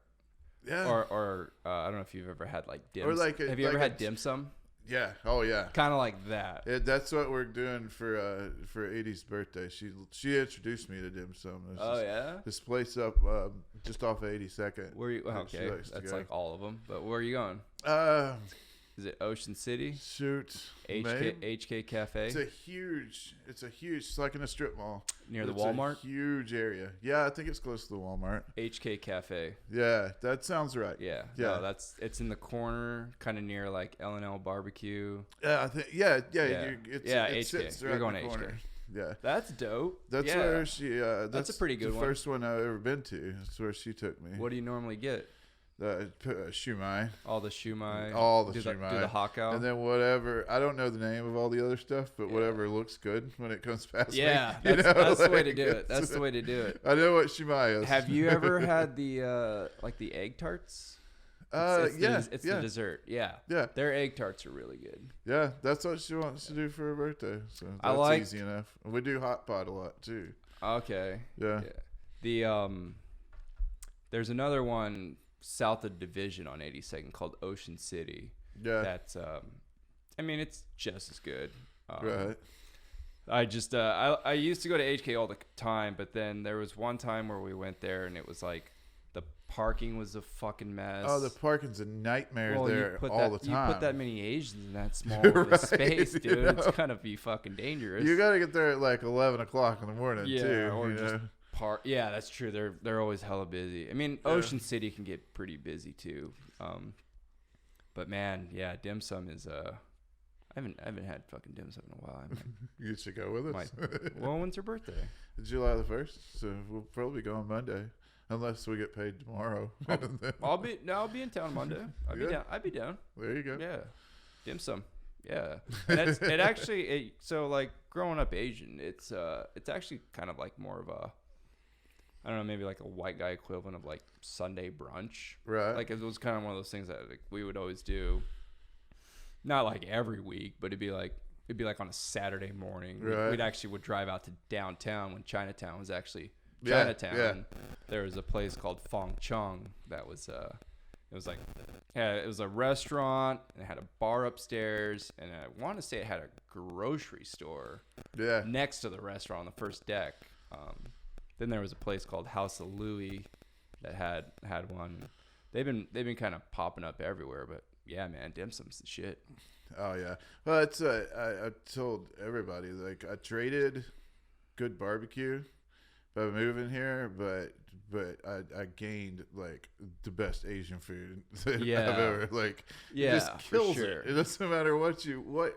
Yeah. Or I don't know if you've ever had like dim. Or like have you ever had dim sum? Yeah. Oh yeah. Kind of like that. That's what we're doing for 80's birthday. She introduced me to dim sum. Yeah. This place up just off of 82nd. Where you? Okay, that's like all of them. But where are you going? Is it Ocean City? Shoot. HK Cafe. It's like in a strip mall Near the Walmart? A huge area. Yeah, I think it's close to the Walmart. HK Cafe. Yeah, that sounds right. Yeah. Yeah. No, it's in the corner, kind of near like L&L Barbecue. Yeah, I think. Yeah. HK. Sits right You're going in the to corner. HK. Yeah. That's dope. That's where she. That's a pretty good the one. first one I've ever been to. That's where she took me. What do you normally get? Shumai. All the shumai. Do the haka. And then whatever. I don't know the name of all the other stuff, but whatever looks good when it comes past me. Yeah, that's the way to do it. That's the way to do it. I know what shumai is. Have you ever had the like the egg tarts? It's the dessert. Yeah. Their egg tarts are really good. Yeah, that's what she wants to do for her birthday. So that's easy enough. We do hot pot a lot too. Okay. Yeah. The there's another one south of Division on 82nd called Ocean City. Yeah. That's I mean it's just as good. Right. I just I used to go to HK all the time, but then there was one time where we went there and it was like the parking was a fucking mess. Oh, the parking's a nightmare there all the time. You put that many Asians in that small of a space, dude. It's gonna be fucking dangerous. You gotta get there at like 11 o'clock in the morning too. Or just yeah, that's true. They're always hella busy. I mean, Ocean City can get pretty busy too. But man, yeah, dim sum is I haven't had fucking dim sum in a while. You should go with us. Well, when's your birthday? July the 1st, so we'll probably go on Monday, unless we get paid tomorrow. I'll be in town Monday. I'd be down. There you go. Yeah, dim sum. Yeah, and so like growing up Asian, it's actually kind of like more of a, I don't know, maybe like a white guy equivalent of like Sunday brunch. Right. Like it was kind of one of those things that like, we would always do. Not like every week, but it'd be like on a Saturday morning. Right. We'd actually drive out to downtown when Chinatown was actually Chinatown. Yeah. There was a place called Fong Chung that was it was a restaurant and it had a bar upstairs and I want to say it had a grocery store next to the restaurant on the first deck. Then there was a place called House of Louis that had one. They've been kind of popping up everywhere, but yeah, man, dim sum's the shit. Oh yeah. Well, it's I told everybody, like, I traded good barbecue by moving here, but I gained like the best Asian food that I've ever it just kills it. It doesn't matter what you want,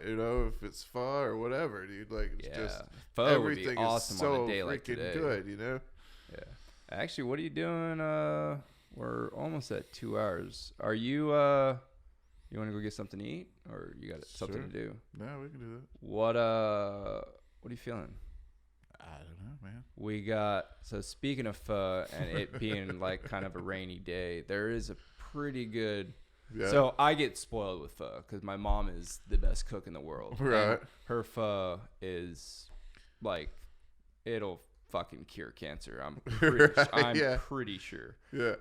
if it's pho or whatever, dude. Like it's just pho everything would be awesome is so on a day like freaking today. good, Yeah. Actually, what are you doing? We're almost at 2 hours. Are you you want to go get something to eat, or you got something to do? No, we can do that. What are you feeling? I don't know, man. We got, so speaking of pho and it being like kind of a rainy day, there is a pretty good. Yeah. So I get spoiled with pho because my mom is the best cook in the world. Right. And her pho is like, it'll fucking cure cancer. I'm pretty sure. Yeah.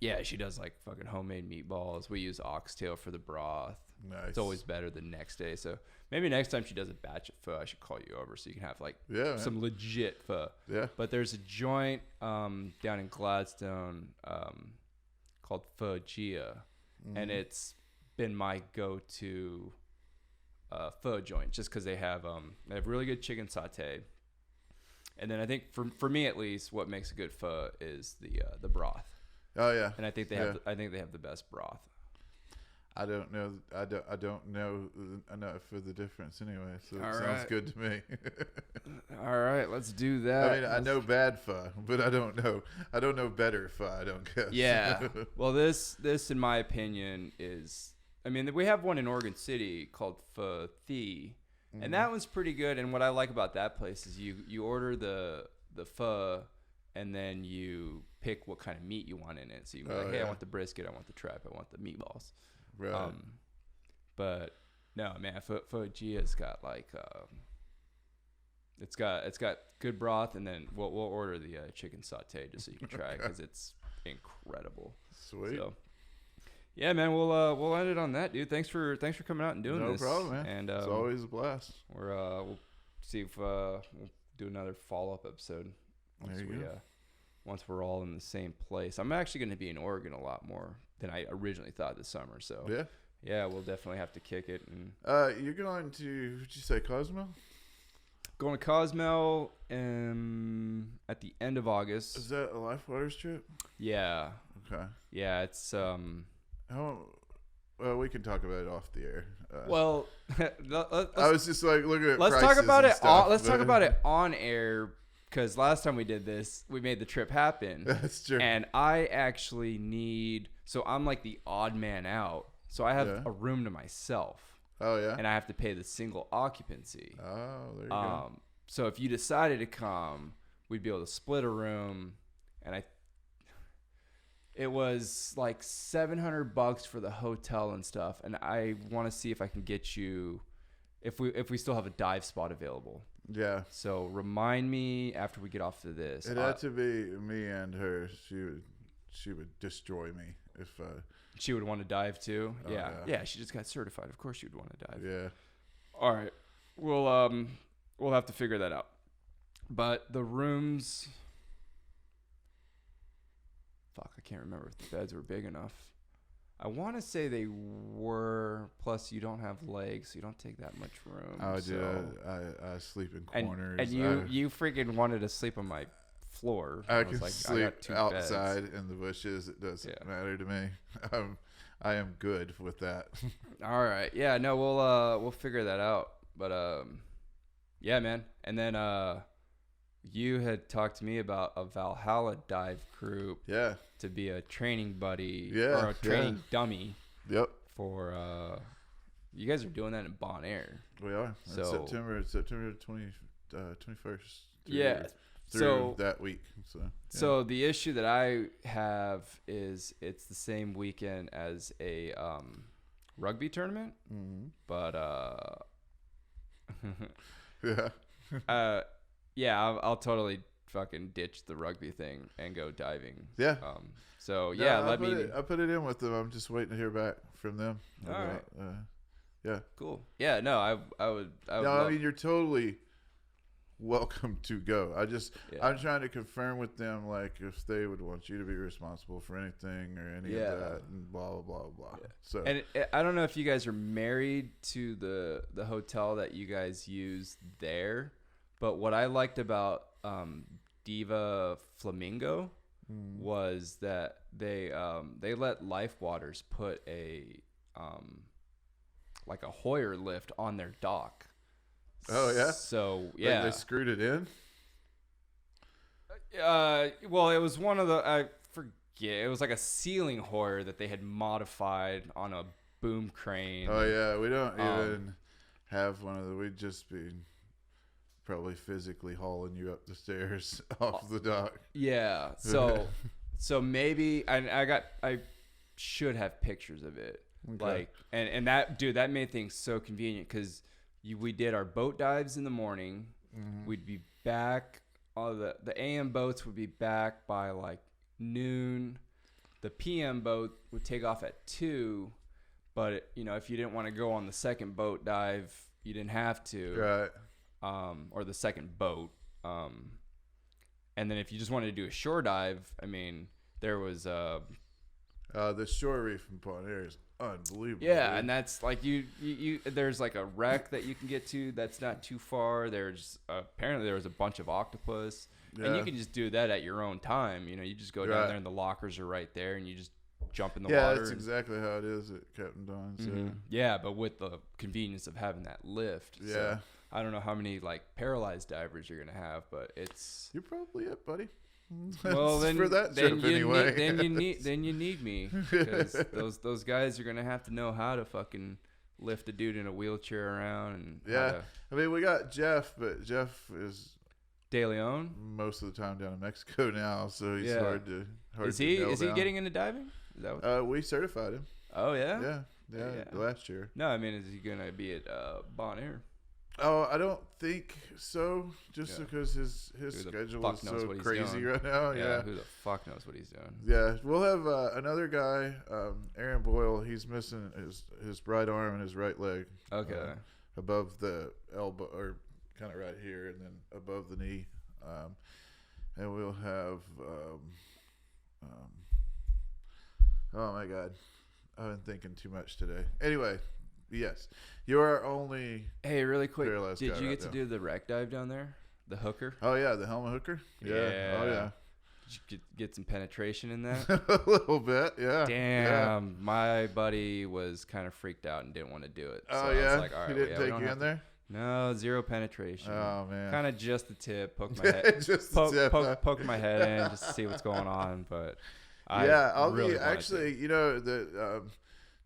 Yeah, she does like fucking homemade meatballs. We use oxtail for the broth. Nice. It's always better the next day. So maybe next time she does a batch of pho, I should call you over so you can have like some legit pho. Yeah. But there's a joint down in Gladstone called Pho Gia, and it's been my go-to pho joint just because they have really good chicken satay. And then I think for me at least, what makes a good pho is the broth. Oh yeah. And I think they have the best broth. I don't know. I don't know enough for the difference anyway. So it sounds right. good to me. All right, let's do that. I mean, I know bad pho, but I don't know better pho. I don't guess. Yeah. Well, this in my opinion is. I mean, we have one in Oregon City called Pho Thee, and that one's pretty good. And what I like about that place is you order the pho, and then you pick what kind of meat you want in it. So you can be like, hey, I want the brisket, I want the tripe, I want the meatballs. Right. But no, man, Pho Gia's got like it's got good broth, and then we'll order the chicken satay just so you can try it because it's incredible. Sweet. So, Yeah, man, we'll end it on that, dude. Thanks for coming out and doing this. No problem, man. And it's always a blast. We'll see if we'll do another follow-up episode once we're all in the same place. I'm actually going to be in Oregon a lot more than I originally thought this summer. So yeah, we'll definitely have to kick it. And you're going to, what'd you say, Cozumel? Going to Cozumel at the end of August. Is that a Life Waters trip? Yeah. Okay. Yeah, it's well, we can talk about it off the air. I was just like looking at. Let's talk about it. Talk about it on air, because last time we did this, we made the trip happen. That's true. And I actually need. So I'm like the odd man out. So I have a room to myself. Oh yeah. And I have to pay the single occupancy. Oh, there you go. So if you decided to come, we'd be able to split a room, and it was like $700 for the hotel and stuff, and I want to see if I can get you, if we still have a dive spot available. Yeah. So remind me after we get off of this. It had to be me and her. She would destroy me if. She would want to dive too. Oh, yeah. She just got certified. Of course, she would want to dive. Yeah. All right. We'll have to figure that out. But the rooms. Fuck, I can't remember if the beds were big enough. I want to say they were. Plus, you don't have legs, so you don't take that much room. Oh, so. dude, I sleep in corners. And you freaking wanted to sleep on my floor. I can like, sleep outside in the bushes. It doesn't matter to me. I am good with that. All right. Yeah. No, we'll figure that out. But yeah, man. And then you had talked to me about a Valhalla Dive Group. Yeah. To be a training buddy. Yeah. Or a training dummy. Yep. For you guys are doing that in Bon Air. We are. So September 21st. Yeah. Through that week. So the issue that I have is it's the same weekend as a rugby tournament. Mm-hmm. But yeah. I'll totally fucking ditch the rugby thing and go diving. Yeah. So yeah, I put it in with them. I'm just waiting to hear back from them. All right. Yeah. Cool. Yeah. No, I would. I mean, you're totally welcome to go. I'm trying to confirm with them, like, if they would want you to be responsible for anything or any of that, and blah blah blah blah. Yeah. So, and I don't know if you guys are married to the hotel that you guys use there, but what I liked about Diva Flamingo was that they let Life Waters put a like a Hoyer lift on their dock. Oh yeah. So yeah, they screwed it in. Well, it was one of the I forget. It was like a ceiling Hoyer that they had modified on a boom crane. Oh yeah, we don't even have one of the. We'd just be probably physically hauling you up the stairs off the dock. Yeah. So maybe I should have pictures of it. Okay. Like and that dude, that made things so convenient because we did our boat dives in the morning. Mm-hmm. We'd be back. All the AM boats would be back by like noon. The PM boat would take off at 2. But if you didn't want to go on the second boat dive, you didn't have to. Right. Or the second boat. And then if you just wanted to do a shore dive, I mean, there was the shore reef in Bon Air is unbelievable. Yeah, dude. And that's like you there's like a wreck that you can get to that's not too far. There's apparently there was a bunch of octopus, and you can just do that at your own time. You just go down there and the lockers are right there, and you just jump in the water. Yeah, that's exactly how it is at Captain Don's. Mm-hmm. Yeah, but with the convenience of having that lift. Yeah. So I don't know how many like paralyzed divers you're gonna have, but you're probably it, buddy. Well, then for that trip anyway. Then you need me because those guys are gonna have to know how to fucking lift a dude in a wheelchair around. And I mean, we got Jeff, but Jeff is De Leon most of the time down in Mexico now, so he's hard to. Is he getting into diving? Is that what? We certified him. Oh yeah. Yeah. Last year. No, I mean, is he gonna be at Bon Air? Oh, I don't think so. Just because his schedule is so crazy right now. Yeah. Who the fuck knows what he's doing? Yeah, we'll have another guy, Aaron Boyle. He's missing his right arm and his right leg. Okay. Above the elbow, or kind of right here, and then above the knee. And we'll have. Oh my God, I've been thinking too much today. Anyway. Yes, you are only. Hey, really quick, did you get to do the wreck dive down there? The hooker? Oh yeah, the helmet hooker. Yeah. Oh yeah. Did you get some penetration in that? A little bit, yeah. Damn, yeah. My buddy was kind of freaked out and didn't want to do it. So oh yeah. I was like, all right, he didn't take you in there. No, zero penetration. Oh man. Kind of just the tip. Poke my head. Poke my head in just to see what's going on. But I'll really be actually. You know the.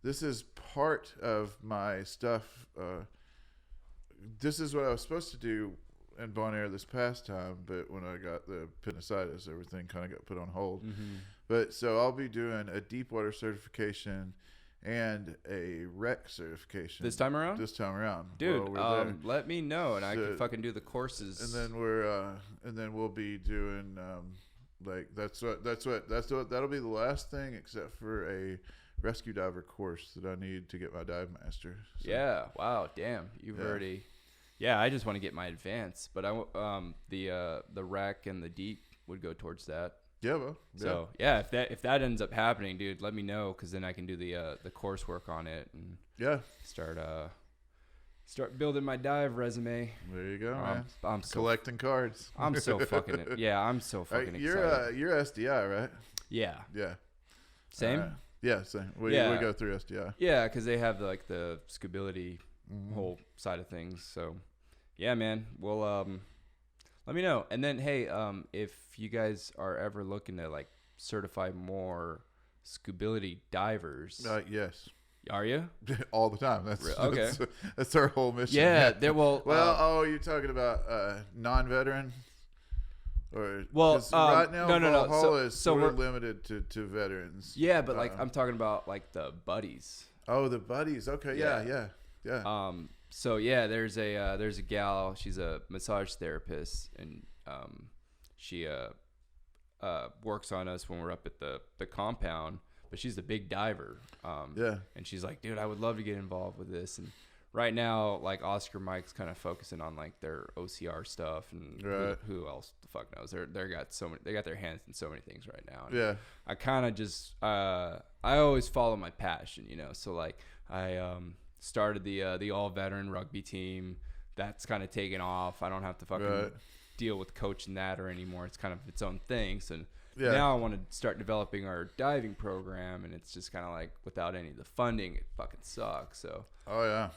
This is part of my stuff. This is what I was supposed to do in Bon Air this past time, but when I got the appendicitis, everything kind of got put on hold. Mm-hmm. But so I'll be doing a deep water certification and a rec certification this time around. Dude, let me know, and I can fucking do the courses. And then we'll be doing that'll be the last thing except for a rescue diver course that I need to get my dive master. So. Yeah. Wow. Damn. You've already. Yeah. I just want to get my advance, but the rec and the deep would go towards that. Yeah. Well. Yeah. So if that ends up happening, dude, let me know, because then I can do the coursework on it and start building my dive resume. There you go, man. I'm collecting cards. I'm so fucking excited. You're SDI, right? Yeah. Yeah. Same. Yeah, same. We go through SDI. Yeah, because they have the Scability whole side of things. So, yeah, man. Well, let me know. And then, hey, if you guys are ever looking to certify more Scability divers. Yes. Are you? All the time. That's our whole mission. Yeah. You're talking about non-veteran. Right now, Valhalla is sort of limited to veterans. Yeah, but I'm talking about the buddies. Oh, the buddies. Okay, yeah. So yeah, there's a gal. She's a massage therapist, and she works on us when we're up at the compound. But she's a big diver. And she's like, dude, I would love to get involved with this. And right now, Oscar Mike's kind of focusing on their OCR stuff, and who else the fuck knows? They got their hands in so many things right now. And I kind of just I always follow my passion, So I started the all veteran rugby team. That's kind of taken off. I don't have to fucking deal with coaching that or anymore. It's kind of its own thing. So now I want to start developing our diving program, and it's just kind of without any of the funding, it fucking sucks. So. Oh yeah.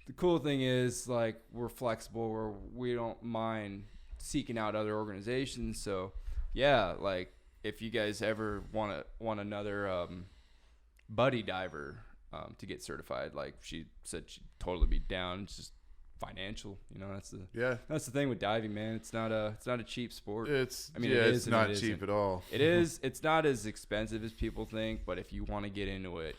The cool thing is we're flexible, we don't mind seeking out other organizations. So yeah, if you guys ever want another buddy diver to get certified, she said she'd totally be down. It's just financial, that's the thing with diving, man. It's not a cheap sport. It's not cheap at all. It's not as expensive as people think, but if you want to get into it,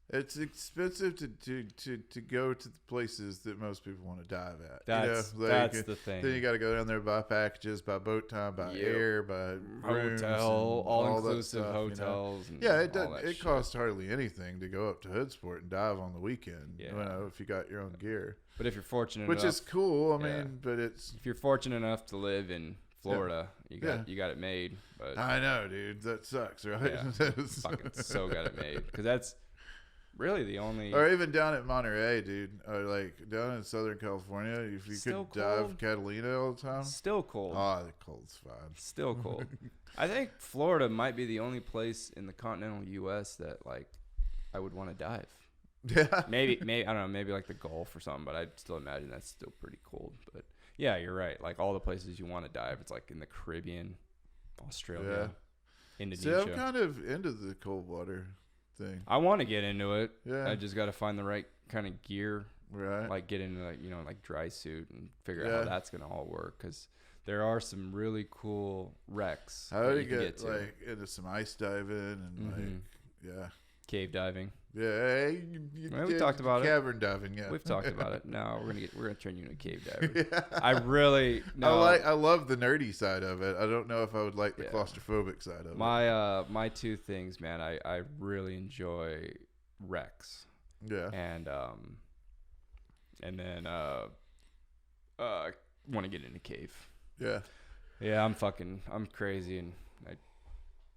it's expensive to go to the places that most people want to dive at. That's the thing. Then you got to go down there, buy packages, buy boat time, buy air, buy rooms, all inclusive hotels. It costs hardly anything to go up to Hoodsport and dive on the weekend. If you got your own gear. But if you're fortunate, which is cool. But if you're fortunate enough to live in Florida, you got it made. But I know, dude. That sucks, right? Yeah, fucking so got it made, because that's really the only. Or even down at Monterey, dude. Or down in Southern California, if you could dive Catalina all the time. Still cold. Oh, the cold's fine. Still cold. I think Florida might be the only place in the continental U.S. that I would want to dive. Yeah. Maybe I don't know. Maybe the Gulf or something. But I still imagine that's still pretty cold. But yeah, you're right. All the places you want to dive, it's in the Caribbean, Australia, Indonesia. See, I'm kind of into the cold water thing. I want to get into it. Yeah. I just got to find the right kind of gear. Right. Get into dry suit and figure out how that's gonna all work, because there are some really cool wrecks. How do you get into some ice diving and cave diving? Yeah, We've talked about it. Cavern diving, yeah. We've talked about it. No, we're gonna turn you into a cave diver. Yeah. I love the nerdy side of it. I don't know if I would like the claustrophobic side of it. My two things, man. I really enjoy wrecks. Yeah. And then want to get in a cave. Yeah. Yeah, I'm crazy, and I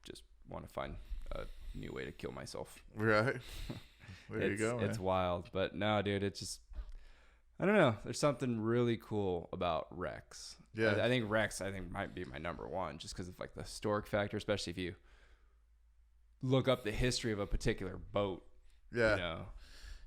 just want to find a new way to kill myself. Right. There you go, man. It's wild. But no, dude, it's just, I don't know. There's something really cool about wrecks. Yeah. I think wrecks, might be my number one, just because of like the historic factor, especially if you look up the history of a particular boat. Yeah. You know?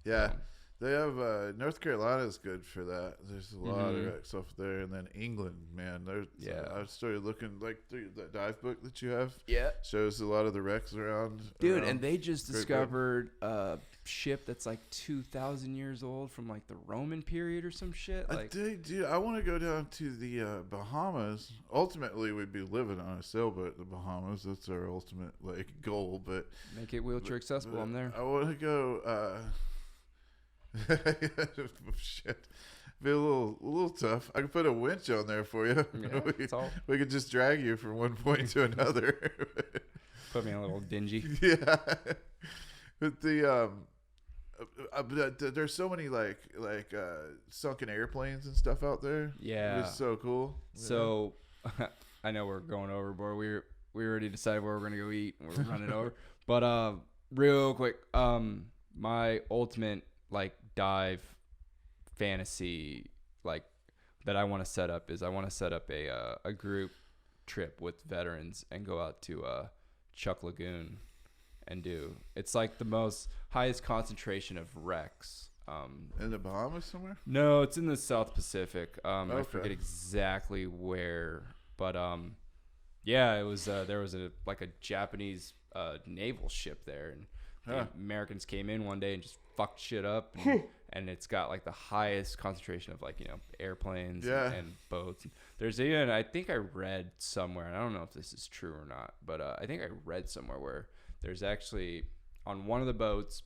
Yeah. They have North Carolina is good for that. There's a lot of wrecks off there, and then England, man. I started looking like the dive book that you have. Yeah, shows a lot of the wrecks around. Dude, and they just discovered a ship that's like 2,000 years old from like the Roman period or some shit. Like, dude, I want to go down to the Bahamas. Ultimately, we'd be living on a sailboat in the Bahamas. That's our ultimate like goal. But make it wheelchair accessible. I'm there. I want to go. Shit, be a little tough. I could put a winch on there for you. Yeah, we could just drag you from one point to another. Put me in a little dingy. Yeah, but there's so many like sunken airplanes and stuff out there. Yeah, it's so cool. So I know we're going overboard. We already decided where we're gonna go eat, and we're running over. But real quick, my ultimate like dive fantasy like that I want to set up is I want to set up a group trip with veterans and go out to Chuck Lagoon and do. It's like the most highest concentration of wrecks. In the Bahamas somewhere? No, it's in the South Pacific. Okay. I forget exactly where, but yeah, it was there was a Japanese naval ship there, and the Americans came in one day and just fucked shit up, and it's got like the highest concentration of like, you know, airplanes and boats. There's even, I think I read somewhere, and I don't know if this is true or not, but I think I read somewhere where there's actually on one of the boats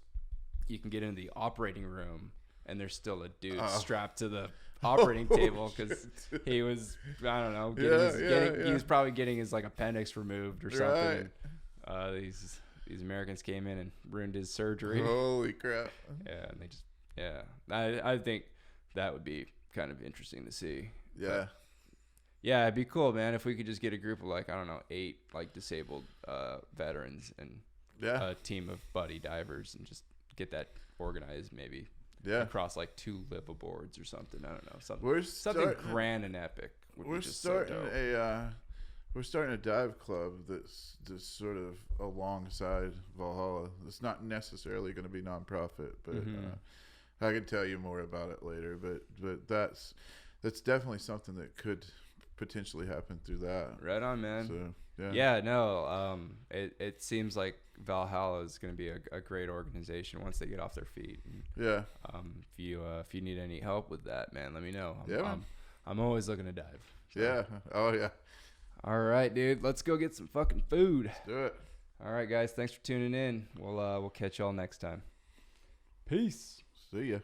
you can get into the operating room and there's still a dude strapped to the operating table because he was, I don't know, he was probably getting his like appendix removed or something. Right. These Americans came in and ruined his surgery. Holy crap. Yeah, and they just, I think that would be kind of interesting to see. Yeah. But, yeah, it'd be cool, man, if we could just get a group of like, I don't know, 8 like disabled veterans and a team of buddy divers and just get that organized maybe across like 2 liveaboards or something. I don't know. Something grand and epic. We're starting a dive club that's just sort of alongside Valhalla. It's not necessarily going to be nonprofit, but I can tell you more about it later. But that's definitely something that could potentially happen through that. Right on, man. So It seems like Valhalla is going to be a great organization once they get off their feet. And, if you need any help with that, man, let me know. I'm always looking to dive. So. Yeah. Oh yeah. All right, dude. Let's go get some fucking food. Let's do it. All right, guys. Thanks for tuning in. We'll catch y'all next time. Peace. See ya.